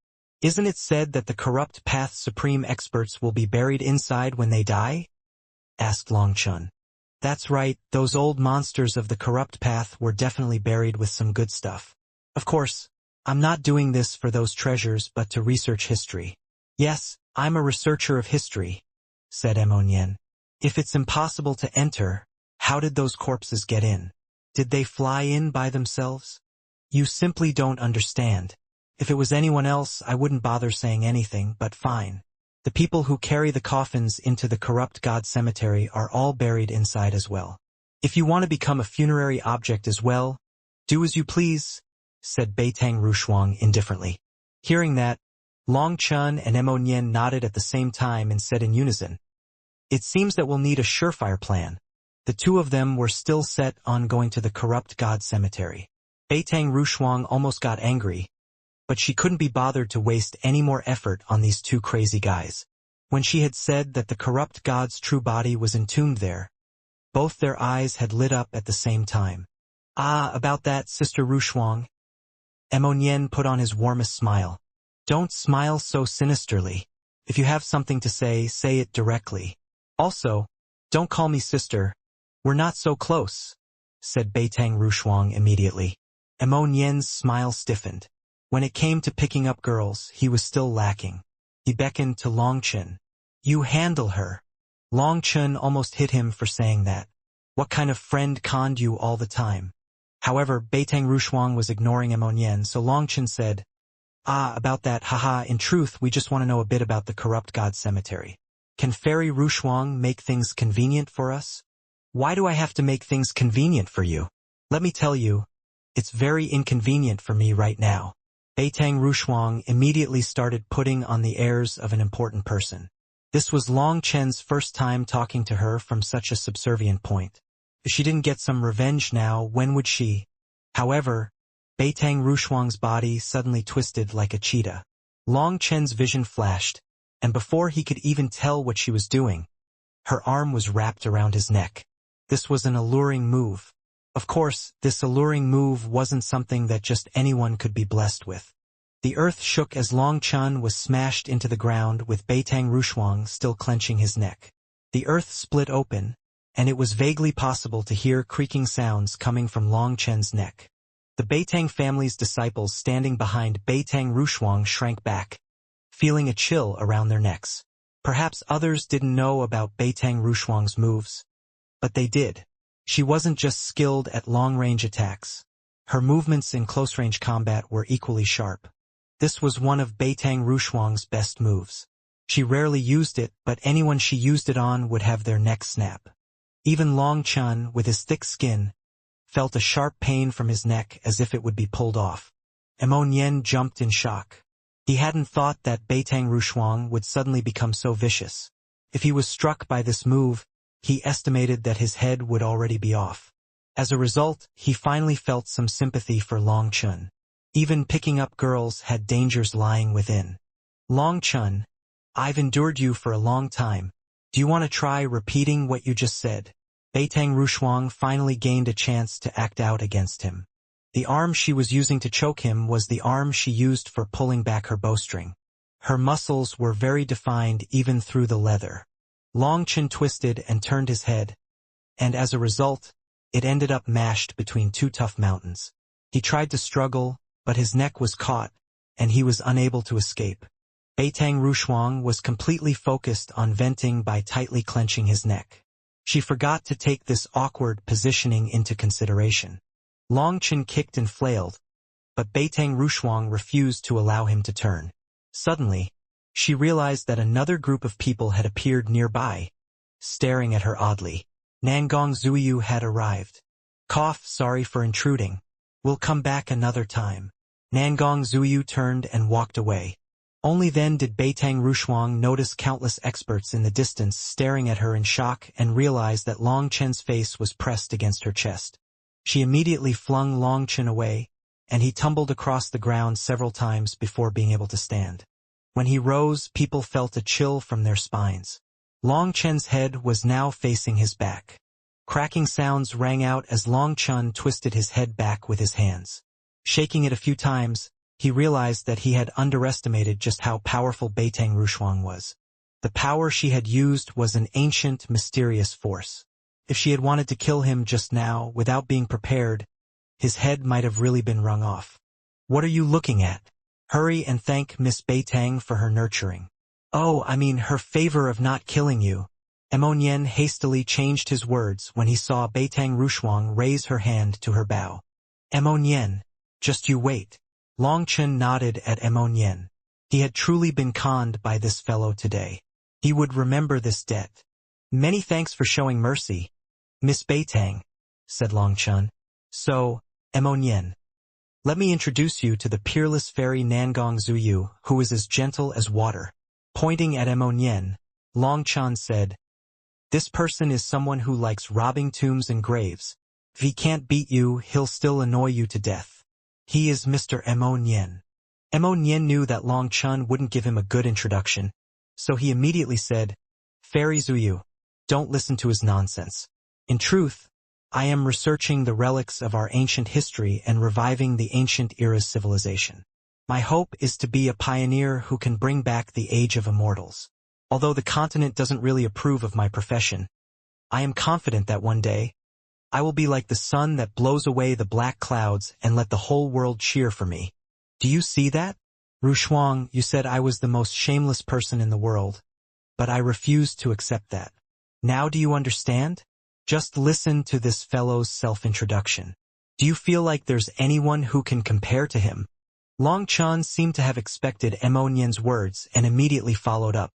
Isn't it said that the corrupt path's supreme experts will be buried inside when they die? Asked Long Chun. That's right, those old monsters of the corrupt path were definitely buried with some good stuff. Of course, I'm not doing this for those treasures but to research history. Yes, I'm a researcher of history, said Ammonienne. If it's impossible to enter, how did those corpses get in? Did they fly in by themselves? You simply don't understand. If it was anyone else, I wouldn't bother saying anything, but fine. The people who carry the coffins into the corrupt god cemetery are all buried inside as well. If you want to become a funerary object as well, do as you please, said Beitang Rushuang indifferently. Hearing that, Long Chun and Mo Nian nodded at the same time and said in unison, "It seems that we'll need a surefire plan." The two of them were still set on going to the corrupt god cemetery. Beitang Rushuang almost got angry, but she couldn't be bothered to waste any more effort on these two crazy guys. When she had said that the corrupt god's true body was entombed there, both their eyes had lit up at the same time. "Ah, about that, Sister Rushuang." Mo Nian put on his warmest smile. "Don't smile so sinisterly. If you have something to say it directly. Also, don't call me sister. We're not so close," said Beitang Rushuang immediately. Mo Nian's smile stiffened. When it came to picking up girls, he was still lacking. He beckoned to Long Chun. "You handle her." Long Chun almost hit him for saying that. What kind of friend conned you all the time? However, Beitang Rushuang was ignoring Mo Nian, so Long Chun said, "Ah, about that, haha, in truth, we just want to know a bit about the corrupt god cemetery. Can Fairy Rushuang make things convenient for us?" "Why do I have to make things convenient for you? Let me tell you, it's very inconvenient for me right now." Beitang Rushuang immediately started putting on the airs of an important person. This was Long Chen's first time talking to her from such a subservient point. If she didn't get some revenge now, when would she? However, Beitang Rushuang's body suddenly twisted like a cheetah. Long Chen's vision flashed, and before he could even tell what she was doing, her arm was wrapped around his neck. This was an alluring move. Of course, this alluring move wasn't something that just anyone could be blessed with. The earth shook as Long Chun was smashed into the ground with Beitang Rushuang still clenching his neck. The earth split open, and it was vaguely possible to hear creaking sounds coming from Long Chen's neck. The Beitang family's disciples standing behind Beitang Rushuang shrank back, feeling a chill around their necks. Perhaps others didn't know about Beitang Rushuang's moves, but they did. She wasn't just skilled at long-range attacks. Her movements in close-range combat were equally sharp. This was one of Beitang Rushuang's best moves. She rarely used it, but anyone she used it on would have their neck snap. Even Long Chun, with his thick skin, felt a sharp pain from his neck as if it would be pulled off. Mo Nian jumped in shock. He hadn't thought that Beitang Rushuang would suddenly become so vicious. If he was struck by this move, he estimated that his head would already be off. As a result, he finally felt some sympathy for Long Chun. Even picking up girls had dangers lying within. "Long Chun, I've endured you for a long time. Do you want to try repeating what you just said?" Beitang Rushuang finally gained a chance to act out against him. The arm she was using to choke him was the arm she used for pulling back her bowstring. Her muscles were very defined even through the leather. Long Chun twisted and turned his head, and as a result, it ended up mashed between two tough mountains. He tried to struggle, but his neck was caught, and he was unable to escape. Beitang Rushuang was completely focused on venting by tightly clenching his neck. She forgot to take this awkward positioning into consideration. Long Chun kicked and flailed, but Beitang Rushuang refused to allow him to turn. Suddenly, she realized that another group of people had appeared nearby, staring at her oddly. Nangong Zuiyu had arrived. "Cough, sorry for intruding. We'll come back another time." Nangong Zuiyu turned and walked away. Only then did Beitang Rushuang notice countless experts in the distance staring at her in shock and realize that Long Chen's face was pressed against her chest. She immediately flung Long Chen away, and he tumbled across the ground several times before being able to stand. When he rose, people felt a chill from their spines. Long Chen's head was now facing his back. Cracking sounds rang out as Long Chun twisted his head back with his hands. Shaking it a few times, he realized that he had underestimated just how powerful Beitang Rushuang was. The power she had used was an ancient, mysterious force. If she had wanted to kill him just now, without being prepared, his head might have really been wrung off. "What are you looking at? Hurry and thank Miss Beitang for her nurturing." "Oh, I mean her favor of not killing you." Mo Nian hastily changed his words when he saw Beitang Rushuang raise her hand to her bow. "Mo Nian, just you wait." Long Chun nodded at Mo Nian. He had truly been conned by this fellow today. He would remember this debt. "Many thanks for showing mercy, Miss Beitang." said Long Chun. So, Emonian, let me introduce you to the peerless fairy Nangong Zuyu, who is as gentle as water. Pointing at Emonian, Long Chun said, this person is someone who likes robbing tombs and graves. If he can't beat you, he'll still annoy you to death. He is Mr. Emonian. Emonian knew that Long Chun wouldn't give him a good introduction, so he immediately said, Fairy Zuyu, don't listen to his nonsense. In truth, I am researching the relics of our ancient history and reviving the ancient era's civilization. My hope is to be a pioneer who can bring back the age of immortals. Although the continent doesn't really approve of my profession, I am confident that one day, I will be like the sun that blows away the black clouds and let the whole world cheer for me. Do you see that? Rushuang, you said I was the most shameless person in the world, but I refused to accept that. Now do you understand? Just listen to this fellow's self-introduction. Do you feel like there's anyone who can compare to him? Long Chun seemed to have expected Emonian's words and immediately followed up.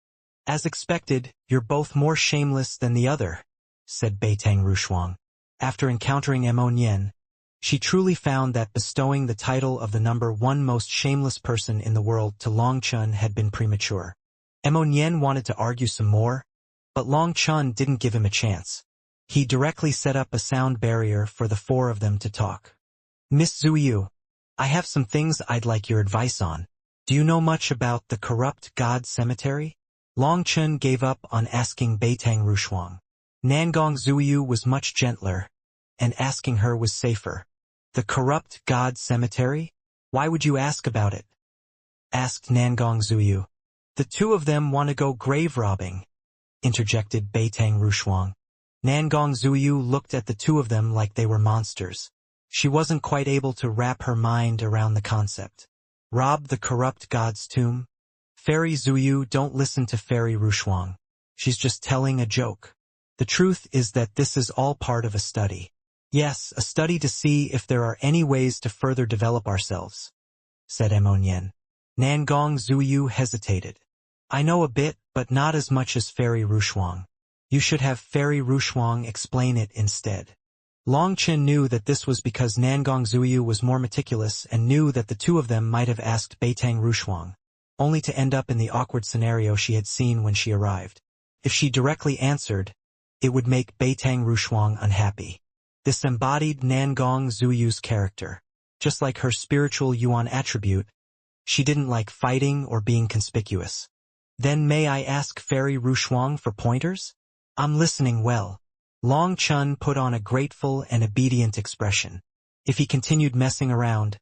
As expected, you're both more shameless than the other, said Beitang Rushuang. After encountering Emonian, she truly found that bestowing the title of the number one most shameless person in the world to Long Chun had been premature. Emonian wanted to argue some more, but Long Chun didn't give him a chance. He directly set up a sound barrier for the four of them to talk. Miss Zuyu, I have some things I'd like your advice on. Do you know much about the corrupt god cemetery? Long Chun gave up on asking Beitang Rushuang. Nangong Zuyu was much gentler, and asking her was safer. The corrupt god cemetery? Why would you ask about it? Asked Nangong Zuyu. The two of them want to go grave robbing, interjected Beitang Rushuang. Nangong Zuyu looked at the two of them like they were monsters. She wasn't quite able to wrap her mind around the concept. Rob the corrupt god's tomb? Fairy Zuyu, don't listen to Fairy Rushuang. She's just telling a joke. The truth is that this is all part of a study. Yes, a study to see if there are any ways to further develop ourselves, said Emonian. Nangong Zuyu hesitated. I know a bit, but not as much as Fairy Rushuang. You should have Fairy Rushuang explain it instead. Long Chin knew that this was because Nangong Zuyu was more meticulous and knew that the two of them might have asked Beitang Rushuang, only to end up in the awkward scenario she had seen when she arrived. If she directly answered, it would make Beitang Rushuang unhappy. This embodied Nangong Zuyu's character. Just like her spiritual Yuan attribute, she didn't like fighting or being conspicuous. Then may I ask Fairy Rushuang for pointers? I'm listening well. Long Chun put on a grateful and obedient expression. If he continued messing around,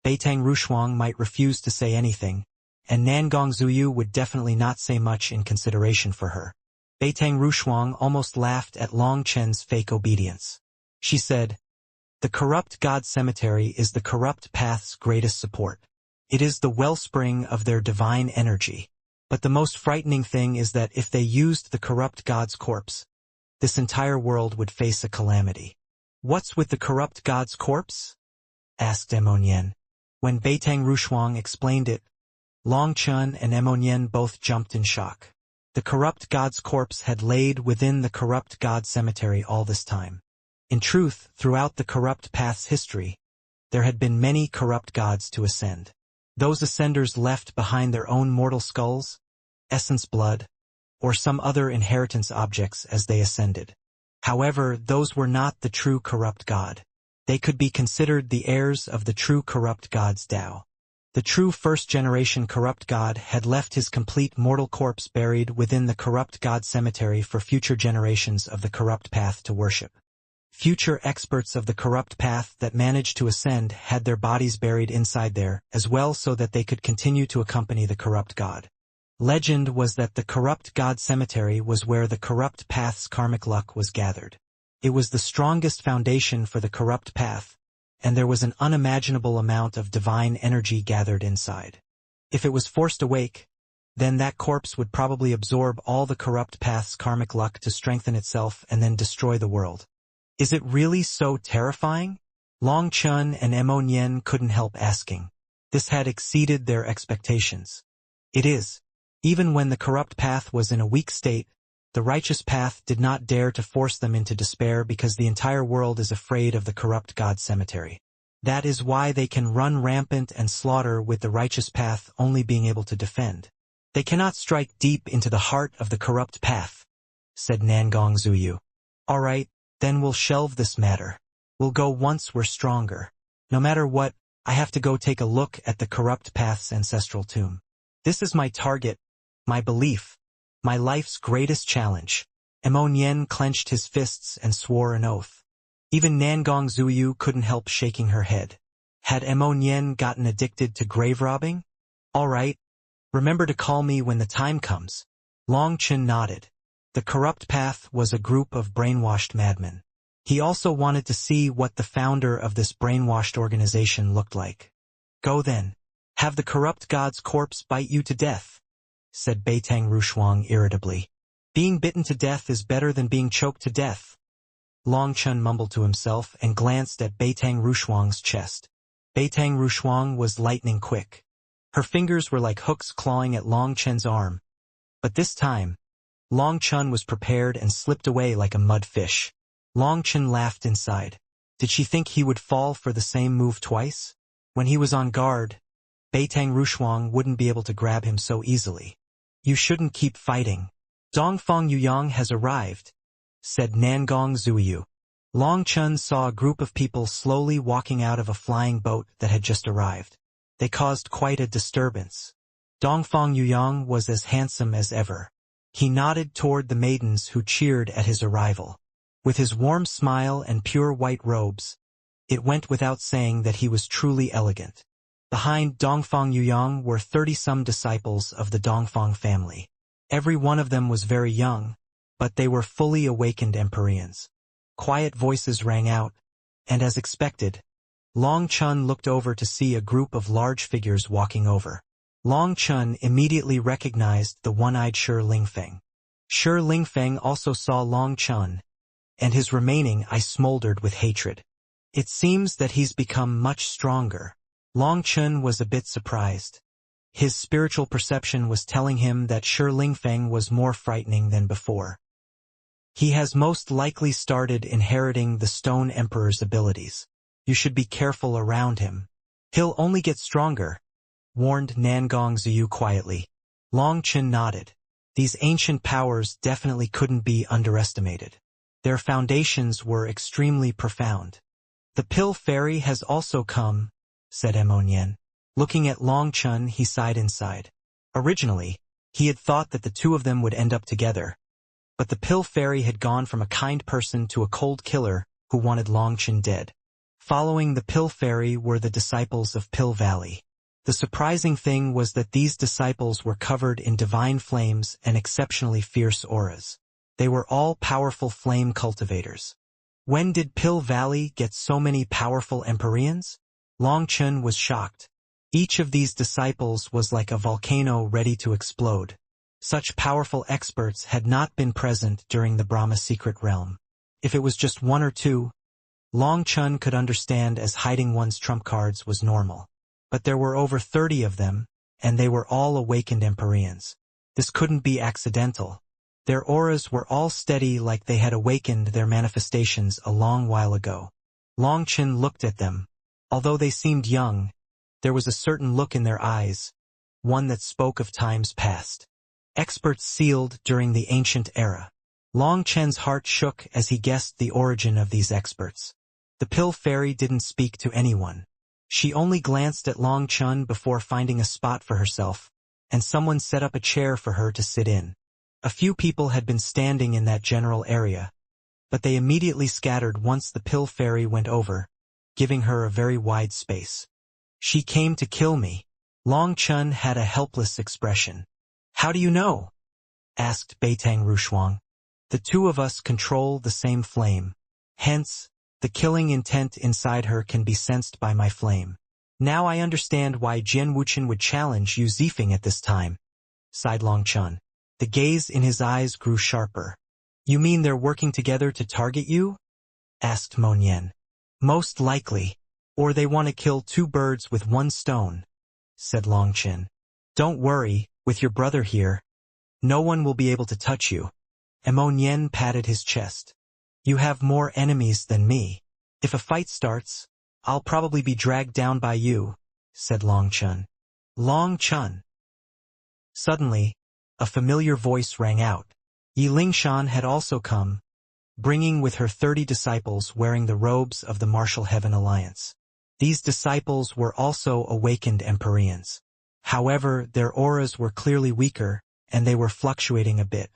Beitang Rushuang might refuse to say anything, and Nangong Zuyu would definitely not say much in consideration for her. Beitang Rushuang almost laughed at Long Chen's fake obedience. She said, the corrupt god cemetery is the corrupt path's greatest support. It is the wellspring of their divine energy. But the most frightening thing is that if they used the corrupt god's corpse, this entire world would face a calamity. What's with the corrupt god's corpse? Asked Emonian. When Beitang Rushuang explained it, Long Chun and Emonian both jumped in shock. The corrupt god's corpse had laid within the corrupt god cemetery all this time. In truth, throughout the corrupt path's history, there had been many corrupt gods to ascend. Those ascenders left behind their own mortal skulls, essence blood, or some other inheritance objects as they ascended. However, those were not the true corrupt god. They could be considered the heirs of the true corrupt god's Tao. The true first-generation corrupt god had left his complete mortal corpse buried within the corrupt god cemetery for future generations of the corrupt path to worship. Future experts of the corrupt path that managed to ascend had their bodies buried inside there as well so that they could continue to accompany the corrupt god. Legend was that the corrupt god cemetery was where the corrupt path's karmic luck was gathered. It was the strongest foundation for the corrupt path, and there was an unimaginable amount of divine energy gathered inside. If it was forced awake, then that corpse would probably absorb all the corrupt path's karmic luck to strengthen itself and then destroy the world. Is it really so terrifying? Long Chun and Emonian couldn't help asking. This had exceeded their expectations. It is. Even when the corrupt path was in a weak state, The righteous path did not dare to force them into despair because the entire world is afraid of the corrupt God cemetery. That is why they can run rampant and slaughter with the righteous path only being able to defend. They cannot strike deep into the heart of the corrupt path, said Nangong Zuyu. All right, then we'll shelve this matter. We'll go once we're stronger. No matter what, I have to go take a look at the corrupt path's ancestral tomb. This is my target, my belief, my life's greatest challenge. Yen clenched his fists and swore an oath. Even Nangong Zuyu couldn't help shaking her head. Had Yen gotten addicted to grave robbing? All right. Remember to call me when the time comes. Long Chen nodded. The corrupt path was a group of brainwashed madmen. He also wanted to see what the founder of this brainwashed organization looked like. Go then. Have the corrupt god's corpse bite you to death, said Beitang Rushuang irritably. Being bitten to death is better than being choked to death. Long Chen mumbled to himself and glanced at Beitang Rushuang's chest. Beitang Rushuang was lightning quick. Her fingers were like hooks clawing at Long Chen's arm. But this time, Long Chen was prepared and slipped away like a mud fish. Long Chen laughed inside. Did she think he would fall for the same move twice? When he was on guard, Beitang Rushuang wouldn't be able to grab him so easily. You shouldn't keep fighting. Dongfang Yuyang has arrived, said Nangong Zuyu. Long Chen saw a group of people slowly walking out of a flying boat that had just arrived. They caused quite a disturbance. Dongfang Yuyang was as handsome as ever. He nodded toward the maidens who cheered at his arrival. With his warm smile and pure white robes, it went without saying that he was truly elegant. Behind Dongfang Yuyang were 30-some disciples of the Dongfang family. Every one of them was very young, but they were fully awakened Empyreans. Quiet voices rang out, and as expected, Long Chen looked over to see a group of large figures walking over. Long Chen immediately recognized the one-eyed Shi Lingfeng. Shi Lingfeng also saw Long Chen, and his remaining eye smoldered with hatred. It seems that he's become much stronger. Long Chen was a bit surprised. His spiritual perception was telling him that Shi Lingfeng was more frightening than before. He has most likely started inheriting the Stone Emperor's abilities. You should be careful around him. He'll only get stronger, warned Nangong Zuyu quietly. Long Chen nodded. These ancient powers definitely couldn't be underestimated. Their foundations were extremely profound. The Pill Fairy has also come, said Yen. Looking at Long Chen, he sighed inside. Originally, he had thought that the two of them would end up together, but the Pill Fairy had gone from a kind person to a cold killer who wanted Long Chen dead. Following the Pill Fairy were the disciples of Pill Valley. The surprising thing was that these disciples were covered in divine flames and exceptionally fierce auras. They were all powerful flame cultivators. When did Pill Valley get so many powerful Empyreans? Long Chen was shocked. Each of these disciples was like a volcano ready to explode. Such powerful experts had not been present during the Brahma secret realm. If it was just one or two, Long Chen could understand as hiding one's trump cards was normal. But there were over 30 of them, and they were all awakened Empyreans. This couldn't be accidental. Their auras were all steady like they had awakened their manifestations a long while ago. Long Chen looked at them. Although they seemed young, there was a certain look in their eyes, one that spoke of times past. Experts sealed during the ancient era. Long Chen's heart shook as he guessed the origin of these experts. The Pill Fairy didn't speak to anyone. She only glanced at Long Chen before finding a spot for herself, and someone set up a chair for her to sit in. A few people had been standing in that general area, but they immediately scattered once the Pill Fairy went over, giving her a very wide space. She came to kill me. Long Chen had a helpless expression. How do you know? Asked Beitang Rushuang. The two of us control the same flame. Hence, the killing intent inside her can be sensed by my flame. Now I understand why Jian Wuchen would challenge Yu Zifeng at this time, sighed Long Chen. The gaze in his eyes grew sharper. You mean they're working together to target you? Asked Yen. Most likely. Or they want to kill two birds with one stone, said Long Chen. Don't worry, with your brother here, no one will be able to touch you. Ammonian patted his chest. You have more enemies than me. If a fight starts, I'll probably be dragged down by you, said Long Chun. Long Chun. Suddenly, a familiar voice rang out. Yi Lingshan had also come, bringing with her 30 disciples wearing the robes of the Martial Heaven Alliance. These disciples were also awakened Empyreans. However, their auras were clearly weaker, and they were fluctuating a bit.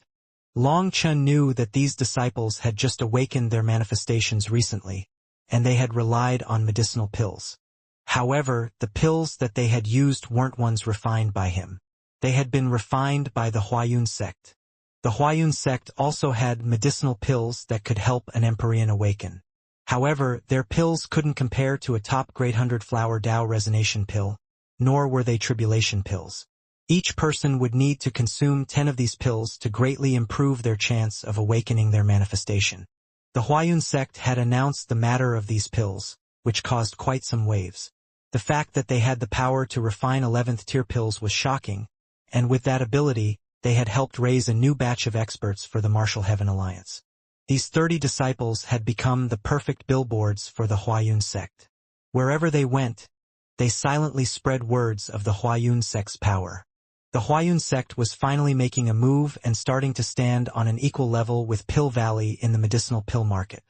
Long Chun knew that these disciples had just awakened their manifestations recently, and they had relied on medicinal pills. However, the pills that they had used weren't ones refined by him. They had been refined by the Huayun sect. The Huayun sect also had medicinal pills that could help an Empyrean awaken. However, their pills couldn't compare to a top-grade 100-flower Tao resonation pill, nor were they tribulation pills. Each person would need to consume 10 of these pills to greatly improve their chance of awakening their manifestation. The Huayun sect had announced the matter of these pills, which caused quite some waves. The fact that they had the power to refine 11th-tier pills was shocking, and with that ability, they had helped raise a new batch of experts for the Martial Heaven Alliance. These 30 disciples had become the perfect billboards for the Huayun sect. Wherever they went, they silently spread words of the Huayun sect's power. The Huayun sect was finally making a move and starting to stand on an equal level with Pill Valley in the medicinal pill market.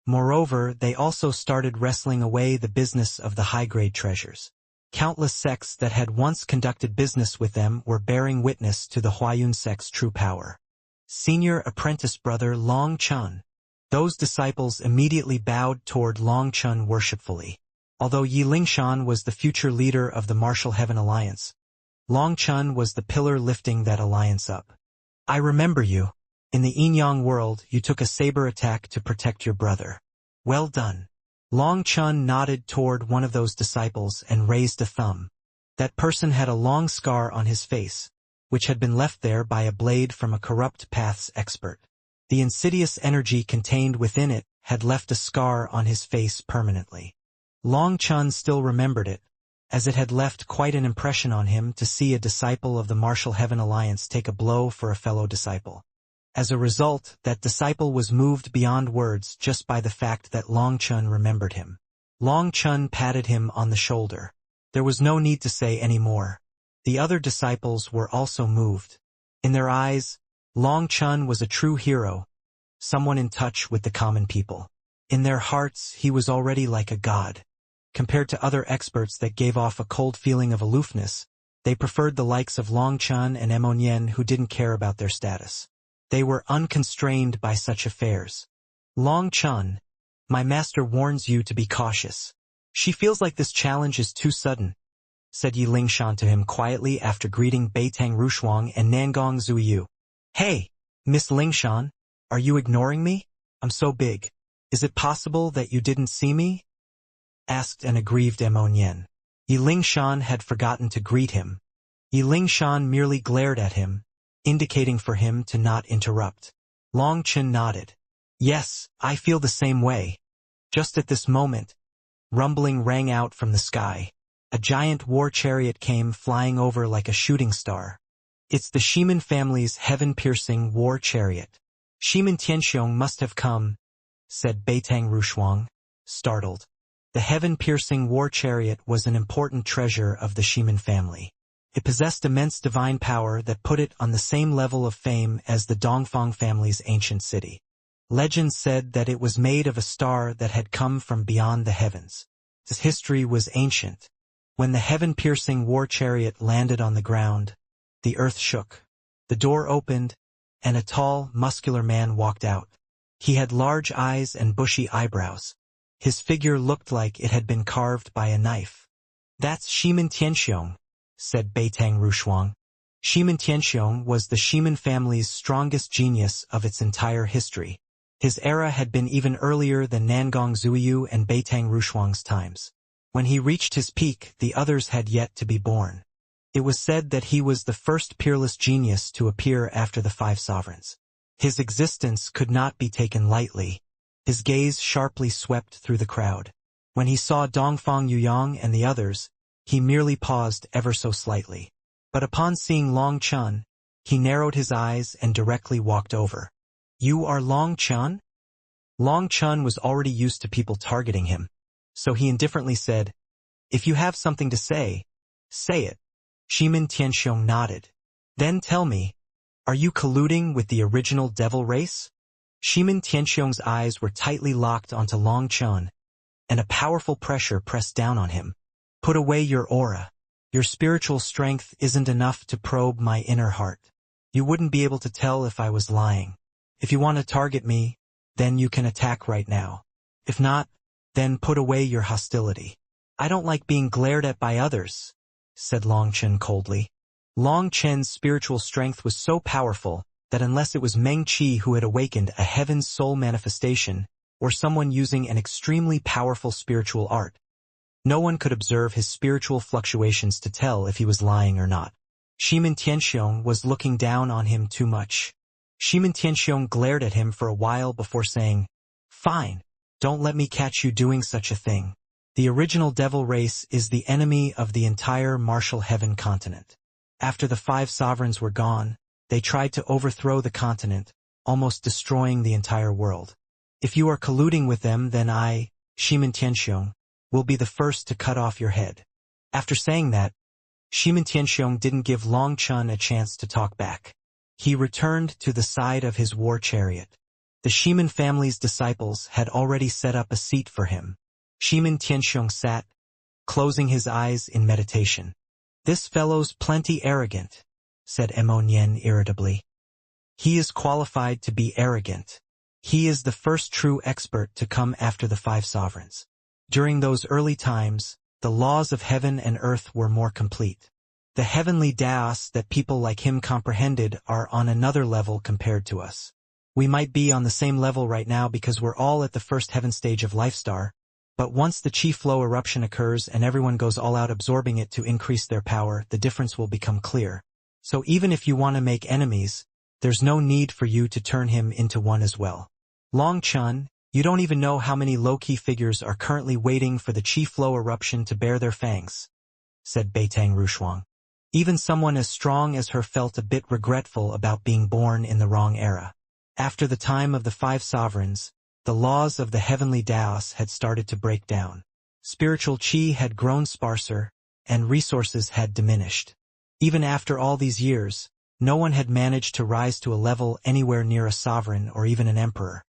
Moreover, they also started wrestling away the business of the high-grade treasures. Countless sects that had once conducted business with them were bearing witness to the Huayun sect's true power. Senior apprentice brother Long Chun. Those disciples immediately bowed toward Long Chun worshipfully. Although Yi Lingshan was the future leader of the Martial Heaven Alliance, Long Chun was the pillar lifting that alliance up. I remember you. In the Yin-Yang world, you took a saber attack to protect your brother. Well done. Long Chun nodded toward one of those disciples and raised a thumb. That person had a long scar on his face, which had been left there by a blade from a corrupt paths expert. The insidious energy contained within it had left a scar on his face permanently. Long Chun still remembered it, as it had left quite an impression on him to see a disciple of the Martial Heaven Alliance take a blow for a fellow disciple. As a result, that disciple was moved beyond words just by the fact that Long Chun remembered him. Long Chun patted him on the shoulder. There was no need to say any more. The other disciples were also moved. In their eyes, Long Chun was a true hero, someone in touch with the common people. In their hearts, he was already like a god. Compared to other experts that gave off a cold feeling of aloofness, they preferred the likes of Long Chun and Ammonian who didn't care about their status. They were unconstrained by such affairs. Long Chun, my master warns you to be cautious. She feels like this challenge is too sudden, said Yi Lingshan to him quietly after greeting Beitang Rushuang and Nangong Zuiyu. Hey, Miss Lingshan, are you ignoring me? I'm so big. Is it possible that you didn't see me? Asked an aggrieved Ammonian. Yi Lingshan had forgotten to greet him. Yi Lingshan merely glared at him, indicating for him to not interrupt. Long Chun nodded. Yes, I feel the same way. Just at this moment, rumbling rang out from the sky. A giant war chariot came flying over like a shooting star. It's the Shiman family's heaven-piercing war chariot. Shiman Tianxiong must have come, said Beitang Rushuang, startled. The heaven-piercing war chariot was an important treasure of the Shiman family. It possessed immense divine power that put it on the same level of fame as the Dongfang family's ancient city. Legend said that it was made of a star that had come from beyond the heavens. This history was ancient. When the heaven-piercing war chariot landed on the ground, the earth shook. The door opened, and a tall, muscular man walked out. He had large eyes and bushy eyebrows. His figure looked like it had been carved by a knife. That's Shiman Tianxiong, said Beitang Rushuang. Shiman Tianxiong was the Shiman family's strongest genius of its entire history. His era had been even earlier than Nangong Zuiyu and Beitang Rushuang's times. When he reached his peak, the others had yet to be born. It was said that he was the first peerless genius to appear after the five sovereigns. His existence could not be taken lightly. His gaze sharply swept through the crowd. When he saw Dongfang Yuyang and the others, he merely paused ever so slightly. But upon seeing Long Chun, he narrowed his eyes and directly walked over. You are Long Chun? Long Chun was already used to people targeting him, so he indifferently said, "If you have something to say it." Shimin Tianxiong nodded. "Then tell me, are you colluding with the original devil race?" Shimin Tianxiong's eyes were tightly locked onto Long Chun, and a powerful pressure pressed down on him. "Put away your aura. Your spiritual strength isn't enough to probe my inner heart. You wouldn't be able to tell if I was lying. If you want to target me, then you can attack right now. If not, then put away your hostility." "I don't like being glared at by others," said Long Chen coldly. Long Chen's spiritual strength was so powerful that unless it was Meng Qi who had awakened a heaven's soul manifestation, or someone using an extremely powerful spiritual art, no one could observe his spiritual fluctuations to tell if he was lying or not. Shimin Tianxiong was looking down on him too much. Shimin Tianxiong glared at him for a while before saying, "Fine, don't let me catch you doing such a thing. The original devil race is the enemy of the entire martial heaven continent. After the 5 sovereigns were gone, they tried to overthrow the continent, almost destroying the entire world. If you are colluding with them, then I, Shimin Tianxiong, will be the first to cut off your head." After saying that, Shimin Tianxiong didn't give Long Chun a chance to talk back. He returned to the side of his war chariot. The Shimin family's disciples had already set up a seat for him. Shimin Tianxiong sat, closing his eyes in meditation. "This fellow's plenty arrogant," said Nian irritably. "He is qualified to be arrogant. He is the first true expert to come after the 5 sovereigns. During those early times, the laws of heaven and earth were more complete. The heavenly daos that people like him comprehended are on another level compared to us. We might be on the same level right now because we're all at the first heaven stage of life star, but once the chi flow eruption occurs and everyone goes all out absorbing it to increase their power, the difference will become clear. So even if you want to make enemies, there's no need for you to turn him into one as well. Long Chun, you don't even know how many low-key figures are currently waiting for the chi flow eruption to bare their fangs," said Beitang Rushuang. Even someone as strong as her felt a bit regretful about being born in the wrong era. After the time of the 5 sovereigns, the laws of the heavenly daos had started to break down. Spiritual chi had grown sparser, and resources had diminished. Even after all these years, no one had managed to rise to a level anywhere near a sovereign or even an emperor.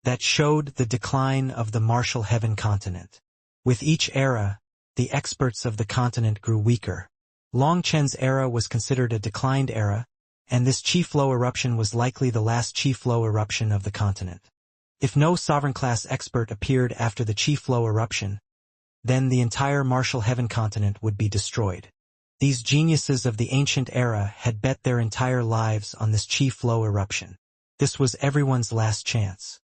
That showed the decline of the martial heaven continent. With each era, the experts of the continent grew weaker. Long Chen's era was considered a declined era, and this chi flow eruption was likely the last chi flow eruption of the continent. If no sovereign-class expert appeared after the chi flow eruption, then the entire martial heaven continent would be destroyed. These geniuses of the ancient era had bet their entire lives on this chi flow eruption. This was everyone's last chance.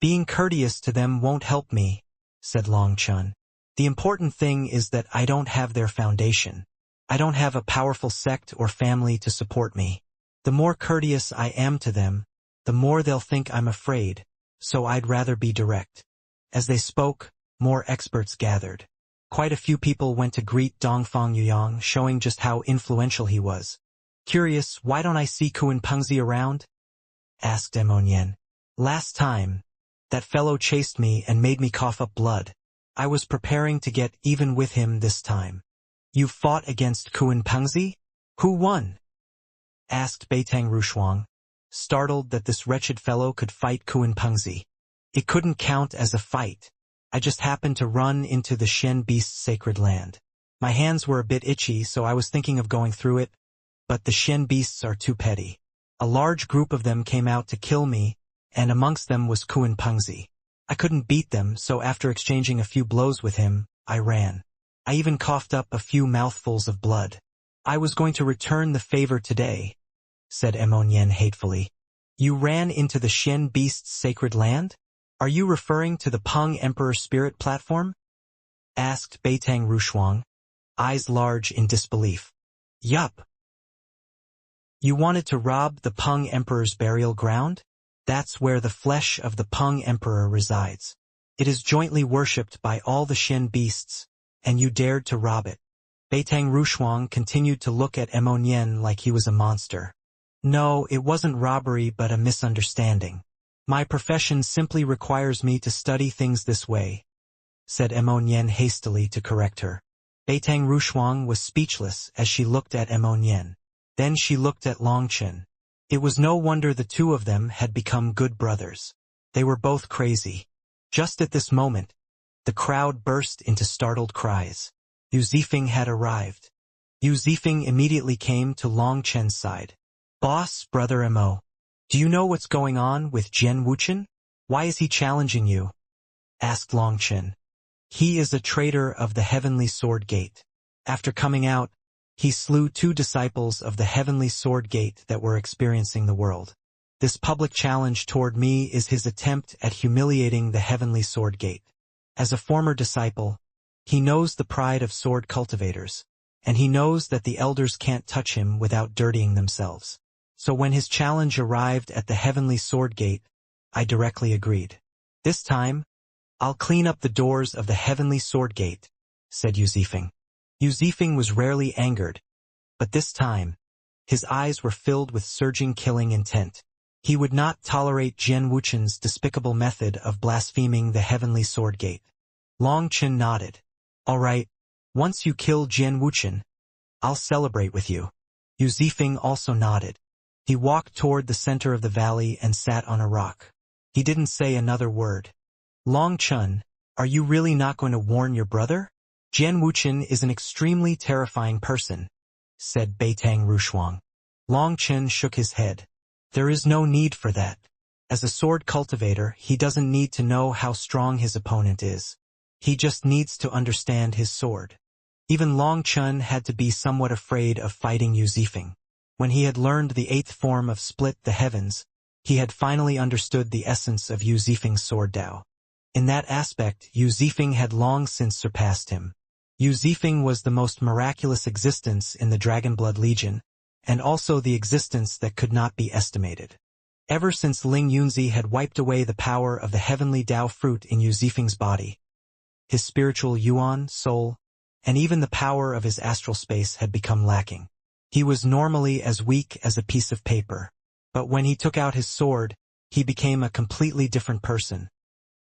"Being courteous to them won't help me," said Long Chun. "The important thing is that I don't have their foundation. I don't have a powerful sect or family to support me. The more courteous I am to them, the more they'll think I'm afraid, so I'd rather be direct." As they spoke, more experts gathered. Quite a few people went to greet Dongfang Yuyang, showing just how influential he was. "Curious, why don't I see Kuan Pengzi around?" asked Nian. "Last time, that fellow chased me and made me cough up blood. I was preparing to get even with him this time." "You fought against Kuan Pengzi? Who won?" asked Beitang Rushuang, startled that this wretched fellow could fight Kuan Pengzi. "It couldn't count as a fight. I just happened to run into the Shen Beast's sacred land. My hands were a bit itchy, so I was thinking of going through it, but the Shen Beasts are too petty. A large group of them came out to kill me, and amongst them was Kuan Pengzi. I couldn't beat them, so after exchanging a few blows with him, I ran. I even coughed up a few mouthfuls of blood. I was going to return the favor today," said Nian hatefully. "You ran into the Shen Beast's sacred land? Are you referring to the Peng Emperor Spirit platform?" asked Beitang Rushuang, eyes large in disbelief. "Yup." "You wanted to rob the Peng Emperor's burial ground? That's where the flesh of the Peng Emperor resides. It is jointly worshipped by all the Shen Beasts, and you dared to rob it." Beitang Rushuang continued to look at Nian like he was a monster. "No, it wasn't robbery but a misunderstanding. My profession simply requires me to study things this way, said Nian hastily to correct her. Beitang Rushuang was speechless as she looked at Nian. Then she looked at Longchen. It was no wonder the two of them had become good brothers. They were both crazy. Just at this moment, the crowd burst into startled cries. Yu Zifeng had arrived. Yu Zifeng immediately came to Longchen's side. Boss, Brother Mo, do you know what's going on with Jian Wuchen? Why is he challenging you? Asked Longchen. He is a traitor of the Heavenly Sword Gate. After coming out, he slew 2 disciples of the Heavenly Sword Gate that were experiencing the world. This public challenge toward me is his attempt at humiliating the Heavenly Sword Gate. As a former disciple, he knows the pride of sword cultivators, and he knows that the elders can't touch him without dirtying themselves. So when his challenge arrived at the Heavenly Sword Gate, I directly agreed. This time, I'll clean up the doors of the Heavenly Sword Gate, said Yu Zifeng. Yu Zifeng was rarely angered, but this time, his eyes were filled with surging killing intent. He would not tolerate Jian Wuchen's despicable method of blaspheming the Heavenly Sword Gate. Longchen nodded. All right, once you kill Jian Wuchen, I'll celebrate with you. Yu Zifeng also nodded. He walked toward the center of the valley and sat on a rock. He didn't say another word. Longchen, are you really not going to warn your brother? Jian Wuchen is an extremely terrifying person, said Beitang Rushuang. Longchen shook his head. There is no need for that. As a sword cultivator, he doesn't need to know how strong his opponent is. He just needs to understand his sword. Even Longchen had to be somewhat afraid of fighting Yu Zifeng. When he had learned the 8th form of Split the Heavens, he had finally understood the essence of Yu Zifeng's sword Dao. In that aspect, Yu Zifeng had long since surpassed him. Yu Zifeng was the most miraculous existence in the Dragonblood Legion, and also the existence that could not be estimated. Ever since Ling Yunzi had wiped away the power of the heavenly Dao fruit in Yu Zifeng's body, his spiritual yuan, soul, and even the power of his astral space had become lacking. He was normally as weak as a piece of paper. But when he took out his sword, he became a completely different person.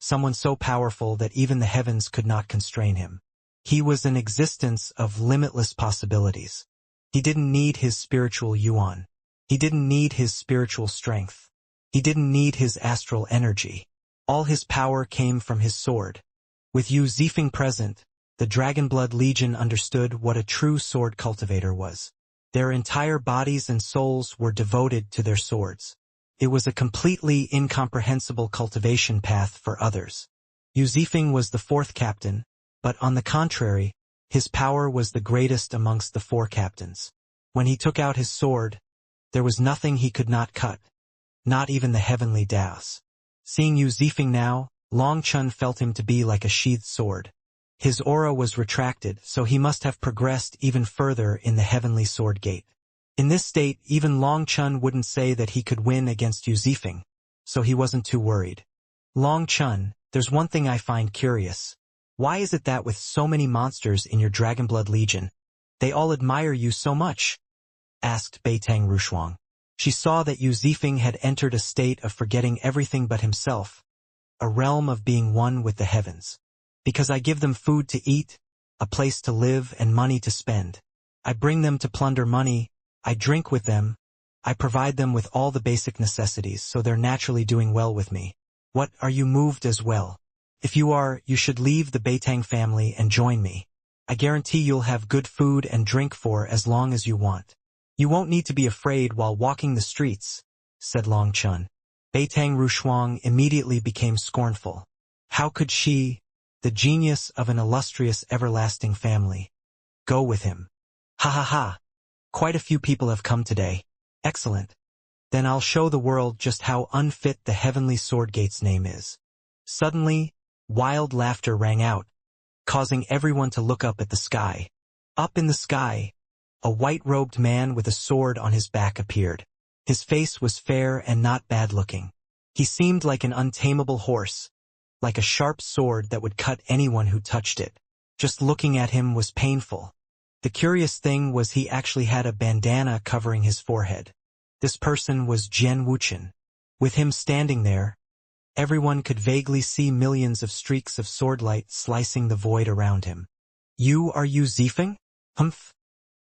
Someone so powerful that even the heavens could not constrain him. He was an existence of limitless possibilities. He didn't need his spiritual yuan. He didn't need his spiritual strength. He didn't need his astral energy. All his power came from his sword. With Yu Zifeng present, the Dragonblood Legion understood what a true sword cultivator was. Their entire bodies and souls were devoted to their swords. It was a completely incomprehensible cultivation path for others. Yu Zifeng was the 4th captain, but on the contrary, his power was the greatest amongst the 4 captains. When he took out his sword, there was nothing he could not cut, not even the heavenly Daos. Seeing Yu Zifeng now, Longchen felt him to be like a sheathed sword. His aura was retracted, so he must have progressed even further in the Heavenly Sword Gate. In this state, even Longchen wouldn't say that he could win against Yu Zifeng, so he wasn't too worried. Longchen, there's one thing I find curious. Why is it that with so many monsters in your Dragonblood Legion, they all admire you so much? Asked Beitang Rushuang. She saw that Yu Zifeng had entered a state of forgetting everything but himself, a realm of being one with the heavens. Because I give them food to eat, a place to live, and money to spend. I bring them to plunder money, I drink with them, I provide them with all the basic necessities, so they're naturally doing well with me. What, are you moved as well? If you are, you should leave the Beitang family and join me. I guarantee you'll have good food and drink for as long as you want. You won't need to be afraid while walking the streets, said Longchen. Beitang Rushuang immediately became scornful. How could she, the genius of an illustrious everlasting family, go with him? Ha ha ha! Quite a few people have come today. Excellent. Then I'll show the world just how unfit the Heavenly Sword Gate's name is. Suddenly, wild laughter rang out, causing everyone to look up at the sky. Up in the sky, a white-robed man with a sword on his back appeared. His face was fair and not bad-looking. He seemed like an untamable horse, like a sharp sword that would cut anyone who touched it. Just looking at him was painful. The curious thing was he actually had a bandana covering his forehead. This person was Jian Wuchen. With him standing there, Everyone could vaguely see millions of streaks of swordlight slicing the void around him. You Zifeng? Humph.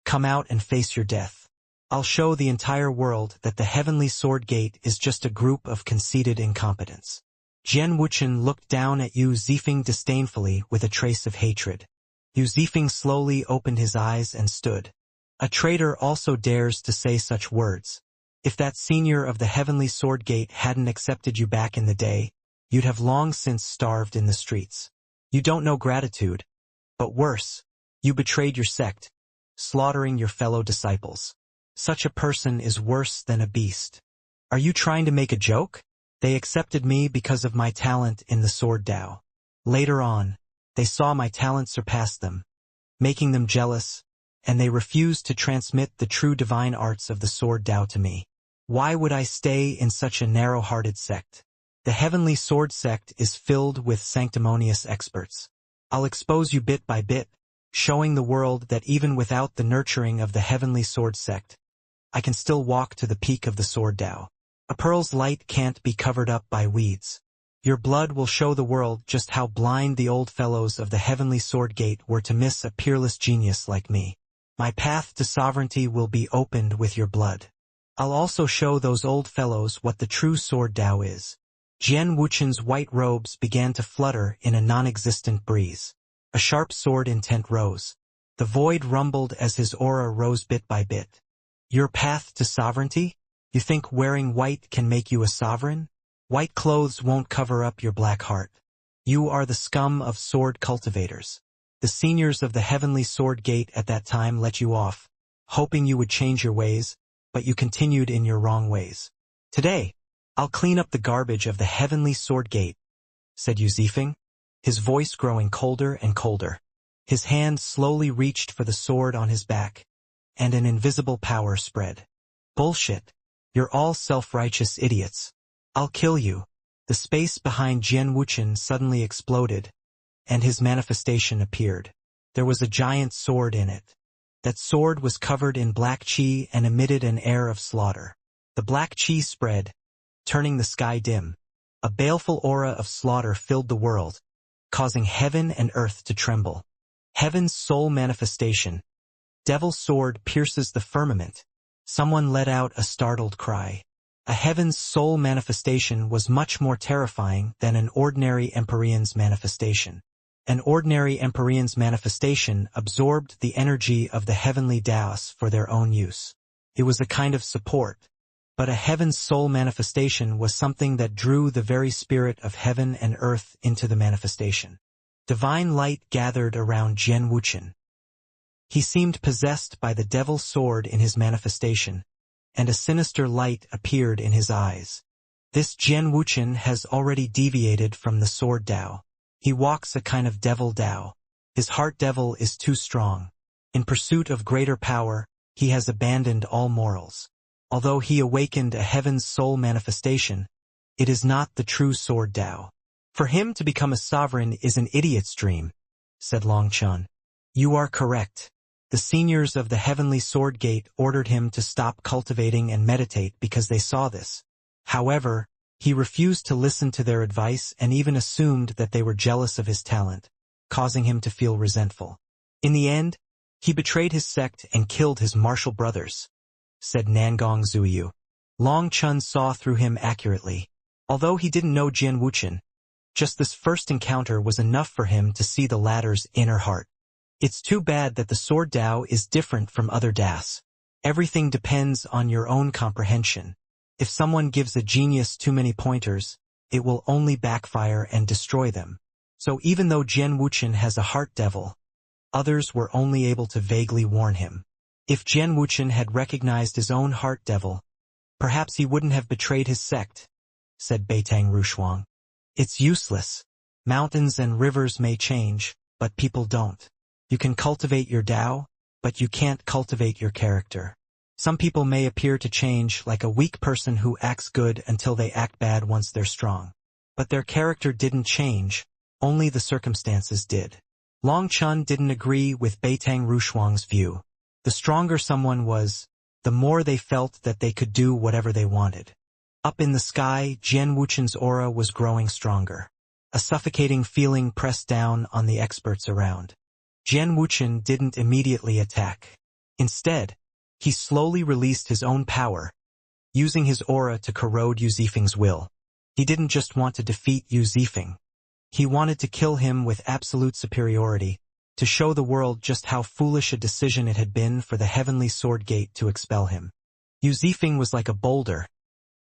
Come out and face your death. I'll show the entire world that the Heavenly Sword Gate is just a group of conceited incompetents. Jian Wuchen looked down at Yu Zifeng disdainfully with a trace of hatred. Yu Zifeng slowly opened his eyes and stood. A traitor also dares to say such words. If that senior of the Heavenly Sword Gate hadn't accepted you back in the day, you'd have long since starved in the streets. You don't know gratitude. But worse, you betrayed your sect, slaughtering your fellow disciples. Such a person is worse than a beast. Are you trying to make a joke? They accepted me because of my talent in the Sword Dao. Later on, they saw my talent surpass them, making them jealous, and they refused to transmit the true divine arts of the Sword Dao to me. Why would I stay in such a narrow-hearted sect? The Heavenly Sword Sect is filled with sanctimonious experts. I'll expose you bit by bit, showing the world that even without the nurturing of the Heavenly Sword Sect, I can still walk to the peak of the Sword Dao. A pearl's light can't be covered up by weeds. Your blood will show the world just how blind the old fellows of the Heavenly Sword Gate were to miss a peerless genius like me. My path to sovereignty will be opened with your blood. I'll also show those old fellows what the true Sword Dao is. Jian Wuchen's white robes began to flutter in a non-existent breeze. A sharp sword intent rose. The void rumbled as his aura rose bit by bit. Your path to sovereignty? You think wearing white can make you a sovereign? White clothes won't cover up your black heart. You are the scum of sword cultivators. The seniors of the Heavenly Sword Gate at that time let you off, hoping you would change your ways, but you continued in your wrong ways. Today, I'll clean up the garbage of the Heavenly Sword Gate, said Yu Zifeng, his voice growing colder and colder. His hand slowly reached for the sword on his back, and an invisible power spread. Bullshit. You're all self-righteous idiots. I'll kill you. The space behind Jian Wuchen suddenly exploded, and his manifestation appeared. There was a giant sword in it. That sword was covered in black qi and emitted an air of slaughter. The black qi spread, turning the sky dim. A baleful aura of slaughter filled the world, causing heaven and earth to tremble. Heaven's sole manifestation. Devil's sword pierces the firmament. Someone let out a startled cry. A heaven's sole manifestation was much more terrifying than an ordinary Empyrean's manifestation. An ordinary Empyrean's manifestation absorbed the energy of the heavenly Daos for their own use. It was a kind of support, but a heaven's soul manifestation was something that drew the very spirit of heaven and earth into the manifestation. Divine light gathered around Jian Wuchen. He seemed possessed by the devil's sword in his manifestation, and a sinister light appeared in his eyes. This Jian Wuchen has already deviated from the Sword Dao. He walks a kind of devil Dao. His heart devil is too strong. In pursuit of greater power, he has abandoned all morals. Although he awakened a heaven's soul manifestation, it is not the true Sword Dao. For him to become a sovereign is an idiot's dream, said Long Chun. You are correct. The seniors of the Heavenly Sword Gate ordered him to stop cultivating and meditate because they saw this. However, he refused to listen to their advice and even assumed that they were jealous of his talent, causing him to feel resentful. In the end, he betrayed his sect and killed his martial brothers, said Nangong Zuiyu. Long Chun saw through him accurately. Although he didn't know Jian Wuchen, just this first encounter was enough for him to see the latter's inner heart. It's too bad that the Sword Dao is different from other Das. Everything depends on your own comprehension. If someone gives a genius too many pointers, it will only backfire and destroy them. So even though Jian Wuchen has a heart devil, others were only able to vaguely warn him. If Jian Wuchen had recognized his own heart devil, perhaps he wouldn't have betrayed his sect, said Beitang Rushuang. It's useless. Mountains and rivers may change, but people don't. You can cultivate your Dao, but you can't cultivate your character. Some people may appear to change like a weak person who acts good until they act bad once they're strong. But their character didn't change, only the circumstances did. Long Chun didn't agree with Beitang Rushuang's view. The stronger someone was, the more they felt that they could do whatever they wanted. Up in the sky, Jian Wuchen's aura was growing stronger. A suffocating feeling pressed down on the experts around. Jian Wuchen didn't immediately attack. Instead, he slowly released his own power, using his aura to corrode Yu Zifeng's will. He didn't just want to defeat Yu Zifeng. He wanted to kill him with absolute superiority, to show the world just how foolish a decision it had been for the Heavenly Sword Gate to expel him. Yu Zifeng was like a boulder,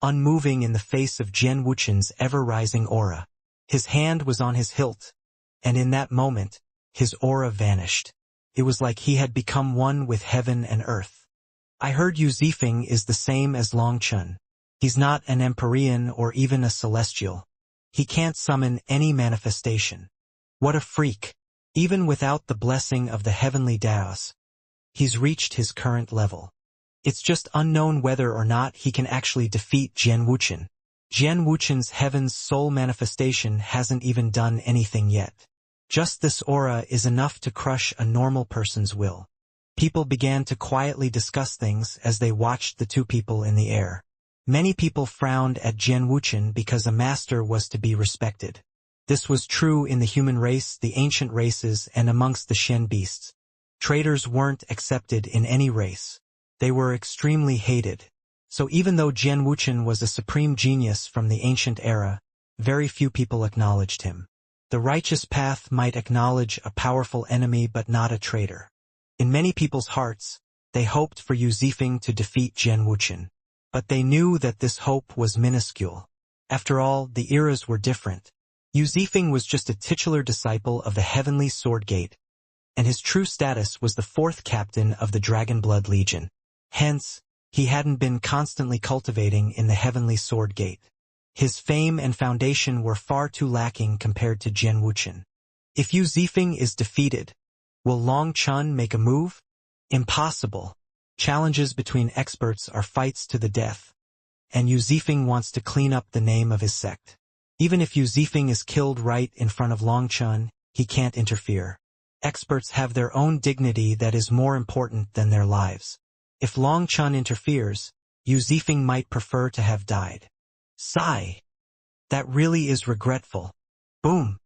unmoving in the face of Jian Wuchen's ever-rising aura. His hand was on his hilt, and in that moment, his aura vanished. It was like he had become one with heaven and earth. I heard Yu Zifeng is the same as Long Chun. He's not an Empyrean or even a celestial. He can't summon any manifestation. What a freak. Even without the blessing of the heavenly Daos, he's reached his current level. It's just unknown whether or not he can actually defeat Jian Wuchen. Jian Wuchen's heaven's soul manifestation hasn't even done anything yet. Just this aura is enough to crush a normal person's will. People began to quietly discuss things as they watched the two people in the air. Many people frowned at Jian Wuchen because a master was to be respected. This was true in the human race, the ancient races, and amongst the Shen beasts. Traitors weren't accepted in any race. They were extremely hated. So even though Jian Wuchen was a supreme genius from the ancient era, very few people acknowledged him. The righteous path might acknowledge a powerful enemy but not a traitor. In many people's hearts, they hoped for Yu Zifeng to defeat Jian Wuchen. But they knew that this hope was minuscule. After all, the eras were different. Yu Zifeng was just a titular disciple of the Heavenly Sword Gate, and his true status was the fourth captain of the Dragonblood Legion. Hence, he hadn't been constantly cultivating in the Heavenly Sword Gate. His fame and foundation were far too lacking compared to Jian Wuchen. If Yu Zifeng is defeated, will Long Chun make a move? Impossible. Challenges between experts are fights to the death, and Yu Zifeng wants to clean up the name of his sect. Even if Yu Zifeng is killed right in front of Long Chun, he can't interfere. Experts have their own dignity that is more important than their lives. If Long Chun interferes, Yu Zifeng might prefer to have died. Sigh. That really is regretful. Boom.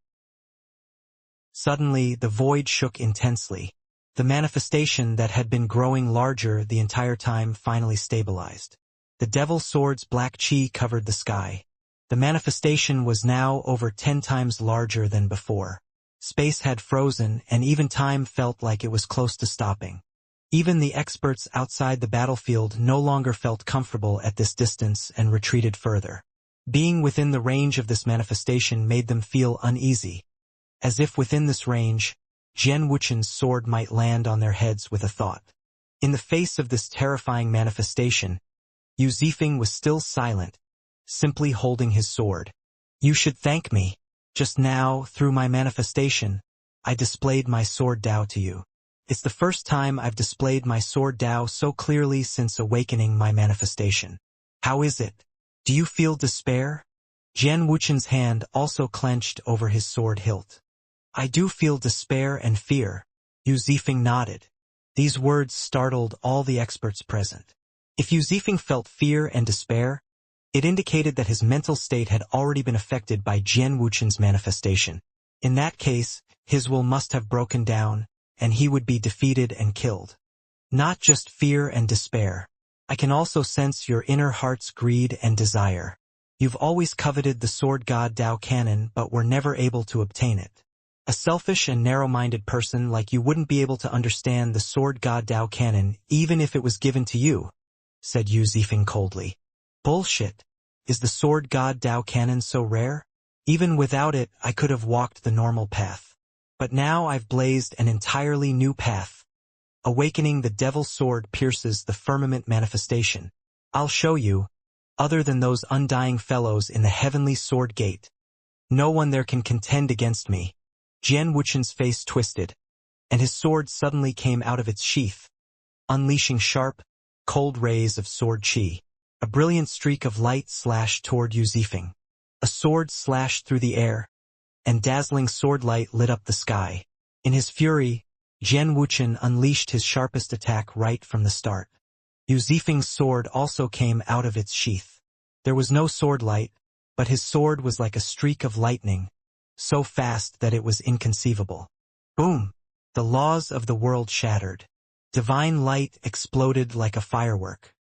Suddenly, the void shook intensely. The manifestation that had been growing larger the entire time finally stabilized. The Devil Sword's black chi covered the sky. The manifestation was now over 10 times larger than before. Space had frozen, and even time felt like it was close to stopping. Even the experts outside the battlefield no longer felt comfortable at this distance and retreated further. Being within the range of this manifestation made them feel uneasy. As if within this range, Jian Wuchen's sword might land on their heads with a thought. In the face of this terrifying manifestation, Yu Zifeng was still silent, simply holding his sword. You should thank me. Just now, through my manifestation, I displayed my sword Dao to you. It's the first time I've displayed my sword Dao so clearly since awakening my manifestation. How is it? Do you feel despair? Jian Wuchen's hand also clenched over his sword hilt. I do feel despair and fear. Yu Zifeng nodded. These words startled all the experts present. If Yu Zifeng felt fear and despair, it indicated that his mental state had already been affected by Jian Wuchen's manifestation. In that case, his will must have broken down, and he would be defeated and killed. Not just fear and despair. I can also sense your inner heart's greed and desire. You've always coveted the sword god Dao Canon but were never able to obtain it. A selfish and narrow-minded person like you wouldn't be able to understand the sword god Dao Canon even if it was given to you, said Yu Zifeng coldly. Bullshit. Is the sword god Dao Canon so rare? Even without it, I could have walked the normal path. But now I've blazed an entirely new path. Awakening the Devil's Sword pierces the firmament manifestation. I'll show you, other than those undying fellows in the Heavenly Sword Gate. No one there can contend against me. Jian Wuchen's face twisted, and his sword suddenly came out of its sheath, unleashing sharp, cold rays of sword chi. A brilliant streak of light slashed toward Yu Zifeng. A sword slashed through the air, and dazzling sword light lit up the sky. In his fury, Jian Wuchen unleashed his sharpest attack right from the start. Yu Zifeng's sword also came out of its sheath. There was no sword light, but his sword was like a streak of lightning, so fast that it was inconceivable. Boom! The laws of the world shattered. Divine light exploded like a firework.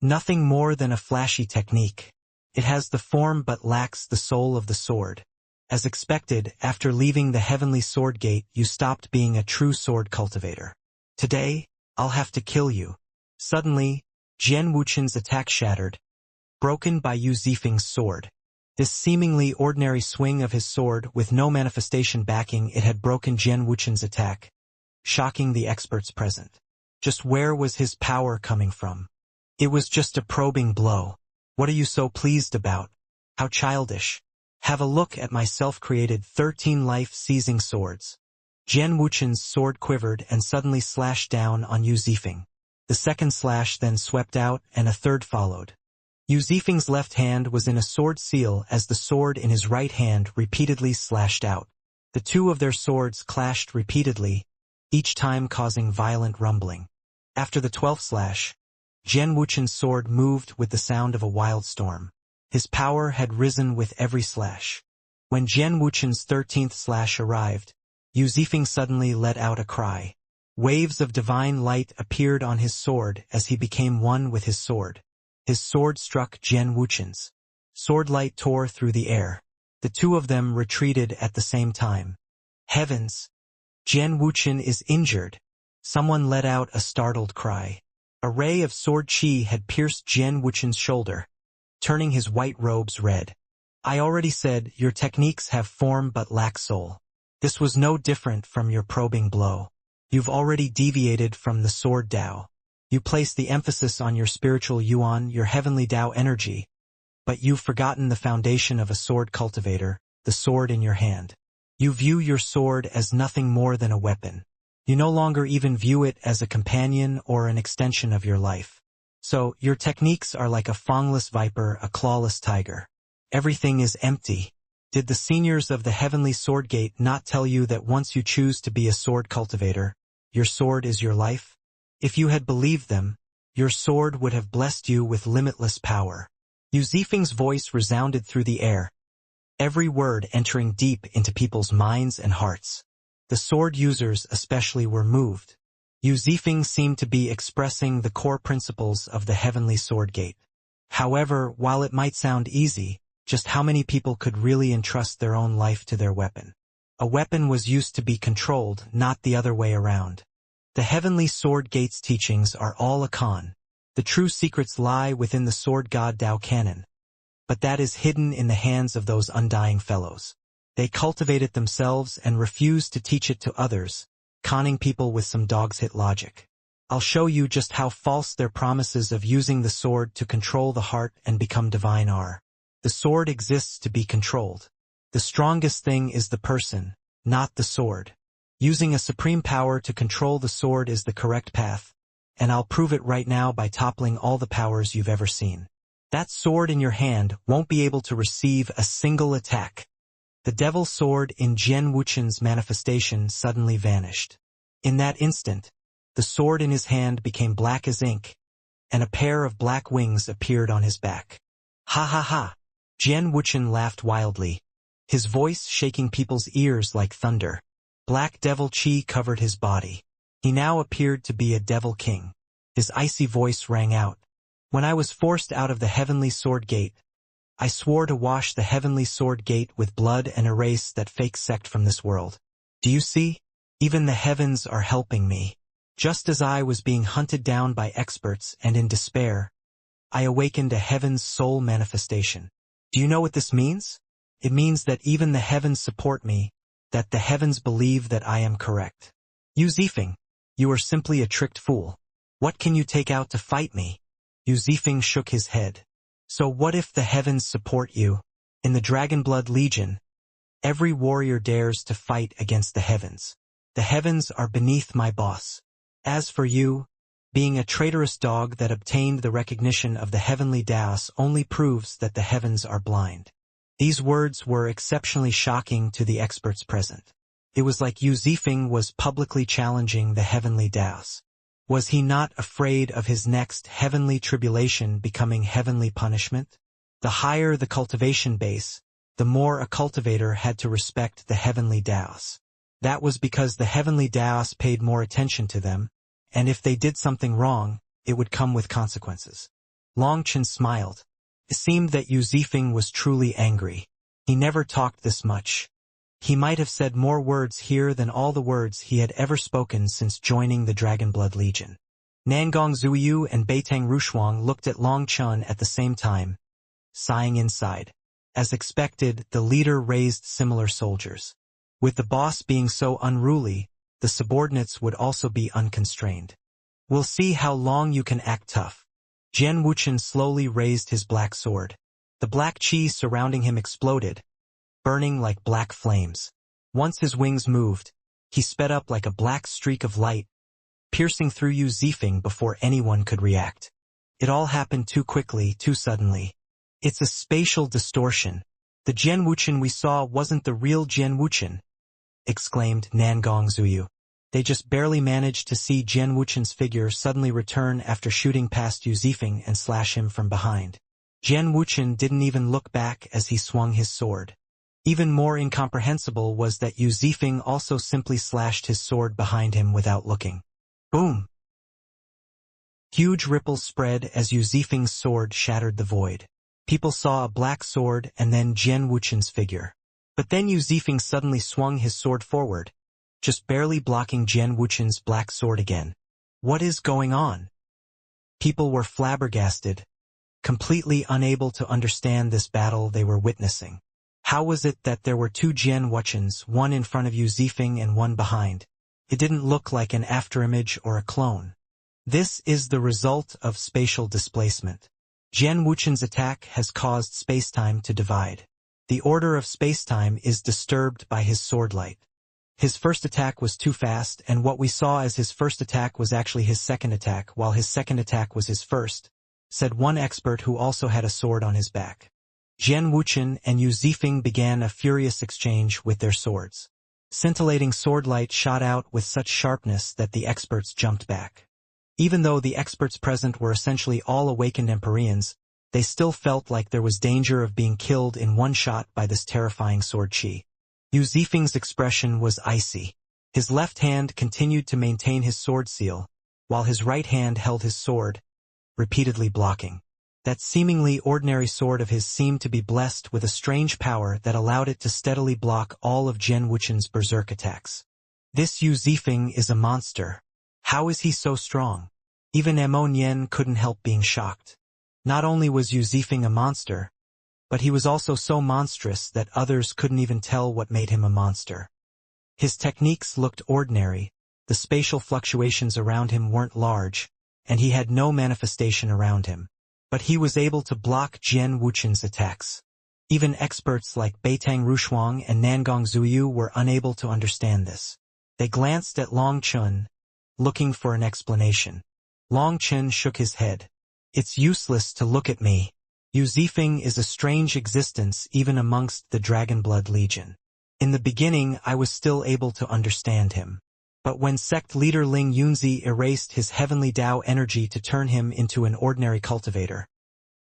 Nothing more than a flashy technique. It has the form but lacks the soul of the sword. As expected, after leaving the heavenly sword gate, you stopped being a true sword cultivator. Today, I'll have to kill you. Suddenly, Jian Wuchen's attack shattered, broken by Yu Zifeng's sword. This seemingly ordinary swing of his sword with no manifestation backing it had broken Jian Wuchen's attack, shocking the experts present. Just where was his power coming from? It was just a probing blow. What are you so pleased about? How childish. Have a look at my self-created 13 life-seizing swords. Jian Wuchen's sword quivered and suddenly slashed down on Yu Zifeng. The second slash then swept out and a third followed. Yu Zifeng's left hand was in a sword seal as the sword in his right hand repeatedly slashed out. The two of their swords clashed repeatedly, each time causing violent rumbling. After the 12th slash, Jian Wuchen's sword moved with the sound of a wild storm. His power had risen with every slash. When Jian Wuchen's 13th slash arrived, Yu Zifeng suddenly let out a cry. Waves of divine light appeared on his sword as he became one with his sword. His sword struck Jian Wuchen's. Sword light tore through the air. The two of them retreated at the same time. Heavens! Jian Wuchen is injured. Someone let out a startled cry. A ray of sword chi had pierced Jian Wuchen's shoulder, turning his white robes red. I already said your techniques have form but lack soul. This was no different from your probing blow. You've already deviated from the sword Dao. You place the emphasis on your spiritual yuan, your heavenly Dao energy, but you've forgotten the foundation of a sword cultivator, the sword in your hand. You view your sword as nothing more than a weapon. You no longer even view it as a companion or an extension of your life. So, your techniques are like a fangless viper, a clawless tiger. Everything is empty. Did the seniors of the Heavenly Sword Gate not tell you that once you choose to be a sword cultivator, your sword is your life? If you had believed them, your sword would have blessed you with limitless power. Yu Zifeng's voice resounded through the air, every word entering deep into people's minds and hearts. The sword users especially were moved. Yu Zifeng seemed to be expressing the core principles of the Heavenly Sword Gate. However, while it might sound easy, just how many people could really entrust their own life to their weapon? A weapon was used to be controlled, not the other way around. The Heavenly Sword Gate's teachings are all a con. The true secrets lie within the Sword God Dao canon. But that is hidden in the hands of those undying fellows. They cultivate it themselves and refuse to teach it to others, conning people with some dog's hit logic. I'll show you just how false their promises of using the sword to control the heart and become divine are. The sword exists to be controlled. The strongest thing is the person, not the sword. Using a supreme power to control the sword is the correct path, and I'll prove it right now by toppling all the powers you've ever seen. That sword in your hand won't be able to receive a single attack. The devil sword in Jian Wuchen's manifestation suddenly vanished. In that instant, the sword in his hand became black as ink, and a pair of black wings appeared on his back. Ha ha ha! Jian Wuchen laughed wildly, his voice shaking people's ears like thunder. Black devil chi covered his body. He now appeared to be a devil king. His icy voice rang out. When I was forced out of the Heavenly Sword Gate, I swore to wash the Heavenly Sword Gate with blood and erase that fake sect from this world. Do you see? Even the heavens are helping me. Just as I was being hunted down by experts and in despair, I awakened a heaven's soul manifestation. Do you know what this means? It means that even the heavens support me, that the heavens believe that I am correct. Yu Zifeng, you are simply a tricked fool. What can you take out to fight me? Yu Zifeng shook his head. So what if the heavens support you? In the Dragonblood Legion, every warrior dares to fight against the heavens. The heavens are beneath my boss. As for you, being a traitorous dog that obtained the recognition of the heavenly Daos only proves that the heavens are blind. These words were exceptionally shocking to the experts present. It was like Yu Zifeng was publicly challenging the heavenly Daos. Was he not afraid of his next heavenly tribulation becoming heavenly punishment? The higher the cultivation base, the more a cultivator had to respect the heavenly Daos. That was because the heavenly Daos paid more attention to them, and if they did something wrong, it would come with consequences. Long Chen smiled. It seemed that Yu Zifeng was truly angry. He never talked this much. He might have said more words here than all the words he had ever spoken since joining the Dragonblood Legion. Nangong Zuiyu and Beitang Rushuang looked at Long Chen at the same time, sighing inside. As expected, the leader raised similar soldiers. With the boss being so unruly, the subordinates would also be unconstrained. We'll see how long you can act tough. Jian Wuchen slowly raised his black sword. The black chi surrounding him exploded, burning like black flames. Once his wings moved, he sped up like a black streak of light, piercing through Yu Zifeng before anyone could react. It all happened too quickly, too suddenly. It's a spatial distortion. The Jian Wuchen we saw wasn't the real Jian Wuchen, exclaimed Nangong Zuyu. They just barely managed to see Jian Wuchen's figure suddenly return after shooting past Yu Zifeng and slash him from behind. Jian Wuchen didn't even look back as he swung his sword. Even more incomprehensible was that Yu Zifeng also simply slashed his sword behind him without looking. Boom! Huge ripples spread as Yu Zifeng's sword shattered the void. People saw a black sword and then Jian Wuchen's figure. But then Yu Zifeng suddenly swung his sword forward, just barely blocking Jian Wuchen's black sword again. What is going on? People were flabbergasted, completely unable to understand this battle they were witnessing. How was it that there were two Jian Wuchens, one in front of Yu Zifeng and one behind? It didn't look like an afterimage or a clone. This is the result of spatial displacement. Jian Wuchen's attack has caused spacetime to divide. The order of spacetime is disturbed by his sword light. His first attack was too fast, and what we saw as his first attack was actually his second attack, while his second attack was his first, said one expert who also had a sword on his back. Jian Wuchen and Yu Zifeng began a furious exchange with their swords. Scintillating sword light shot out with such sharpness that the experts jumped back. Even though the experts present were essentially all awakened Empyreans, they still felt like there was danger of being killed in one shot by this terrifying sword chi. Yu Zifeng's expression was icy. His left hand continued to maintain his sword seal, while his right hand held his sword, repeatedly blocking. That seemingly ordinary sword of his seemed to be blessed with a strange power that allowed it to steadily block all of Jian Wuchen's berserk attacks. This Yu Zifeng is a monster. How is he so strong? Even Mo Nian couldn't help being shocked. Not only was Yu Zifeng a monster, but he was also so monstrous that others couldn't even tell what made him a monster. His techniques looked ordinary, the spatial fluctuations around him weren't large, and he had no manifestation around him. But he was able to block Jian Wuchen's attacks. Even experts like Beitang Rushuang and Nangong Zuiyu were unable to understand this. They glanced at Long Chen, looking for an explanation. Long Chen shook his head. It's useless to look at me. Yu Zifeng is a strange existence even amongst the Dragonblood Legion. In the beginning I was still able to understand him. But when sect leader Ling Yunzi erased his heavenly Tao energy to turn him into an ordinary cultivator,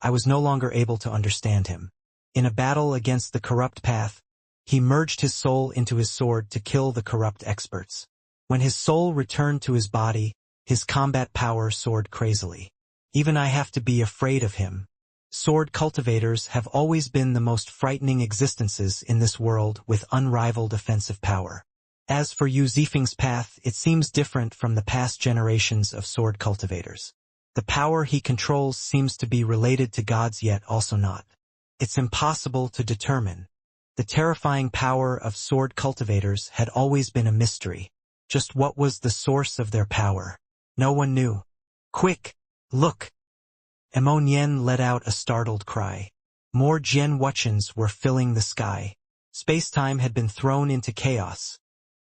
I was no longer able to understand him. In a battle against the corrupt path, he merged his soul into his sword to kill the corrupt experts. When his soul returned to his body, his combat power soared crazily. Even I have to be afraid of him. Sword cultivators have always been the most frightening existences in this world with unrivaled offensive power. As for Yu Zifeng's path, it seems different from the past generations of sword cultivators. The power he controls seems to be related to gods yet also not. It's impossible to determine. The terrifying power of sword cultivators had always been a mystery. Just what was the source of their power? No one knew. Quick! Look! Mo Nian let out a startled cry. More Jian Wuchens were filling the sky. Space-time had been thrown into chaos,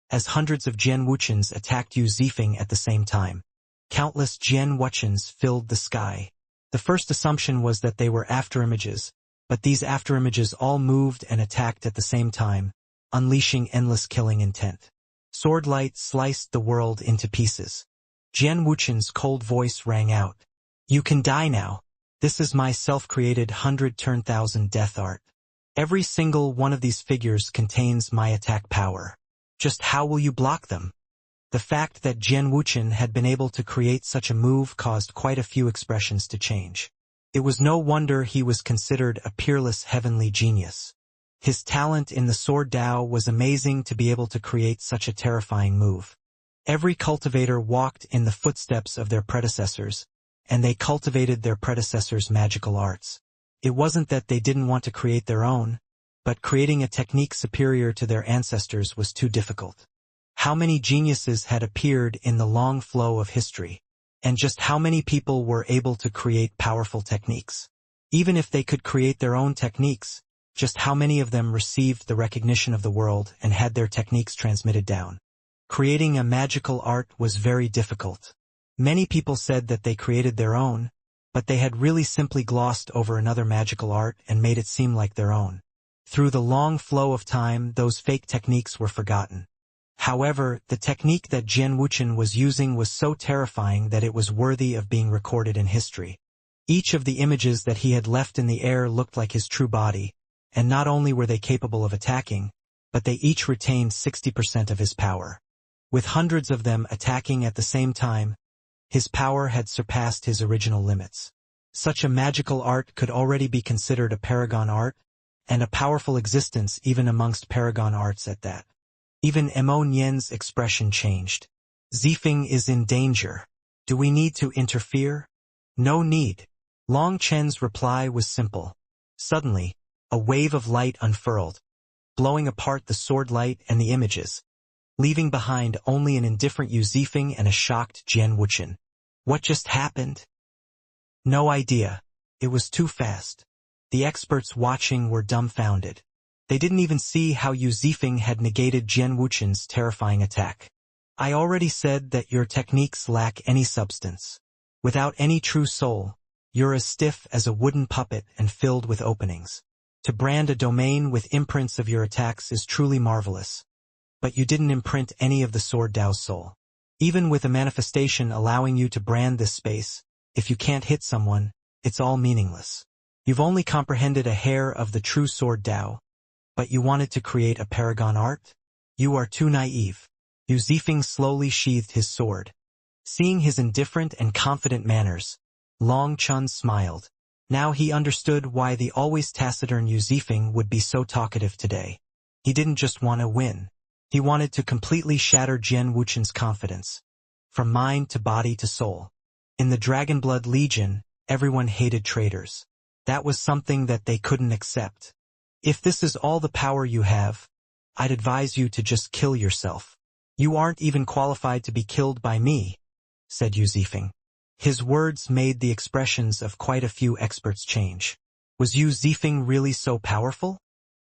as hundreds of Jian Wuchens attacked Yu Zifeng at the same time. Countless Jian Wuchens filled the sky. The first assumption was that they were afterimages, but these afterimages all moved and attacked at the same time, unleashing endless killing intent. Sword light sliced the world into pieces. Jian Wuchen's cold voice rang out. You can die now. This is my self-created 100-turn-thousand death art. Every single one of these figures contains my attack power. Just how will you block them? The fact that Jian Wuchen had been able to create such a move caused quite a few expressions to change. It was no wonder he was considered a peerless heavenly genius. His talent in the sword Dao was amazing to be able to create such a terrifying move. Every cultivator walked in the footsteps of their predecessors, and they cultivated their predecessors' magical arts. It wasn't that they didn't want to create their own, but creating a technique superior to their ancestors was too difficult. How many geniuses had appeared in the long flow of history, and just how many people were able to create powerful techniques? Even if they could create their own techniques, just how many of them received the recognition of the world and had their techniques transmitted down? Creating a magical art was very difficult. Many people said that they created their own, but they had really simply glossed over another magical art and made it seem like their own. Through the long flow of time, those fake techniques were forgotten. However, the technique that Jian Wuchen was using was so terrifying that it was worthy of being recorded in history. Each of the images that he had left in the air looked like his true body, and not only were they capable of attacking, but they each retained 60% of his power. With hundreds of them attacking at the same time, his power had surpassed his original limits. Such a magical art could already be considered a paragon art, and a powerful existence even amongst paragon arts at that. Even Mo Nian's expression changed. Zifeng is in danger. Do we need to interfere? No need. Long Chen's reply was simple. Suddenly, a wave of light unfurled, blowing apart the sword light and the images, leaving behind only an indifferent Yu Zifeng and a shocked Jian Wuchen. What just happened? No idea. It was too fast. The experts watching were dumbfounded. They didn't even see how Yu Zifeng had negated Jian Wuchen's terrifying attack. I already said that your techniques lack any substance. Without any true soul, you're as stiff as a wooden puppet and filled with openings. To brand a domain with imprints of your attacks is truly marvelous. But you didn't imprint any of the Sword Dao's soul. Even with a manifestation allowing you to brand this space, if you can't hit someone, it's all meaningless. You've only comprehended a hair of the true Sword Dao, but you wanted to create a paragon art? You are too naive. Yu Zifeng slowly sheathed his sword. Seeing his indifferent and confident manners, Long Chun smiled. Now he understood why the always taciturn Yu Zifeng would be so talkative today. He didn't just want to win. He wanted to completely shatter Jian Wuchen's confidence. From mind to body to soul. In the Dragonblood Legion, everyone hated traitors. That was something that they couldn't accept. If this is all the power you have, I'd advise you to just kill yourself. You aren't even qualified to be killed by me, said Yu Zifeng. His words made the expressions of quite a few experts change. Was Yu Zifeng really so powerful?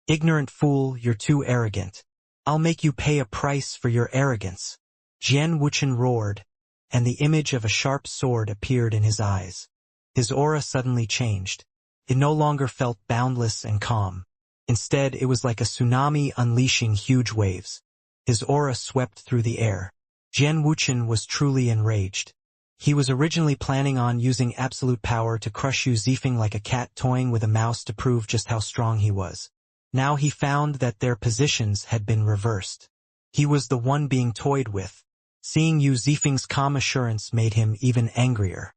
Ignorant fool, you're too arrogant. I'll make you pay a price for your arrogance. Jian Wuchen roared, and the image of a sharp sword appeared in his eyes. His aura suddenly changed. It no longer felt boundless and calm. Instead, it was like a tsunami unleashing huge waves. His aura swept through the air. Jian Wuchen was truly enraged. He was originally planning on using absolute power to crush Yu Zifeng like a cat toying with a mouse to prove just how strong he was. Now he found that their positions had been reversed. He was the one being toyed with. Seeing Yu Zifeng's calm assurance made him even angrier.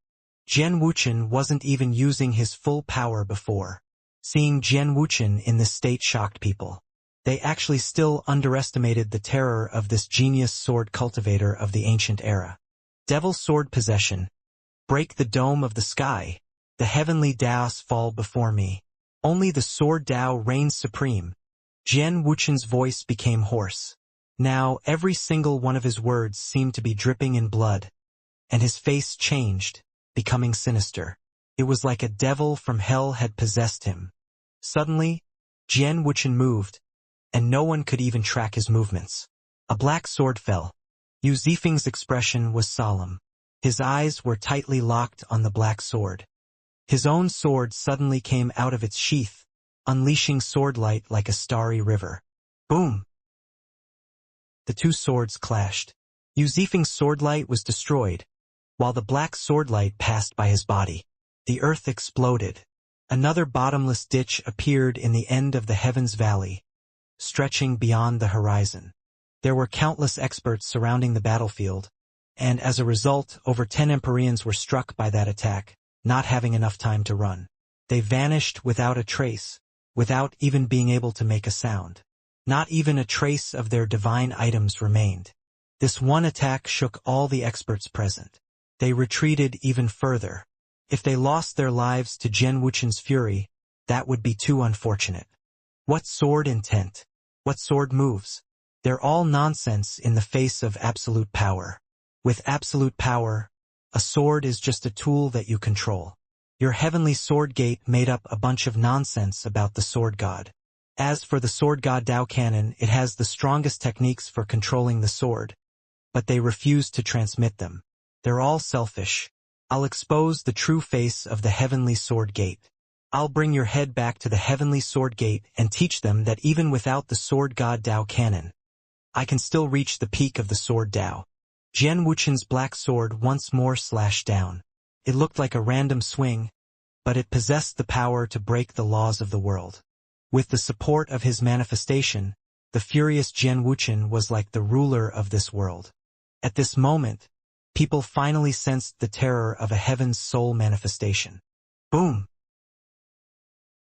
Jian Wuchen wasn't even using his full power before. Seeing Jian Wuchen in this state shocked people. They actually still underestimated the terror of this genius sword cultivator of the ancient era. Devil sword possession. Break the dome of the sky. The heavenly Daos fall before me. Only the Sword Dao reigns supreme. Jian Wuchen's voice became hoarse. Now every single one of his words seemed to be dripping in blood, and his face changed, becoming sinister. It was like a devil from hell had possessed him. Suddenly, Jian Wuchen moved, and no one could even track his movements. A black sword fell. Yu Zifeng's expression was solemn. His eyes were tightly locked on the black sword. His own sword suddenly came out of its sheath, unleashing swordlight like a starry river. Boom! The two swords clashed. Yu Zifeng's swordlight was destroyed, while the black swordlight passed by his body. The earth exploded. Another bottomless ditch appeared in the end of the heavens valley, stretching beyond the horizon. There were countless experts surrounding the battlefield, and as a result, over 10 Empyreans were struck by that attack, not having enough time to run. They vanished without a trace, without even being able to make a sound. Not even a trace of their divine items remained. This one attack shook all the experts present. They retreated even further. If they lost their lives to Jian Wuchen's fury, that would be too unfortunate. What sword intent? What sword moves? They're all nonsense in the face of absolute power. With absolute power, a sword is just a tool that you control. Your heavenly sword gate made up a bunch of nonsense about the sword god. As for the sword god Dao Canon, it has the strongest techniques for controlling the sword, but they refuse to transmit them. They're all selfish. I'll expose the true face of the heavenly sword gate. I'll bring your head back to the heavenly sword gate and teach them that even without the sword god Dao Canon, I can still reach the peak of the sword Dao. Jian Wuchen's black sword once more slashed down. It looked like a random swing, but it possessed the power to break the laws of the world. With the support of his manifestation, the furious Jian Wuchen was like the ruler of this world. At this moment, people finally sensed the terror of a heaven's soul manifestation. Boom!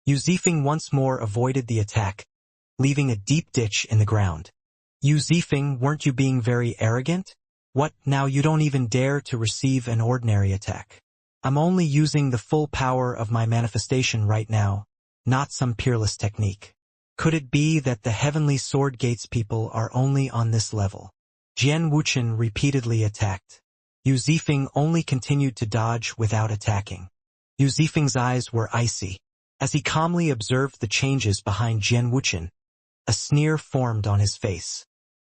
Yu Zifeng once more avoided the attack, leaving a deep ditch in the ground. Yu Zifeng, weren't you being very arrogant? What, now you don't even dare to receive an ordinary attack? I'm only using the full power of my manifestation right now, not some peerless technique. Could it be that the heavenly sword gates people are only on this level? Jian Wuchen repeatedly attacked. Yu Zifeng only continued to dodge without attacking. Yu Zifeng's eyes were icy. As he calmly observed the changes behind Jian Wuchen, a sneer formed on his face.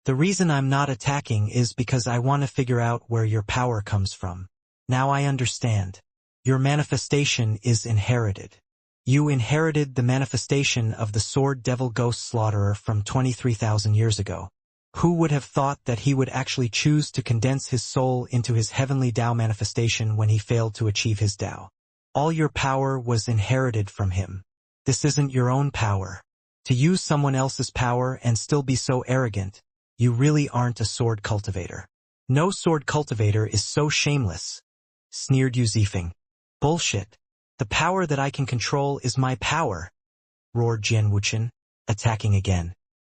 The reason I'm not attacking is because I want to figure out where your power comes from. Now I understand. Your manifestation is inherited. You inherited the manifestation of the sword devil ghost slaughterer from 23,000 years ago. Who would have thought that he would actually choose to condense his soul into his heavenly Tao manifestation when he failed to achieve his Tao? All your power was inherited from him. This isn't your own power. To use someone else's power and still be so arrogant, you really aren't a sword cultivator. No sword cultivator is so shameless, sneered Yu Zifeng. Bullshit. The power that I can control is my power, roared Jian Wuchen, attacking again.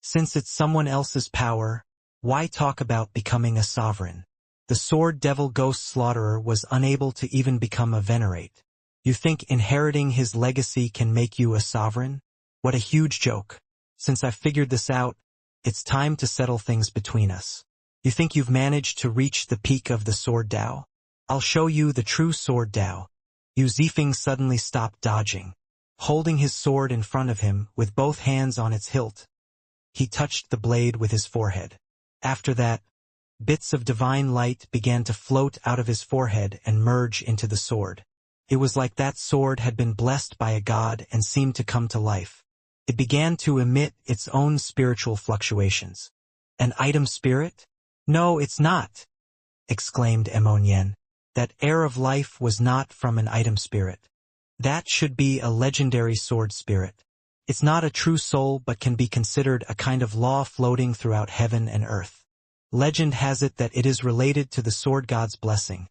Since it's someone else's power, why talk about becoming a sovereign? The sword devil ghost slaughterer was unable to even become a venerate. You think inheriting his legacy can make you a sovereign? What a huge joke. Since I've figured this out, it's time to settle things between us. You think you've managed to reach the peak of the sword Tao? I'll show you the true sword Tao. Yu Zifeng suddenly stopped dodging. Holding his sword in front of him with both hands on its hilt, he touched the blade with his forehead. After that, bits of divine light began to float out of his forehead and merge into the sword. It was like that sword had been blessed by a god and seemed to come to life. It began to emit its own spiritual fluctuations. An item spirit? No, it's not, exclaimed Emonyen. That air of life was not from an item spirit. That should be a legendary sword spirit. It's not a true soul but can be considered a kind of law floating throughout heaven and earth. Legend has it that it is related to the sword god's blessing,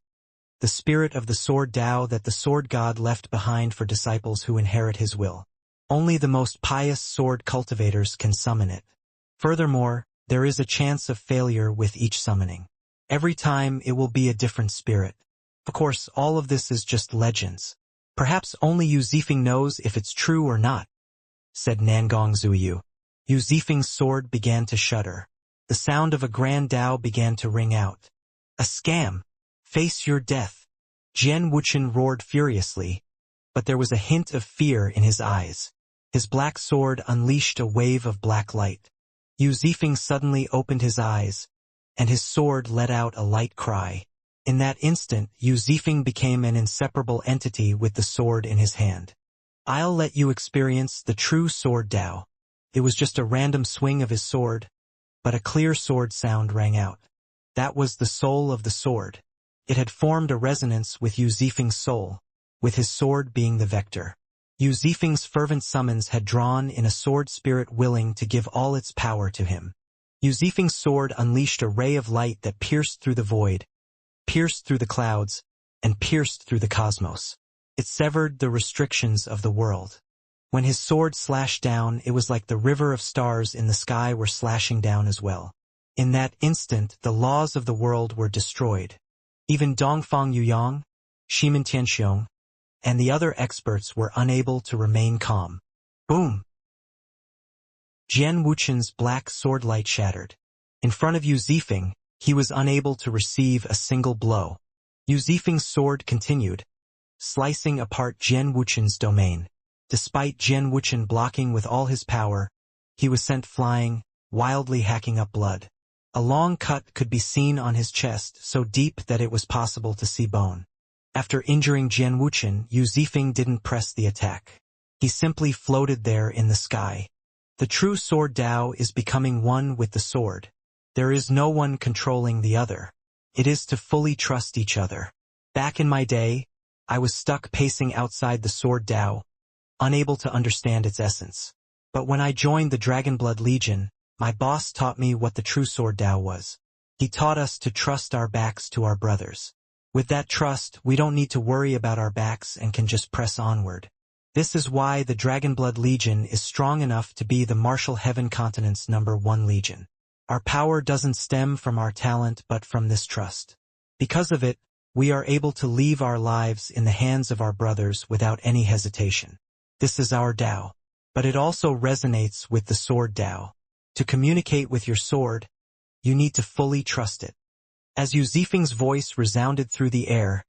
the spirit of the sword Tao that the sword god left behind for disciples who inherit his will. Only the most pious sword cultivators can summon it. Furthermore, there is a chance of failure with each summoning. Every time it will be a different spirit. Of course, all of this is just legends. Perhaps only Yu Zifeng knows if it's true or not, said Nangong Zuyu. Yu Zifeng's sword began to shudder. The sound of a grand Tao began to ring out. A scam! Face your death! Jian Wuchen roared furiously, but there was a hint of fear in his eyes. His black sword unleashed a wave of black light. Yu Zifeng suddenly opened his eyes, and his sword let out a light cry. In that instant, Yu Zifeng became an inseparable entity with the sword in his hand. I'll let you experience the true sword Tao. It was just a random swing of his sword, but a clear sword sound rang out. That was the soul of the sword. It had formed a resonance with Yu Zifeng's soul. with his sword being the vector. Yu Zifeng's fervent summons had drawn in a sword spirit willing to give all its power to him. Yu Zifeng's sword unleashed a ray of light that pierced through the void, pierced through the clouds, and pierced through the cosmos. It severed the restrictions of the world. When his sword slashed down, it was like the river of stars in the sky were slashing down as well. In that instant, the laws of the world were destroyed. Even Dongfang Yuyang, Shimen Tianxiong, and the other experts were unable to remain calm. Boom! Jian Wuchen's black sword light shattered. In front of Yu Zifeng, he was unable to receive a single blow. Yu Zifeng's sword continued, slicing apart Jian Wuchen's domain. Despite Jian Wuchen blocking with all his power, he was sent flying, wildly hacking up blood. A long cut could be seen on his chest, so deep that it was possible to see bone. After injuring Jian Wuchen, Yu Zifeng didn't press the attack. He simply floated there in the sky. The true sword Dao is becoming one with the sword. There is no one controlling the other. It is to fully trust each other. Back in my day, I was stuck pacing outside the sword Dao, unable to understand its essence. But when I joined the Dragonblood Legion, my boss taught me what the true sword Dao was. He taught us to trust our backs to our brothers. With that trust, we don't need to worry about our backs and can just press onward. This is why the Dragonblood Legion is strong enough to be the Martial Heaven Continent's #1 legion. Our power doesn't stem from our talent but from this trust. Because of it, we are able to leave our lives in the hands of our brothers without any hesitation. This is our Dao. But it also resonates with the sword Dao. To communicate with your sword, you need to fully trust it. As Yu Zifeng's voice resounded through the air,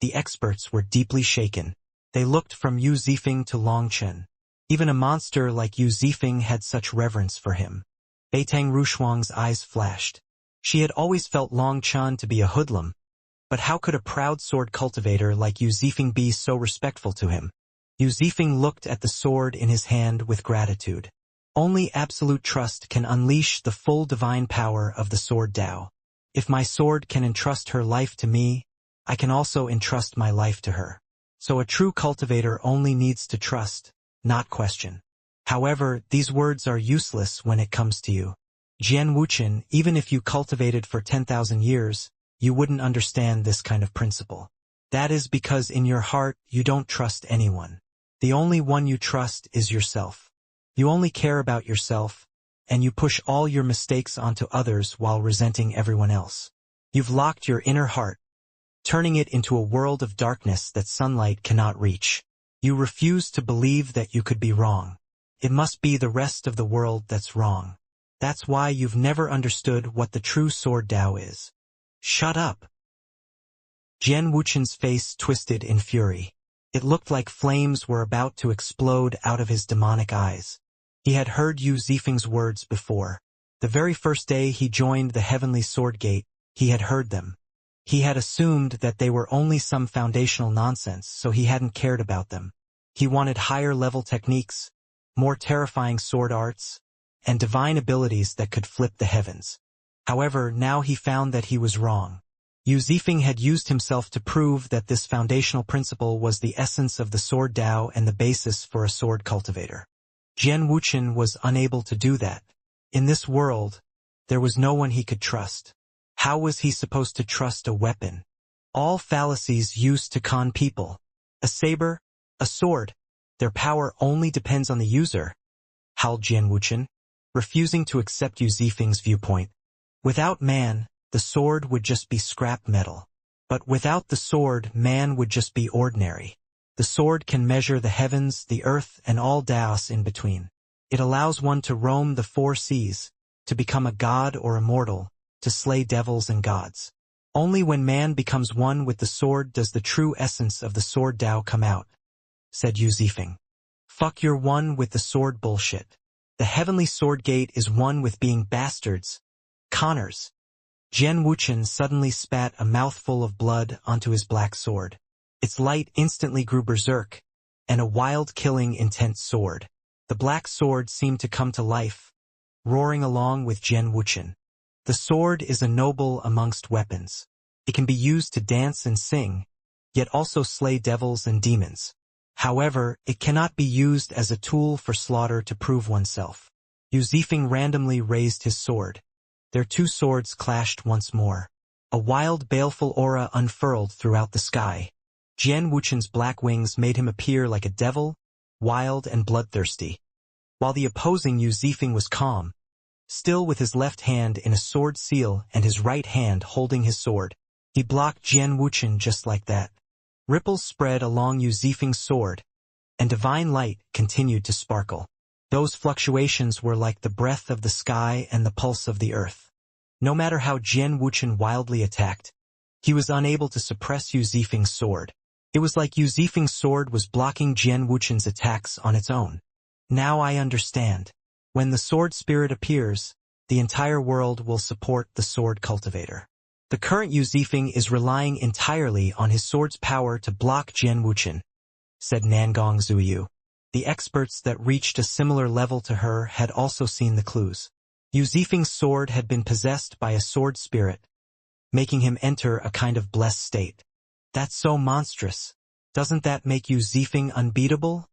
the experts were deeply shaken. They looked from Yu Zifeng to Long Chen. Even a monster like Yu Zifeng had such reverence for him. Beitang Rushuang's eyes flashed. She had always felt Long Chen to be a hoodlum, but how could a proud sword cultivator like Yu Zifeng be so respectful to him? Yu Zifeng looked at the sword in his hand with gratitude. Only absolute trust can unleash the full divine power of the sword Dao. If my sword can entrust her life to me, I can also entrust my life to her. So a true cultivator only needs to trust, not question. However, these words are useless when it comes to you. Jian Wuchen, even if you cultivated for 10,000 years, you wouldn't understand this kind of principle. That is because in your heart, you don't trust anyone. The only one you trust is yourself. You only care about yourself, and you push all your mistakes onto others while resenting everyone else. You've locked your inner heart, turning it into a world of darkness that sunlight cannot reach. You refuse to believe that you could be wrong. It must be the rest of the world that's wrong. That's why you've never understood what the true sword Dao is. Shut up. Jian Wuchen's face twisted in fury. It looked like flames were about to explode out of his demonic eyes. He had heard Yu Zifeng's words before. The very first day he joined the Heavenly Sword Gate, he had heard them. He had assumed that they were only some foundational nonsense, so he hadn't cared about them. He wanted higher-level techniques, more terrifying sword arts, and divine abilities that could flip the heavens. However, now he found that he was wrong. Yu Zifeng had used himself to prove that this foundational principle was the essence of the sword Dao and the basis for a sword cultivator. Jian Wuchen was unable to do that. In this world, there was no one he could trust. How was he supposed to trust a weapon? All fallacies used to con people. A saber, a sword, their power only depends on the user, howled Jian Wuchen, refusing to accept Yu Zifeng's viewpoint. Without man, the sword would just be scrap metal. But without the sword, man would just be ordinary. The sword can measure the heavens, the earth, and all Daos in between. It allows one to roam the 4 seas, to become a god or immortal, to slay devils and gods. Only when man becomes one with the sword does the true essence of the sword Dao come out, said Yu Zifeng. Fuck your one with the sword bullshit. The Heavenly Sword Gate is one with being bastards, conners. Jian Wuchen suddenly spat a mouthful of blood onto his black sword. Its light instantly grew berserk, and a wild killing intent sword. The black sword seemed to come to life, roaring along with Jian Wuchen. The sword is a noble amongst weapons. It can be used to dance and sing, yet also slay devils and demons. However, it cannot be used as a tool for slaughter to prove oneself. Yu Zifeng randomly raised his sword. Their two swords clashed once more. A wild, baleful aura unfurled throughout the sky. Jian Wuchen's black wings made him appear like a devil, wild and bloodthirsty. While the opposing Yu Zifeng was calm, still with his left hand in a sword seal and his right hand holding his sword, he blocked Jian Wuchen just like that. Ripples spread along Yu Zifeng's sword, and divine light continued to sparkle. Those fluctuations were like the breath of the sky and the pulse of the earth. No matter how Jian Wuchen wildly attacked, he was unable to suppress Yu Zifeng's sword. It was like Yu Zifeng's sword was blocking Jian Wuchen's attacks on its own. Now I understand. When the sword spirit appears, the entire world will support the sword cultivator. The current Yu Zifeng is relying entirely on his sword's power to block Jian Wuchen, said Nangong Zuyu. The experts that reached a similar level to her had also seen the clues. Yu Zifeng's sword had been possessed by a sword spirit, making him enter a kind of blessed state. That's so monstrous. Doesn't that make Yu Zifeng unbeatable?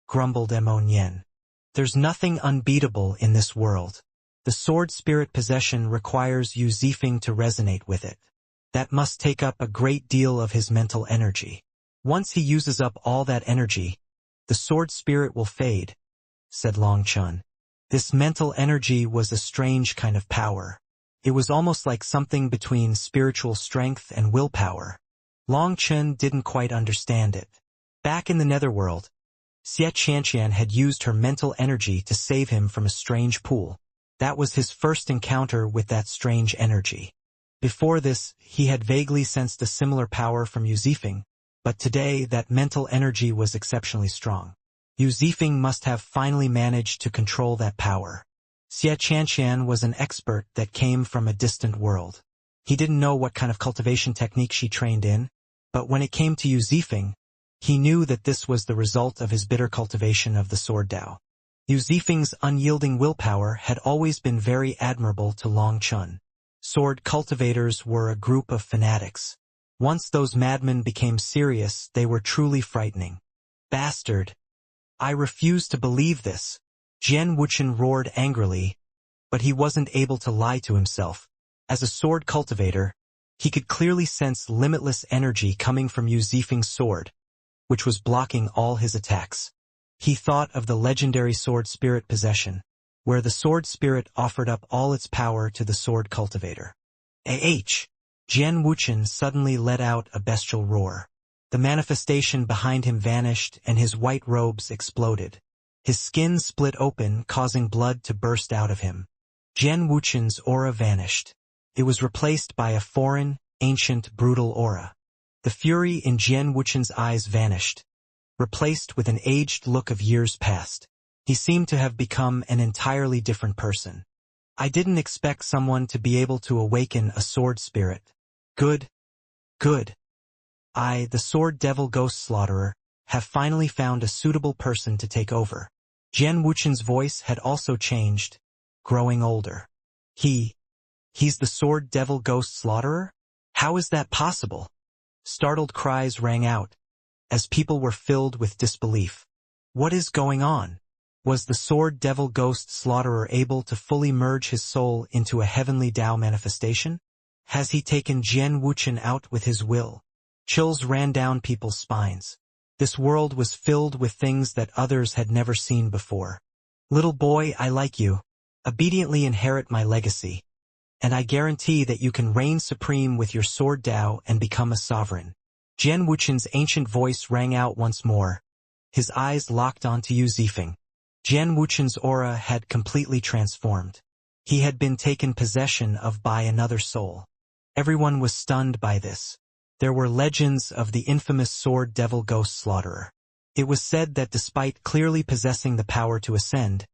Grumbled Mo Nian. There's nothing unbeatable in this world. The sword spirit possession requires Yu Zifeng to resonate with it. That must take up a great deal of his mental energy. Once he uses up all that energy, the sword spirit will fade, said Long Chun. This mental energy was a strange kind of power. It was almost like something between spiritual strength and willpower. Long Chun didn't quite understand it. Back in the netherworld, Xie Qianqian had used her mental energy to save him from a strange pool. That was his first encounter with that strange energy. Before this, he had vaguely sensed a similar power from Yu Zifeng, but today that mental energy was exceptionally strong. Yu Zifeng must have finally managed to control that power. Xie Qianqian was an expert that came from a distant world. He didn't know what kind of cultivation technique she trained in, but when it came to Yu Zifeng, he knew that this was the result of his bitter cultivation of the sword Dao. Yu Zifeng's unyielding willpower had always been very admirable to Long Chun. Sword cultivators were a group of fanatics. Once those madmen became serious, they were truly frightening. Bastard! I refuse to believe this. Jian Wuchen roared angrily, but he wasn't able to lie to himself. As a sword cultivator, he could clearly sense limitless energy coming from Yu Zifeng's sword, which was blocking all his attacks. He thought of the legendary sword spirit possession, where the sword spirit offered up all its power to the sword cultivator. Jian Wuchen suddenly let out a bestial roar. The manifestation behind him vanished and his white robes exploded. His skin split open, causing blood to burst out of him. Jian Wuchen's aura vanished. It was replaced by a foreign, ancient, brutal aura. The fury in Jian Wuchen's eyes vanished, replaced with an aged look of years past. He seemed to have become an entirely different person. I didn't expect someone to be able to awaken a sword spirit. Good. I, the sword devil ghost slaughterer, have finally found a suitable person to take over. Jian Wuchen's voice had also changed, growing older. He's the sword devil ghost slaughterer? How is that possible? Startled cries rang out, as people were filled with disbelief. What is going on? Was the sword devil ghost slaughterer able to fully merge his soul into a heavenly Tao manifestation? Has he taken Jian Wuchen out with his will? Chills ran down people's spines. This world was filled with things that others had never seen before. Little boy, I like you. Obediently inherit my legacy. And I guarantee that you can reign supreme with your sword Dao and become a sovereign. Jian Wuchen's ancient voice rang out once more. His eyes locked onto Yu Zifeng. Jian Wuchen's aura had completely transformed. He had been taken possession of by another soul. Everyone was stunned by this. There were legends of the infamous sword devil ghost slaughterer. It was said that despite clearly possessing the power to ascend,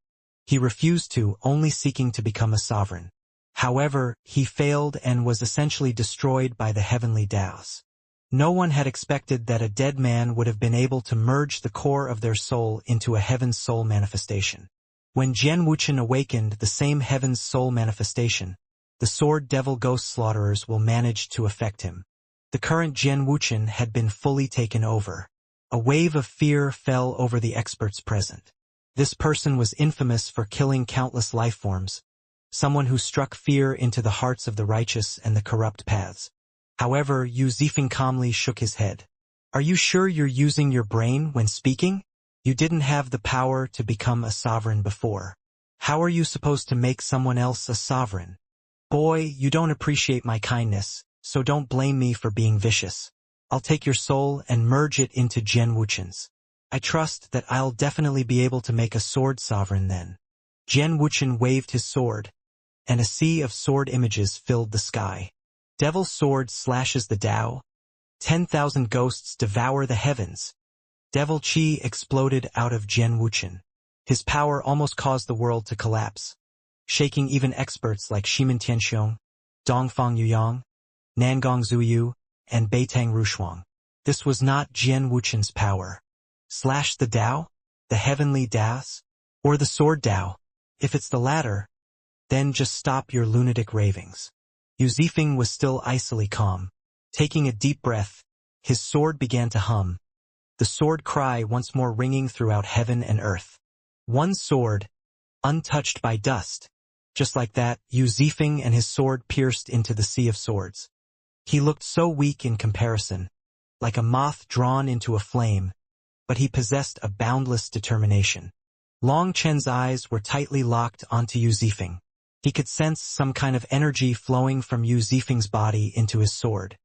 he refused to, only seeking to become a sovereign. However, he failed and was essentially destroyed by the heavenly Taos. No one had expected that a dead man would have been able to merge the core of their soul into a heaven's soul manifestation. When Jian Wuchen awakened the same heaven's soul manifestation, the sword devil ghost slaughterers will manage to affect him. The current Jian Wuchen had been fully taken over. A wave of fear fell over the experts present. This person was infamous for killing countless lifeforms, someone who struck fear into the hearts of the righteous and the corrupt paths. However, Yu Zifeng calmly shook his head. Are you sure you're using your brain when speaking? You didn't have the power to become a sovereign before. How are you supposed to make someone else a sovereign? Boy, you don't appreciate my kindness, so don't blame me for being vicious. I'll take your soul and merge it into Jian Wuchen's. I trust that I'll definitely be able to make a sword sovereign then. Jian Wuchen waved his sword, and a sea of sword images filled the sky. Devil's sword slashes the Tao. 10,000 ghosts devour the heavens. Devil Qi exploded out of Jian Wuchen. His power almost caused the world to collapse, shaking even experts like Shimen Tianxiong, Dongfang Yuyang, Nangong Zuyu, and Beitang Rushuang. This was not Jian Wuchen's power. Slash the Tao? The heavenly Taos? Or the sword Tao? If it's the latter, then just stop your lunatic ravings. Yu Zifeng was still icily calm. Taking a deep breath, his sword began to hum, the sword cry once more ringing throughout heaven and earth. One sword, untouched by dust. Just like that, Yu Zifeng and his sword pierced into the sea of swords. He looked so weak in comparison, like a moth drawn into a flame, but he possessed a boundless determination. Long Chen's eyes were tightly locked onto Yu Zifeng. He could sense some kind of energy flowing from Yu Zifeng's body into his sword.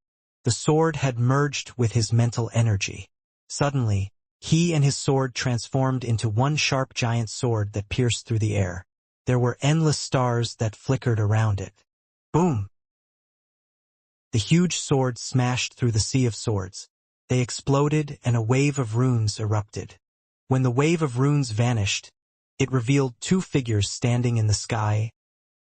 The sword had merged with his mental energy. Suddenly, he and his sword transformed into one sharp giant sword that pierced through the air. There were endless stars that flickered around it. Boom! The huge sword smashed through the sea of swords. They exploded and a wave of runes erupted. When the wave of runes vanished, it revealed two figures standing in the sky,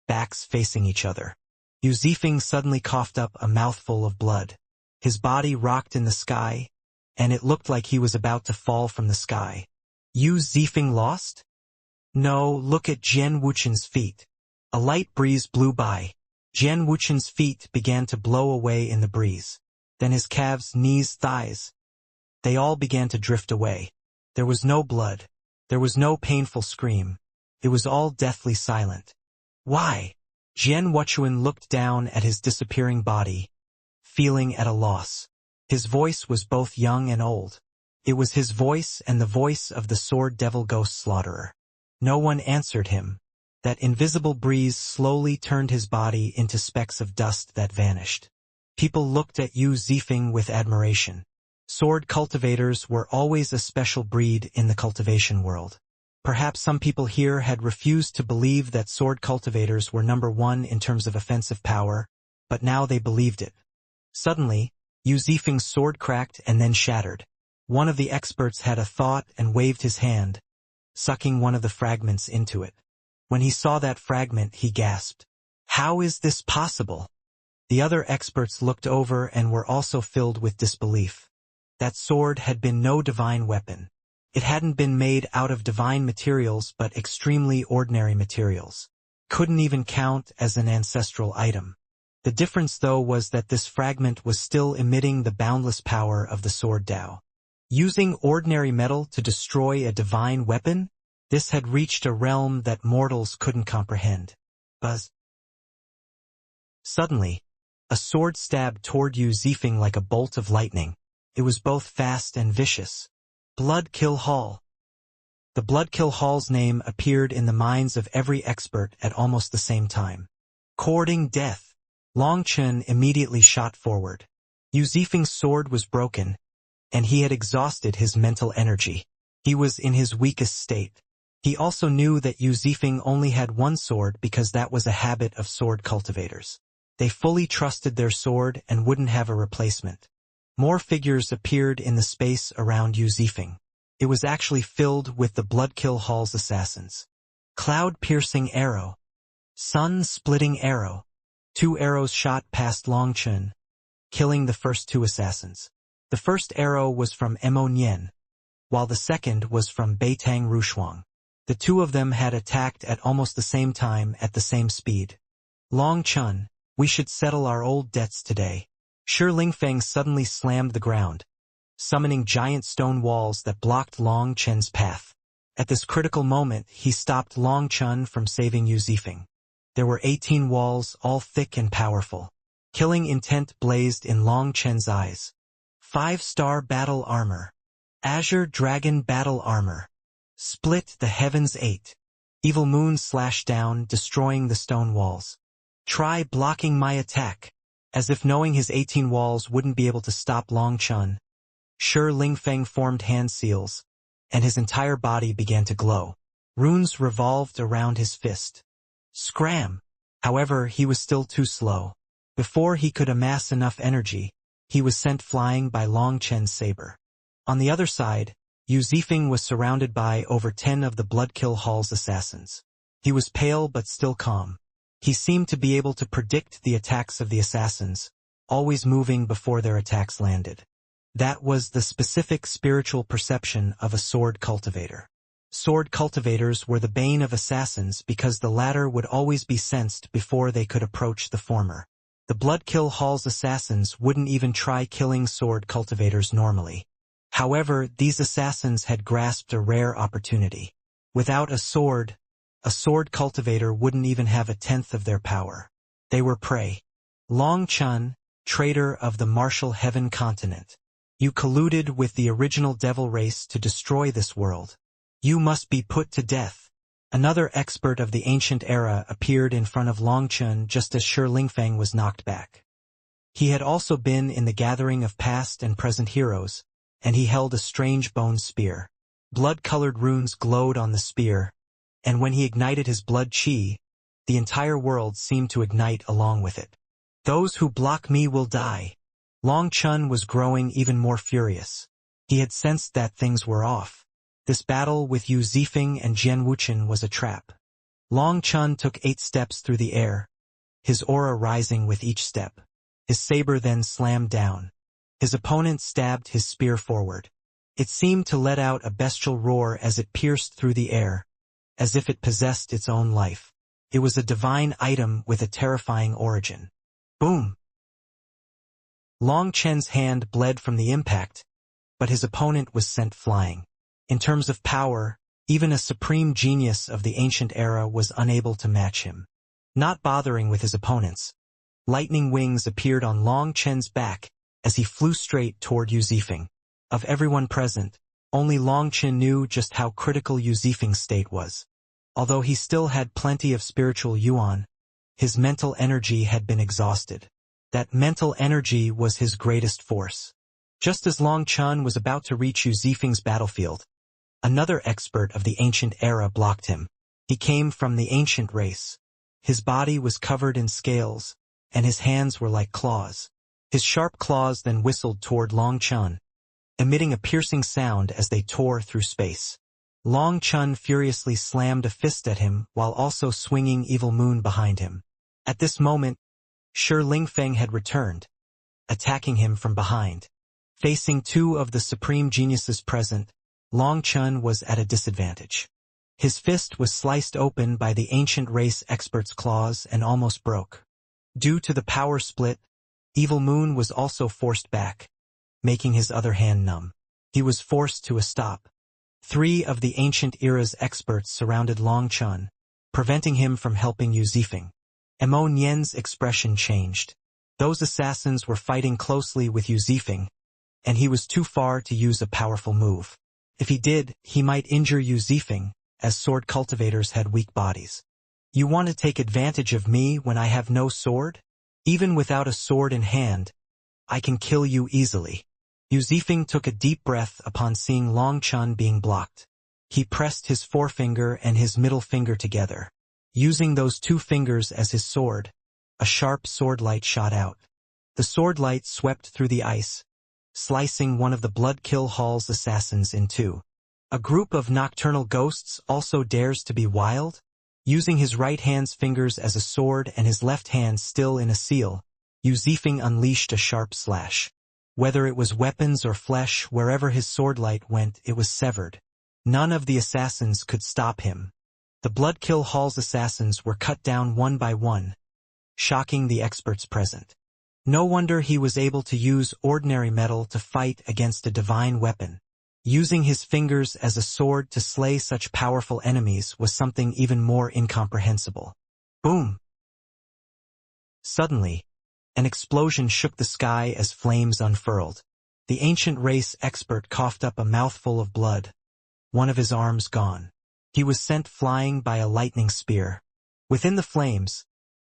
backs facing each other. Yu Zifeng suddenly coughed up a mouthful of blood. His body rocked in the sky, and it looked like he was about to fall from the sky. Yu Zifeng lost? No, look at Jian Wuchen's feet. A light breeze blew by. Jian Wuchen's feet began to blow away in the breeze. Then his calves, knees, thighs. They all began to drift away. There was no blood. There was no painful scream. It was all deathly silent. Why? Jian Wuchen looked down at his disappearing body, feeling at a loss. His voice was both young and old. It was his voice and the voice of the sword devil ghost slaughterer. No one answered him. That invisible breeze slowly turned his body into specks of dust that vanished. People looked at Yu Zifeng with admiration. Sword cultivators were always a special breed in the cultivation world. Perhaps some people here had refused to believe that sword cultivators were number one in terms of offensive power, but now they believed it. Suddenly, Yu Zifeng's sword cracked and then shattered. One of the experts had a thought and waved his hand, sucking one of the fragments into it. When he saw that fragment, he gasped. How is this possible? The other experts looked over and were also filled with disbelief. That sword had been no divine weapon. It hadn't been made out of divine materials but extremely ordinary materials. Couldn't even count as an ancestral item. The difference though was that this fragment was still emitting the boundless power of the sword Tao. Using ordinary metal to destroy a divine weapon? This had reached a realm that mortals couldn't comprehend. Buzz. Suddenly, a sword stabbed toward Yu Zifeng like a bolt of lightning. It was both fast and vicious. Bloodkill Hall. The Bloodkill Hall's name appeared in the minds of every expert at almost the same time. Courting death. Long Chen immediately shot forward. Yu Zifeng's sword was broken, and he had exhausted his mental energy. He was in his weakest state. He also knew that Yu Zifeng only had one sword because that was a habit of sword cultivators. They fully trusted their sword and wouldn't have a replacement. More figures appeared in the space around Yu Zifeng. It was actually filled with the Bloodkill Hall's assassins. Cloud-piercing arrow. Sun-splitting arrow. 2 arrows shot past Long Chen, killing the first 2 assassins. The first arrow was from Mo Nian, while the second was from Beitang Rushuang. The 2 of them had attacked at almost the same time at the same speed. Long Chen, we should settle our old debts today. Shi Lingfeng suddenly slammed the ground, summoning giant stone walls that blocked Long Chen's path. At this critical moment, he stopped Long Chen from saving Yu Zifeng. There were 18 walls, all thick and powerful. Killing intent blazed in Long Chen's eyes. 5-star battle armor. Azure Dragon battle armor. Split the heavens 8. Evil Moon slashed down, destroying the stone walls. Try blocking my attack. As if knowing his 18 walls wouldn't be able to stop Long Chen, Shi Lingfeng formed hand seals, and his entire body began to glow. Runes revolved around his fist. Scram! However, he was still too slow. Before he could amass enough energy, he was sent flying by Long Chen's saber. On the other side, Yu Zifeng was surrounded by over 10 of the Bloodkill Hall's assassins. He was pale but still calm. He seemed to be able to predict the attacks of the assassins, always moving before their attacks landed. That was the specific spiritual perception of a sword cultivator. Sword cultivators were the bane of assassins because the latter would always be sensed before they could approach the former. The Bloodkill Hall's assassins wouldn't even try killing sword cultivators normally. However, these assassins had grasped a rare opportunity. Without a sword cultivator wouldn't even have a tenth of their power. They were prey. Long Chen, traitor of the Martial Heaven continent. You colluded with the original devil race to destroy this world. You must be put to death. Another expert of the ancient era appeared in front of Long Chen just as Shi Lingfeng was knocked back. He had also been in the gathering of past and present heroes, and he held a strange bone spear. Blood-colored runes glowed on the spear, and when he ignited his blood chi, the entire world seemed to ignite along with it. Those who block me will die. Long Chen was growing even more furious. He had sensed that things were off. This battle with Yu Zifeng and Jian Wuchen was a trap. Long Chen took 8 steps through the air, his aura rising with each step. His saber then slammed down. His opponent stabbed his spear forward. It seemed to let out a bestial roar as it pierced through the air, as if it possessed its own life. It was a divine item with a terrifying origin. Boom! Long Chen's hand bled from the impact, but his opponent was sent flying. In terms of power, even a supreme genius of the ancient era was unable to match him. Not bothering with his opponents, lightning wings appeared on Long Chen's back as he flew straight toward Yu Zifeng. Of everyone present, only Long Chen knew just how critical Yu Zifeng's state was. Although he still had plenty of spiritual yuan, his mental energy had been exhausted. That mental energy was his greatest force. Just as Long Chen was about to reach Yu Zifeng's battlefield, another expert of the ancient era blocked him. He came from the ancient race. His body was covered in scales, and his hands were like claws. His sharp claws then whistled toward Long Chen, emitting a piercing sound as they tore through space. Long Chen furiously slammed a fist at him while also swinging Evil Moon behind him. At this moment, Shi Lingfeng had returned, attacking him from behind. Facing 2 of the supreme geniuses present, Long Chen was at a disadvantage. His fist was sliced open by the ancient race expert's claws and almost broke. Due to the power split, Evil Moon was also forced back, making his other hand numb. He was forced to a stop. 3 of the ancient era's experts surrounded Long Chen, preventing him from helping Yu Zifeng. Mo Nian's expression changed. Those assassins were fighting closely with Yu Zifeng, and he was too far to use a powerful move. If he did, he might injure Yu Zifeng, as sword cultivators had weak bodies. You want to take advantage of me when I have no sword? Even without a sword in hand, I can kill you easily. Yu Zifeng took a deep breath upon seeing Long Chen being blocked. He pressed his forefinger and his middle finger together. Using those 2 fingers as his sword, a sharp sword light shot out. The sword light swept through the ice, slicing one of the Bloodkill Hall's assassins in 2. A group of nocturnal ghosts also dares to be wild? Using his right hand's fingers as a sword and his left hand still in a seal, Yu Zifeng unleashed a sharp slash. Whether it was weapons or flesh, wherever his sword light went, it was severed. None of the assassins could stop him. The Bloodkill Hall's assassins were cut down one by one, shocking the experts present. No wonder he was able to use ordinary metal to fight against a divine weapon. Using his fingers as a sword to slay such powerful enemies was something even more incomprehensible. Boom! Suddenly, an explosion shook the sky as flames unfurled. The ancient race expert coughed up a mouthful of blood. One of his arms gone. He was sent flying by a lightning spear. Within the flames,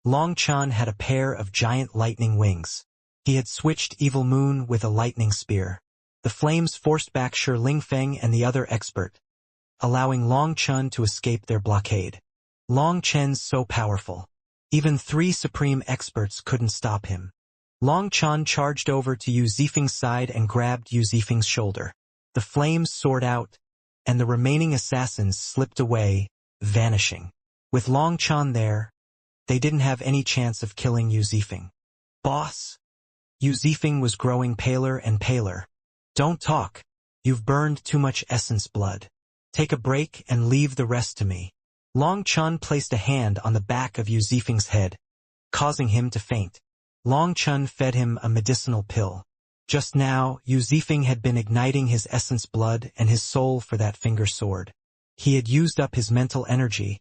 Long Chun had a pair of giant lightning wings. He had switched Evil Moon with a lightning spear. The flames forced back Shi Lingfeng and the other expert, allowing Long Chun to escape their blockade. Long Chen's so powerful. Even 3 supreme experts couldn't stop him. Long Chun charged over to Yu Zifeng's side and grabbed Yu Zifeng's shoulder. The flames soared out, and the remaining assassins slipped away, vanishing. With Long Chun there, they didn't have any chance of killing Yu Zifeng. Boss? Yu Zifeng was growing paler and paler. Don't talk. You've burned too much essence blood. Take a break and leave the rest to me. Long Chun placed a hand on the back of Yu Zifeng's head, causing him to faint. Long Chun fed him a medicinal pill. Just now, Yu Zifeng had been igniting his essence blood and his soul for that finger sword. He had used up his mental energy,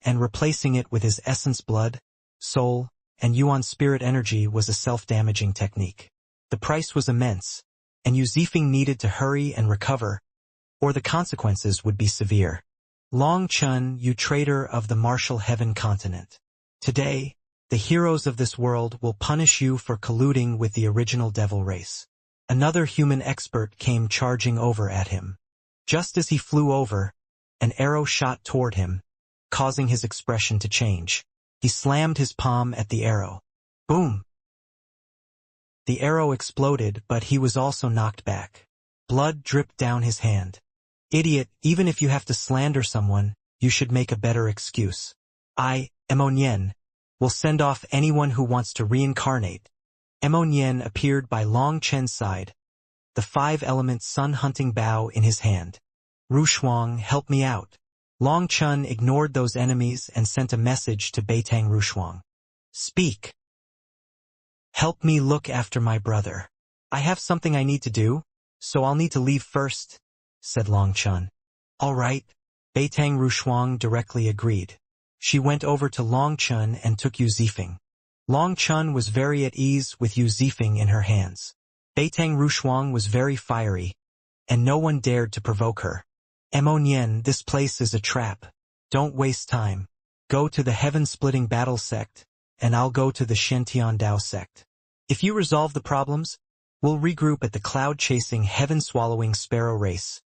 and replacing it with his essence blood, soul, and Yuan spirit energy was a self-damaging technique. The price was immense, and Yu Zifeng needed to hurry and recover, or the consequences would be severe. Long Chun, you traitor of the martial heaven continent. Today, the heroes of this world will punish you for colluding with the original devil race. Another human expert came charging over at him. Just as he flew over, an arrow shot toward him, causing his expression to change. He slammed his palm at the arrow. Boom! The arrow exploded, but he was also knocked back. Blood dripped down his hand. Idiot, even if you have to slander someone, you should make a better excuse. I, Immonyen, will send off anyone who wants to reincarnate. Immonyen appeared by Long Chen's side, the 5-element sun-hunting bow in his hand. Rushuang, help me out. Long Chun ignored those enemies and sent a message to Beitang Rushuang. Speak. Help me look after my brother. I have something I need to do, so I'll need to leave first, said Long Chun. All right. Beitang Rushuang directly agreed. She went over to Long Chun and took Yu Zifeng. Long Chun was very at ease with Yu Zifeng in her hands. Beitang Rushuang was very fiery, and no one dared to provoke her. Immonyen, this place is a trap. Don't waste time. Go to the heaven-splitting battle sect, and I'll go to the Shen-Tian Dao sect. If you resolve the problems, we'll regroup at the cloud-chasing, heaven-swallowing sparrow race,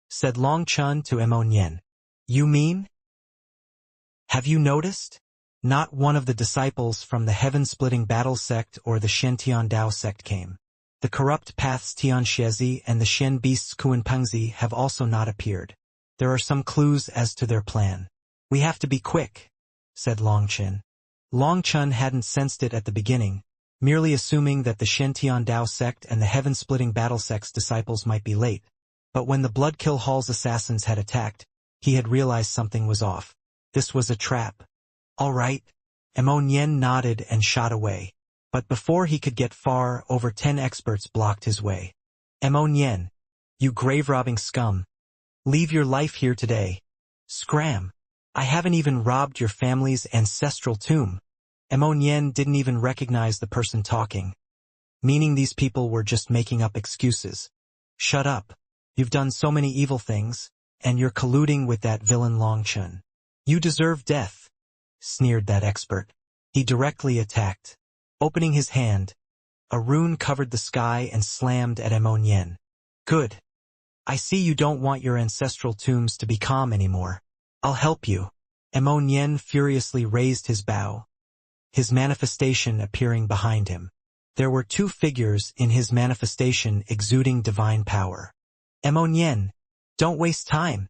said Long Chun to Immonyen. You mean? Have you noticed? Not one of the disciples from the heaven-splitting battle sect or the Shen-Tian Dao sect came. The corrupt paths Tianxiezi and the Shen beasts Kuanpengzi have also not appeared. There are some clues as to their plan. We have to be quick, said Long Chun. Long Chun hadn't sensed it at the beginning, merely assuming that the Shen-Tian Dao sect and the heaven-splitting battle sect's disciples might be late. But when the Bloodkill Hall's assassins had attacked, he had realized something was off. This was a trap. All right. Immonyen nodded and shot away. But before he could get far, over 10 experts blocked his way. Immonyen, you grave-robbing scum. Leave your life here today. Scram. I haven't even robbed your family's ancestral tomb. Immonyen didn't even recognize the person talking, meaning these people were just making up excuses. Shut up. You've done so many evil things, and you're colluding with that villain Long Chun. You deserve death, sneered that expert. He directly attacked. Opening his hand, a rune covered the sky and slammed at Immonyen. Good. I see you don't want your ancestral tombs to be calm anymore. I'll help you. Immonyen furiously raised his bow, his manifestation appearing behind him. There were 2 figures in his manifestation exuding divine power. Immonyen, don't waste time,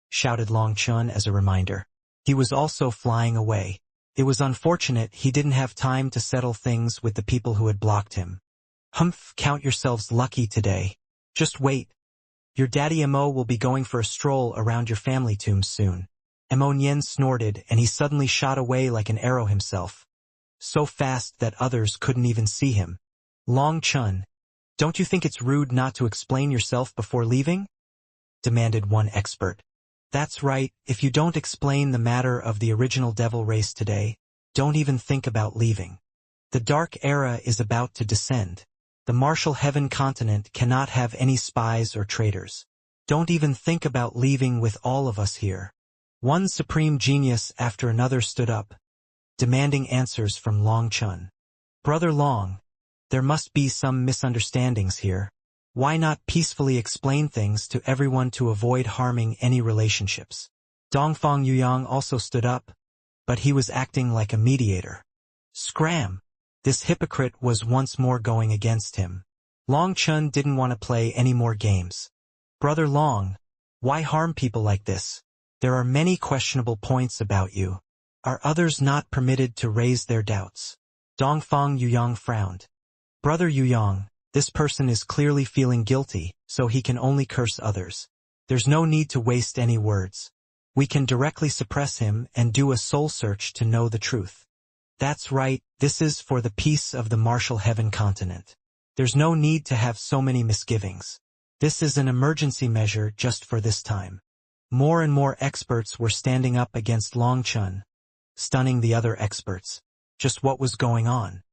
shouted Long Chun as a reminder. He was also flying away. It was unfortunate he didn't have time to settle things with the people who had blocked him. Humph, count yourselves lucky today. Just wait. Your daddy Mo will be going for a stroll around your family tombs soon. Immonyen snorted and he suddenly shot away like an arrow himself, so fast that others couldn't even see him. Long Chun, don't you think it's rude not to explain yourself before leaving? Demanded one expert. That's right, if you don't explain the matter of the original devil race today, don't even think about leaving. The dark era is about to descend. The martial heaven continent cannot have any spies or traitors. Don't even think about leaving with all of us here. One supreme genius after another stood up, demanding answers from Long Chun. Brother Long, there must be some misunderstandings here. Why not peacefully explain things to everyone to avoid harming any relationships? Dongfang Yuyang also stood up, but he was acting like a mediator. Scram! This hypocrite was once more going against him. Long Chun didn't want to play any more games. Brother Long, why harm people like this? There are many questionable points about you. Are others not permitted to raise their doubts? Dongfang Yuyang frowned. Brother Yuyang, this person is clearly feeling guilty, so he can only curse others. There's no need to waste any words. We can directly suppress him and do a soul search to know the truth. That's right, this is for the peace of the martial heaven continent. There's no need to have so many misgivings. This is an emergency measure just for this time. More and more experts were standing up against Long Chun, stunning the other experts. Just what was going on?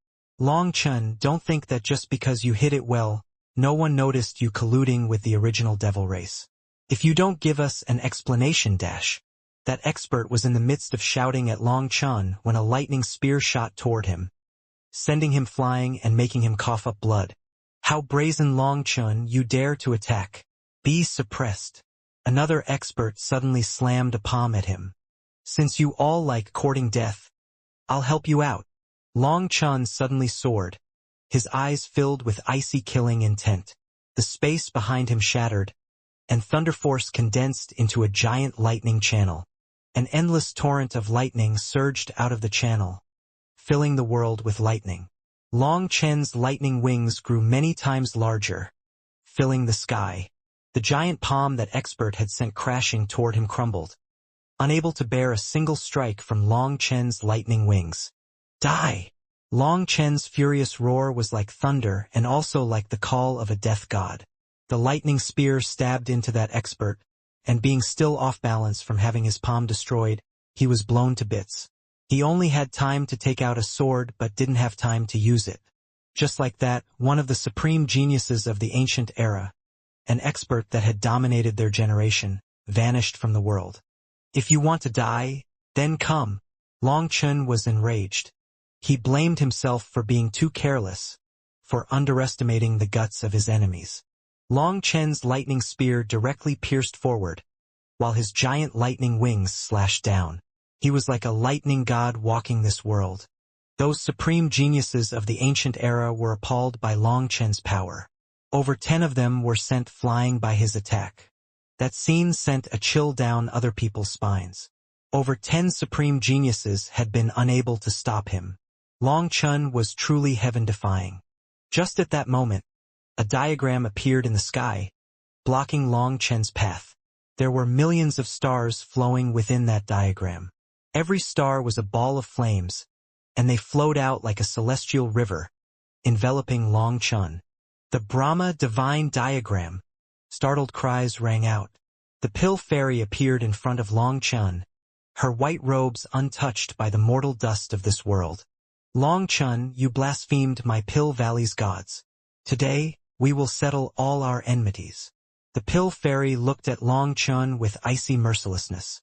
Long Chun, don't think that just because you hit it well, no one noticed you colluding with the original devil race. If you don't give us an explanation dash. That expert was in the midst of shouting at Long Chun when a lightning spear shot toward him, sending him flying and making him cough up blood. How brazen, Long Chun, you dare to attack. Be suppressed. Another expert suddenly slammed a palm at him. Since you all like courting death, I'll help you out. Long Chun suddenly soared, his eyes filled with icy killing intent. The space behind him shattered, and thunder force condensed into a giant lightning channel. An endless torrent of lightning surged out of the channel, filling the world with lightning. Long Chen's lightning wings grew many times larger, filling the sky. The giant palm that expert had sent crashing toward him crumbled, unable to bear a single strike from Long Chen's lightning wings. Die! Long Chen's furious roar was like thunder and also like the call of a death god. The lightning spear stabbed into that expert, and being still off balance from having his palm destroyed, he was blown to bits. He only had time to take out a sword but didn't have time to use it. Just like that, one of the supreme geniuses of the ancient era, an expert that had dominated their generation, vanished from the world. If you want to die, then come. Long Chun was enraged. He blamed himself for being too careless, for underestimating the guts of his enemies. Long Chen's lightning spear directly pierced forward, while his giant lightning wings slashed down. He was like a lightning god walking this world. Those supreme geniuses of the ancient era were appalled by Long Chen's power. Over 10 of them were sent flying by his attack. That scene sent a chill down other people's spines. Over 10 supreme geniuses had been unable to stop him. Long Chun was truly heaven-defying. Just at that moment, a diagram appeared in the sky, blocking Long Chen's path. There were millions of stars flowing within that diagram. Every star was a ball of flames, and they flowed out like a celestial river, enveloping Long Chun. The Brahma divine diagram. Startled cries rang out. The pill fairy appeared in front of Long Chun, her white robes untouched by the mortal dust of this world. Long Chun, you blasphemed my Pill Valley's gods. Today, we will settle all our enmities. The pill fairy looked at Long Chun with icy mercilessness.